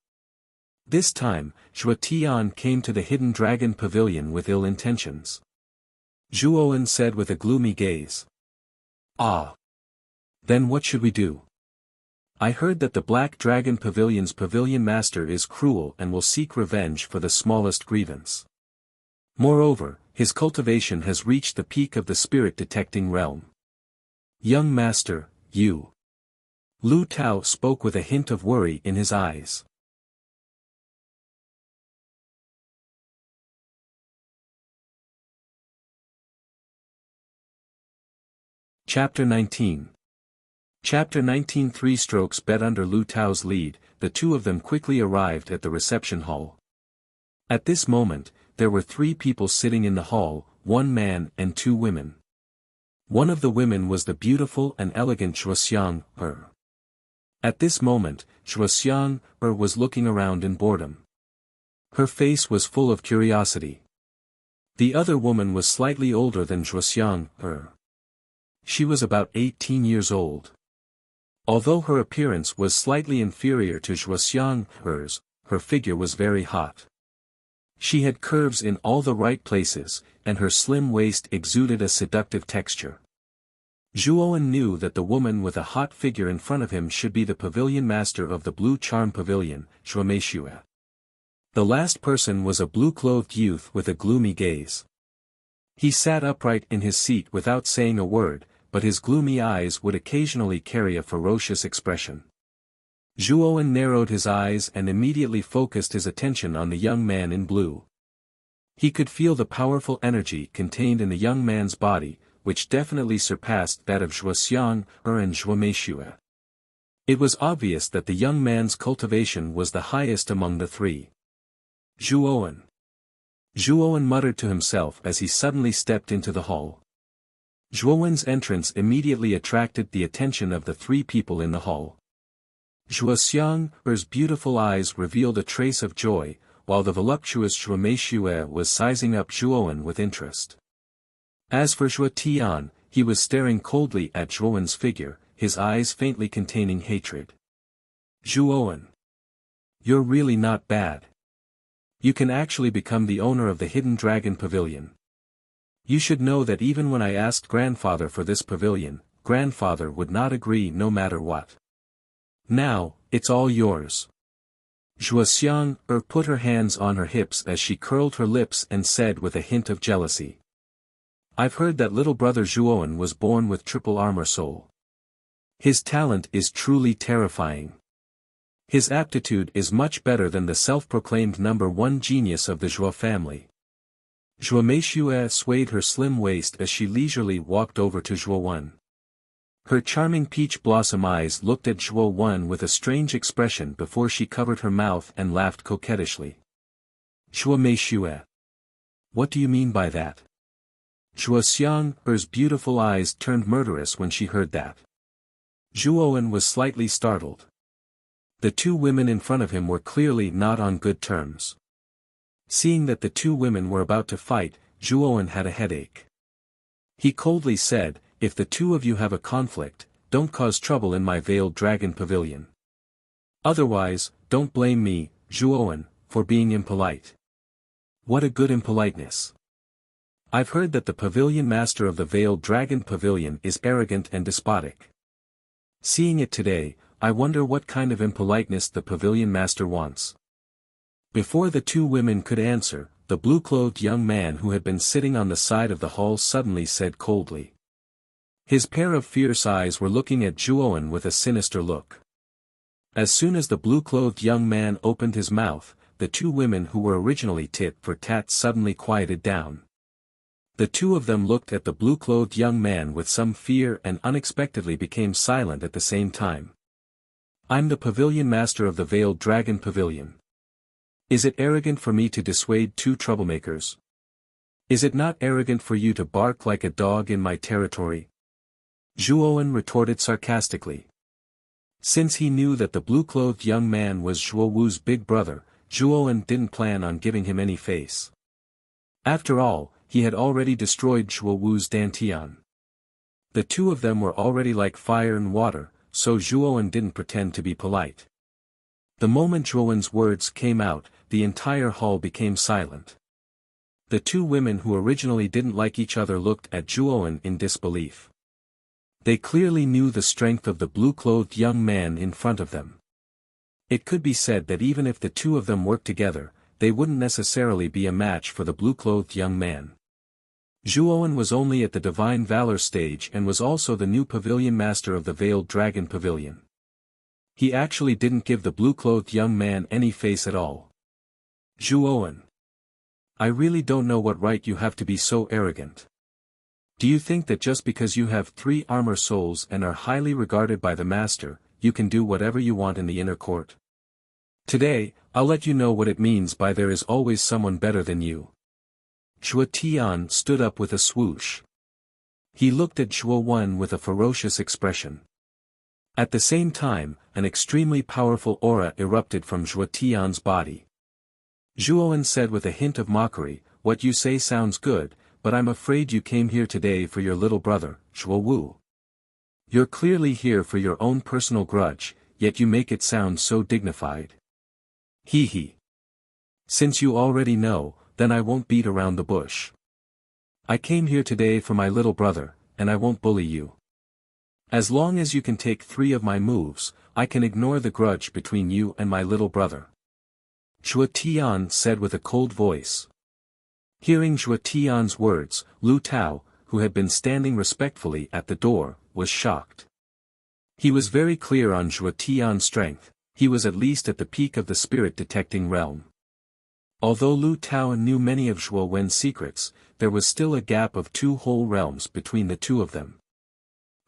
This time, Zhuo Tian came to the Hidden Dragon Pavilion with ill intentions. Zhuowen said with a gloomy gaze. Ah. Then what should we do? I heard that the Black Dragon Pavilion's pavilion master is cruel and will seek revenge for the smallest grievance. Moreover, his cultivation has reached the peak of the spirit-detecting realm. Young master, you. Lu Tao spoke with a hint of worry in his eyes. Chapter 19. Chapter 19. 3 strokes bet under Lu Tao's lead, the two of them quickly arrived at the reception hall. At this moment, there were 3 people sitting in the hall, 1 man and 2 women. One of the women was the beautiful and elegant Zhuo Xiang. At this moment, Zhuo Xiang was looking around in boredom. Her face was full of curiosity. The other woman was slightly older than Zhuo Xiang. She was about 18 years old. Although her appearance was slightly inferior to Zhuo Xiang's, her figure was very hot. She had curves in all the right places, and her slim waist exuded a seductive texture. Zhuowen knew that the woman with a hot figure in front of him should be the pavilion master of the Blue Charm Pavilion, Zhuo Mei Shui. The last person was a blue-clothed youth with a gloomy gaze. He sat upright in his seat without saying a word, but his gloomy eyes would occasionally carry a ferocious expression. Zhuowen narrowed his eyes and immediately focused his attention on the young man in blue. He could feel the powerful energy contained in the young man's body, which definitely surpassed that of Zhuo Xiang and Zhuo Mei Shui. It was obvious that the young man's cultivation was the highest among the 3. Zhuowen. Zhuowen muttered to himself as he suddenly stepped into the hall. Zhuowen's entrance immediately attracted the attention of the 3 people in the hall. Zhuo Xiang's beautiful eyes revealed a trace of joy, while the voluptuous Zhuo Mei Shui was sizing up Zhuowen with interest. As for Zhuo Tian, he was staring coldly at Zhuowen's figure, his eyes faintly containing hatred. Zhuowen. You're really not bad. You can actually become the owner of the Hidden Dragon Pavilion. You should know that even when I asked grandfather for this pavilion, grandfather would not agree no matter what. Now, it's all yours. Zhuo Xiang put her hands on her hips as she curled her lips and said with a hint of jealousy. I've heard that little brother Zhuowen was born with triple armor soul. His talent is truly terrifying. His aptitude is much better than the self-proclaimed #1 genius of the Zhuo family. Zhuo Meishue swayed her slim waist as she leisurely walked over to Zhuo. Her charming peach blossom eyes looked at Zhuo with a strange expression before she covered her mouth and laughed coquettishly. Zhuo Meishue. What do you mean by that? Zhuo Xiang's beautiful eyes turned murderous when she heard that. Zhuo was slightly startled. The two women in front of him were clearly not on good terms. Seeing that the two women were about to fight, Zhuo had a headache. He coldly said, if the two of you have a conflict, don't cause trouble in my veiled dragon pavilion. Otherwise, don't blame me, Zhuo, for being impolite. What a good impoliteness. I've heard that the pavilion master of the veiled dragon pavilion is arrogant and despotic. Seeing it today, I wonder what kind of impoliteness the pavilion master wants. Before the two women could answer, the blue-clothed young man who had been sitting on the side of the hall suddenly said coldly. His pair of fierce eyes were looking at Zhuo with a sinister look. As soon as the blue-clothed young man opened his mouth, the two women who were originally tit for tat suddenly quieted down. The two of them looked at the blue-clothed young man with some fear and unexpectedly became silent at the same time. I'm the pavilion master of the veiled dragon pavilion. Is it arrogant for me to dissuade two troublemakers? Is it not arrogant for you to bark like a dog in my territory? Zhuo retorted sarcastically. Since he knew that the blue-clothed young man was Zhuo Wu's big brother, Zhuo didn't plan on giving him any face. After all, he had already destroyed Zhuo Wu's dantian. The two of them were already like fire and water, so Zhuo didn't pretend to be polite. The moment Zhuo's words came out, the entire hall became silent. The two women who originally didn't like each other looked at Zhuo in disbelief. They clearly knew the strength of the blue-clothed young man in front of them. It could be said that even if the two of them worked together, they wouldn't necessarily be a match for the blue-clothed young man. Zhuo was only at the Divine Valor stage and was also the new pavilion master of the Veiled Dragon Pavilion. He actually didn't give the blue-clothed young man any face at all. Zhuo, I really don't know what right you have to be so arrogant. Do you think that just because you have 3 armor souls and are highly regarded by the master, you can do whatever you want in the inner court? Today, I'll let you know what it means by there is always someone better than you. Zhuo Tian stood up with a swoosh. He looked at Zhuo with a ferocious expression. At the same time, an extremely powerful aura erupted from Zhuo Tian's body. Zhuo said with a hint of mockery, what you say sounds good, but I'm afraid you came here today for your little brother, Zhuo Wu. You're clearly here for your own personal grudge, yet you make it sound so dignified. Hee hee. Since you already know, then I won't beat around the bush. I came here today for my little brother, and I won't bully you. As long as you can take 3 of my moves, I can ignore the grudge between you and my little brother. Zhuo Tian said with a cold voice. Hearing Zhuo Tian's words, Lu Tao, who had been standing respectfully at the door, was shocked. He was very clear on Zhuo Tian's strength, he was at least at the peak of the spirit-detecting realm. Although Lu Tao knew many of Zhuo Wen's secrets, there was still a gap of 2 whole realms between the two of them.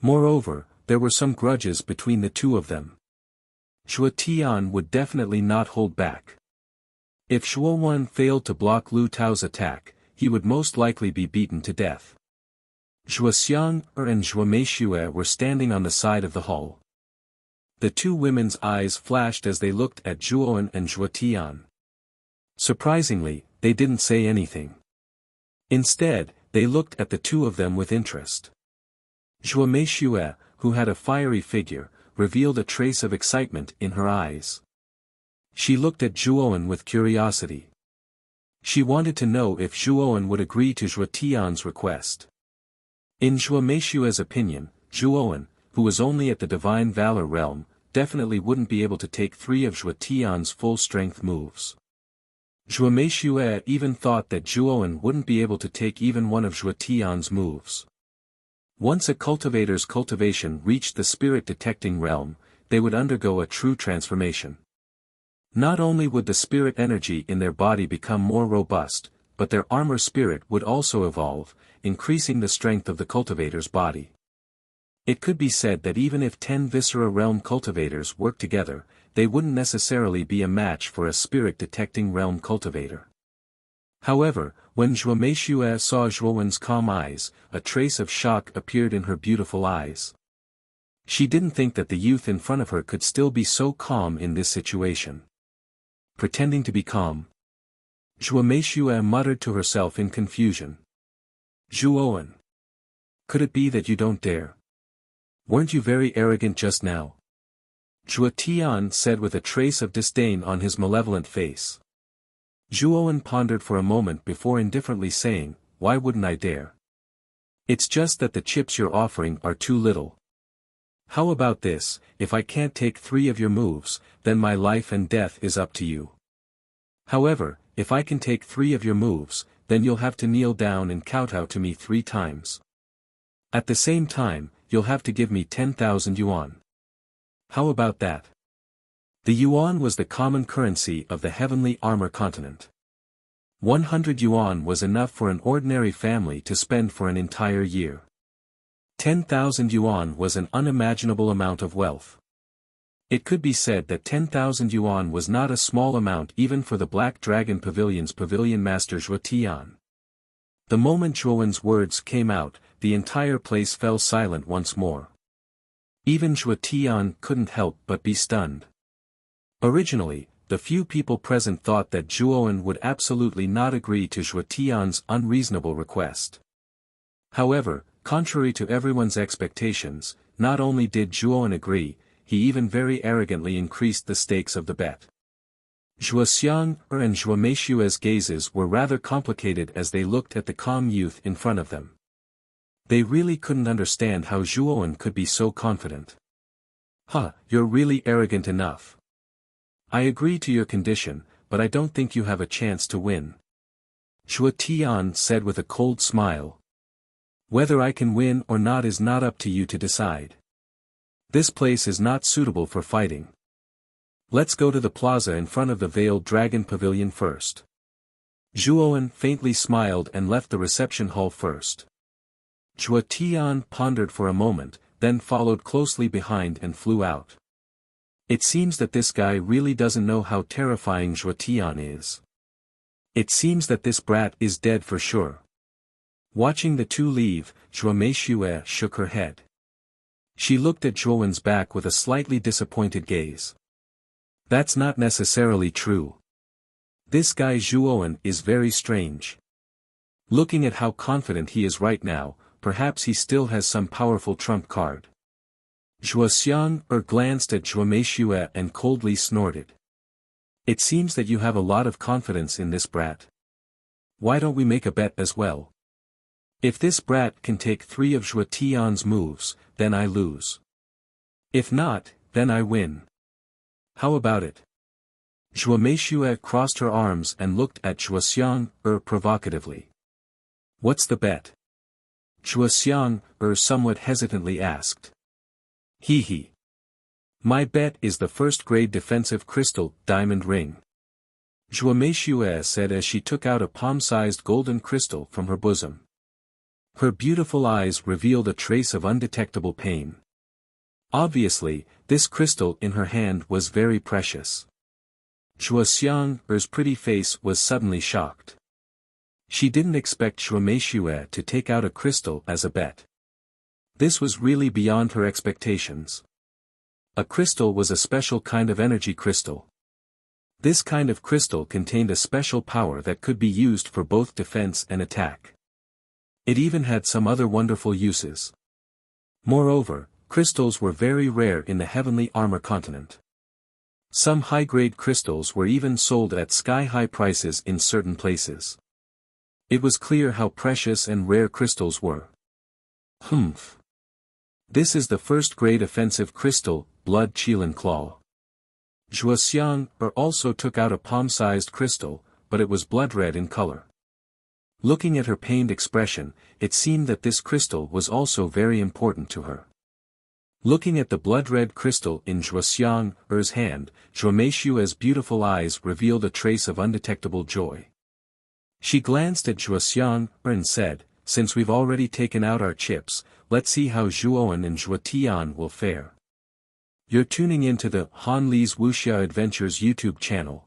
Moreover, there were some grudges between the two of them. Zhuo Tian would definitely not hold back. If Zhuo Wen failed to block Lu Tao's attack, he would most likely be beaten to death. Zhuo Xiang and Zhuo Meishue were standing on the side of the hall. The two women's eyes flashed as they looked at Zhuo and Zhuo Tian. Surprisingly, they didn't say anything. Instead, They looked at the two of them with interest. Zhuo Meishue, who had a fiery figure, revealed a trace of excitement in her eyes. She looked at Zhuowen with curiosity. She wanted to know if Zhuowen would agree to Zhuo Tian's request. In Zhuo Meishue's opinion, Zhuowen, who was only at the Divine Valor realm, definitely wouldn't be able to take 3 of Zhuo Tian's full-strength moves. Zhuo Meishue even thought that Zhuowen wouldn't be able to take even one of Zhuo Tian's moves. Once a cultivator's cultivation reached the spirit-detecting realm, they would undergo a true transformation. Not only would the spirit energy in their body become more robust, but their armor spirit would also evolve, increasing the strength of the cultivator's body. It could be said that even if 10 Viscera realm cultivators worked together, they wouldn't necessarily be a match for a spirit-detecting realm cultivator. However, when Zhuo Meishue saw Zhuowen's calm eyes, a trace of shock appeared in her beautiful eyes. She didn't think that the youth in front of her could still be so calm in this situation. Pretending to be calm. Zhuo Meishue muttered to herself in confusion. Zhuowen. Could it be that you don't dare? Weren't you very arrogant just now? Zhuo Tian said with a trace of disdain on his malevolent face. Zhuowen pondered for a moment before indifferently saying, why wouldn't I dare? It's just that the chips you're offering are too little. How about this, if I can't take 3 of your moves, then my life and death is up to you. However, if I can take 3 of your moves, then you'll have to kneel down and kowtow to me 3 times. At the same time, you'll have to give me 10,000 yuan. How about that? The yuan was the common currency of the heavenly armor continent. 100 yuan was enough for an ordinary family to spend for an entire year. 10,000 yuan was an unimaginable amount of wealth. It could be said that 10,000 yuan was not a small amount even for the Black Dragon Pavilion's pavilion master Zhuo Tian. The moment Zhuowen's words came out, the entire place fell silent once more. Even Zhuo Tian couldn't help but be stunned. Originally, the few people present thought that Zhuowen would absolutely not agree to Zhuo Tian's unreasonable request. However, contrary to everyone's expectations, not only did Zhuowen agree, he even very arrogantly increased the stakes of the bet. Zhuo Xiang and Zhuo Meishue's gazes were rather complicated as they looked at the calm youth in front of them. They really couldn't understand how Zhuowen could be so confident. You're really arrogant enough. I agree to your condition, but I don't think you have a chance to win. Zhuo Tian said with a cold smile. Whether I can win or not is not up to you to decide. This place is not suitable for fighting. Let's go to the plaza in front of the Veiled Dragon Pavilion first. Zhuowen faintly smiled and left the reception hall first. Zhuo Tian pondered for a moment, then followed closely behind and flew out. It seems that this guy really doesn't know how terrifying Zhuo Tian is. It seems that this brat is dead for sure. Watching the two leave, Zhuo Meishue shook her head. She looked at Zhuowen's back with a slightly disappointed gaze. That's not necessarily true. This guy Zhuowen is very strange. Looking at how confident he is right now, perhaps he still has some powerful trump card. Zhuo Xiang glanced at Zhuo Meishue and coldly snorted. It seems that you have a lot of confidence in this brat. Why don't we make a bet as well? If this brat can take 3 of Zhuo Tian's moves, then I lose. If not, then I win. How about it? Zhuo Meishue crossed her arms and looked at Zhuo Xiang provocatively. What's the bet? Zhuo Xiang somewhat hesitantly asked. Hee. My bet is the first-grade defensive crystal diamond ring. Zhuo Meishue said as she took out a palm-sized golden crystal from her bosom. Her beautiful eyes revealed a trace of undetectable pain. Obviously, this crystal in her hand was very precious. Zhuo Xiang's pretty face was suddenly shocked. She didn't expect Zhuo Meishue to take out a crystal as a bet. This was really beyond her expectations. A crystal was a special kind of energy crystal. This kind of crystal contained a special power that could be used for both defense and attack. It even had some other wonderful uses. Moreover, crystals were very rare in the heavenly armor continent. Some high-grade crystals were even sold at sky-high prices in certain places. It was clear how precious and rare crystals were. Humph. This is the first-grade offensive crystal, Blood Qilin Claw. Zhuoxiang also took out a palm-sized crystal, but it was blood-red in color. Looking at her pained expression, it seemed that this crystal was also very important to her. Looking at the blood-red crystal in Zhuoxiang's hand, Zhuomeishua's beautiful eyes revealed a trace of undetectable joy. She glanced at Zhuoxiang and said, "Since we've already taken out our chips, let's see how Zhuoan and Zhuotian will fare." You're tuning into the Han Li's Wuxia Adventures YouTube channel.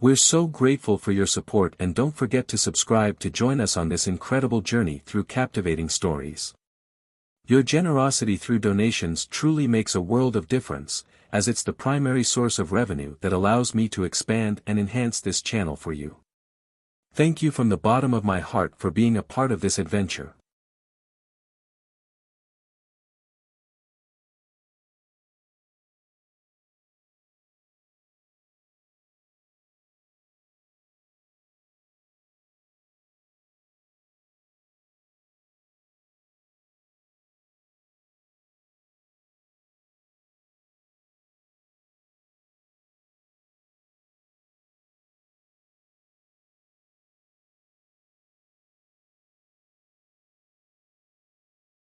We're so grateful for your support, and don't forget to subscribe to join us on this incredible journey through captivating stories. Your generosity through donations truly makes a world of difference, as it's the primary source of revenue that allows me to expand and enhance this channel for you. Thank you from the bottom of my heart for being a part of this adventure.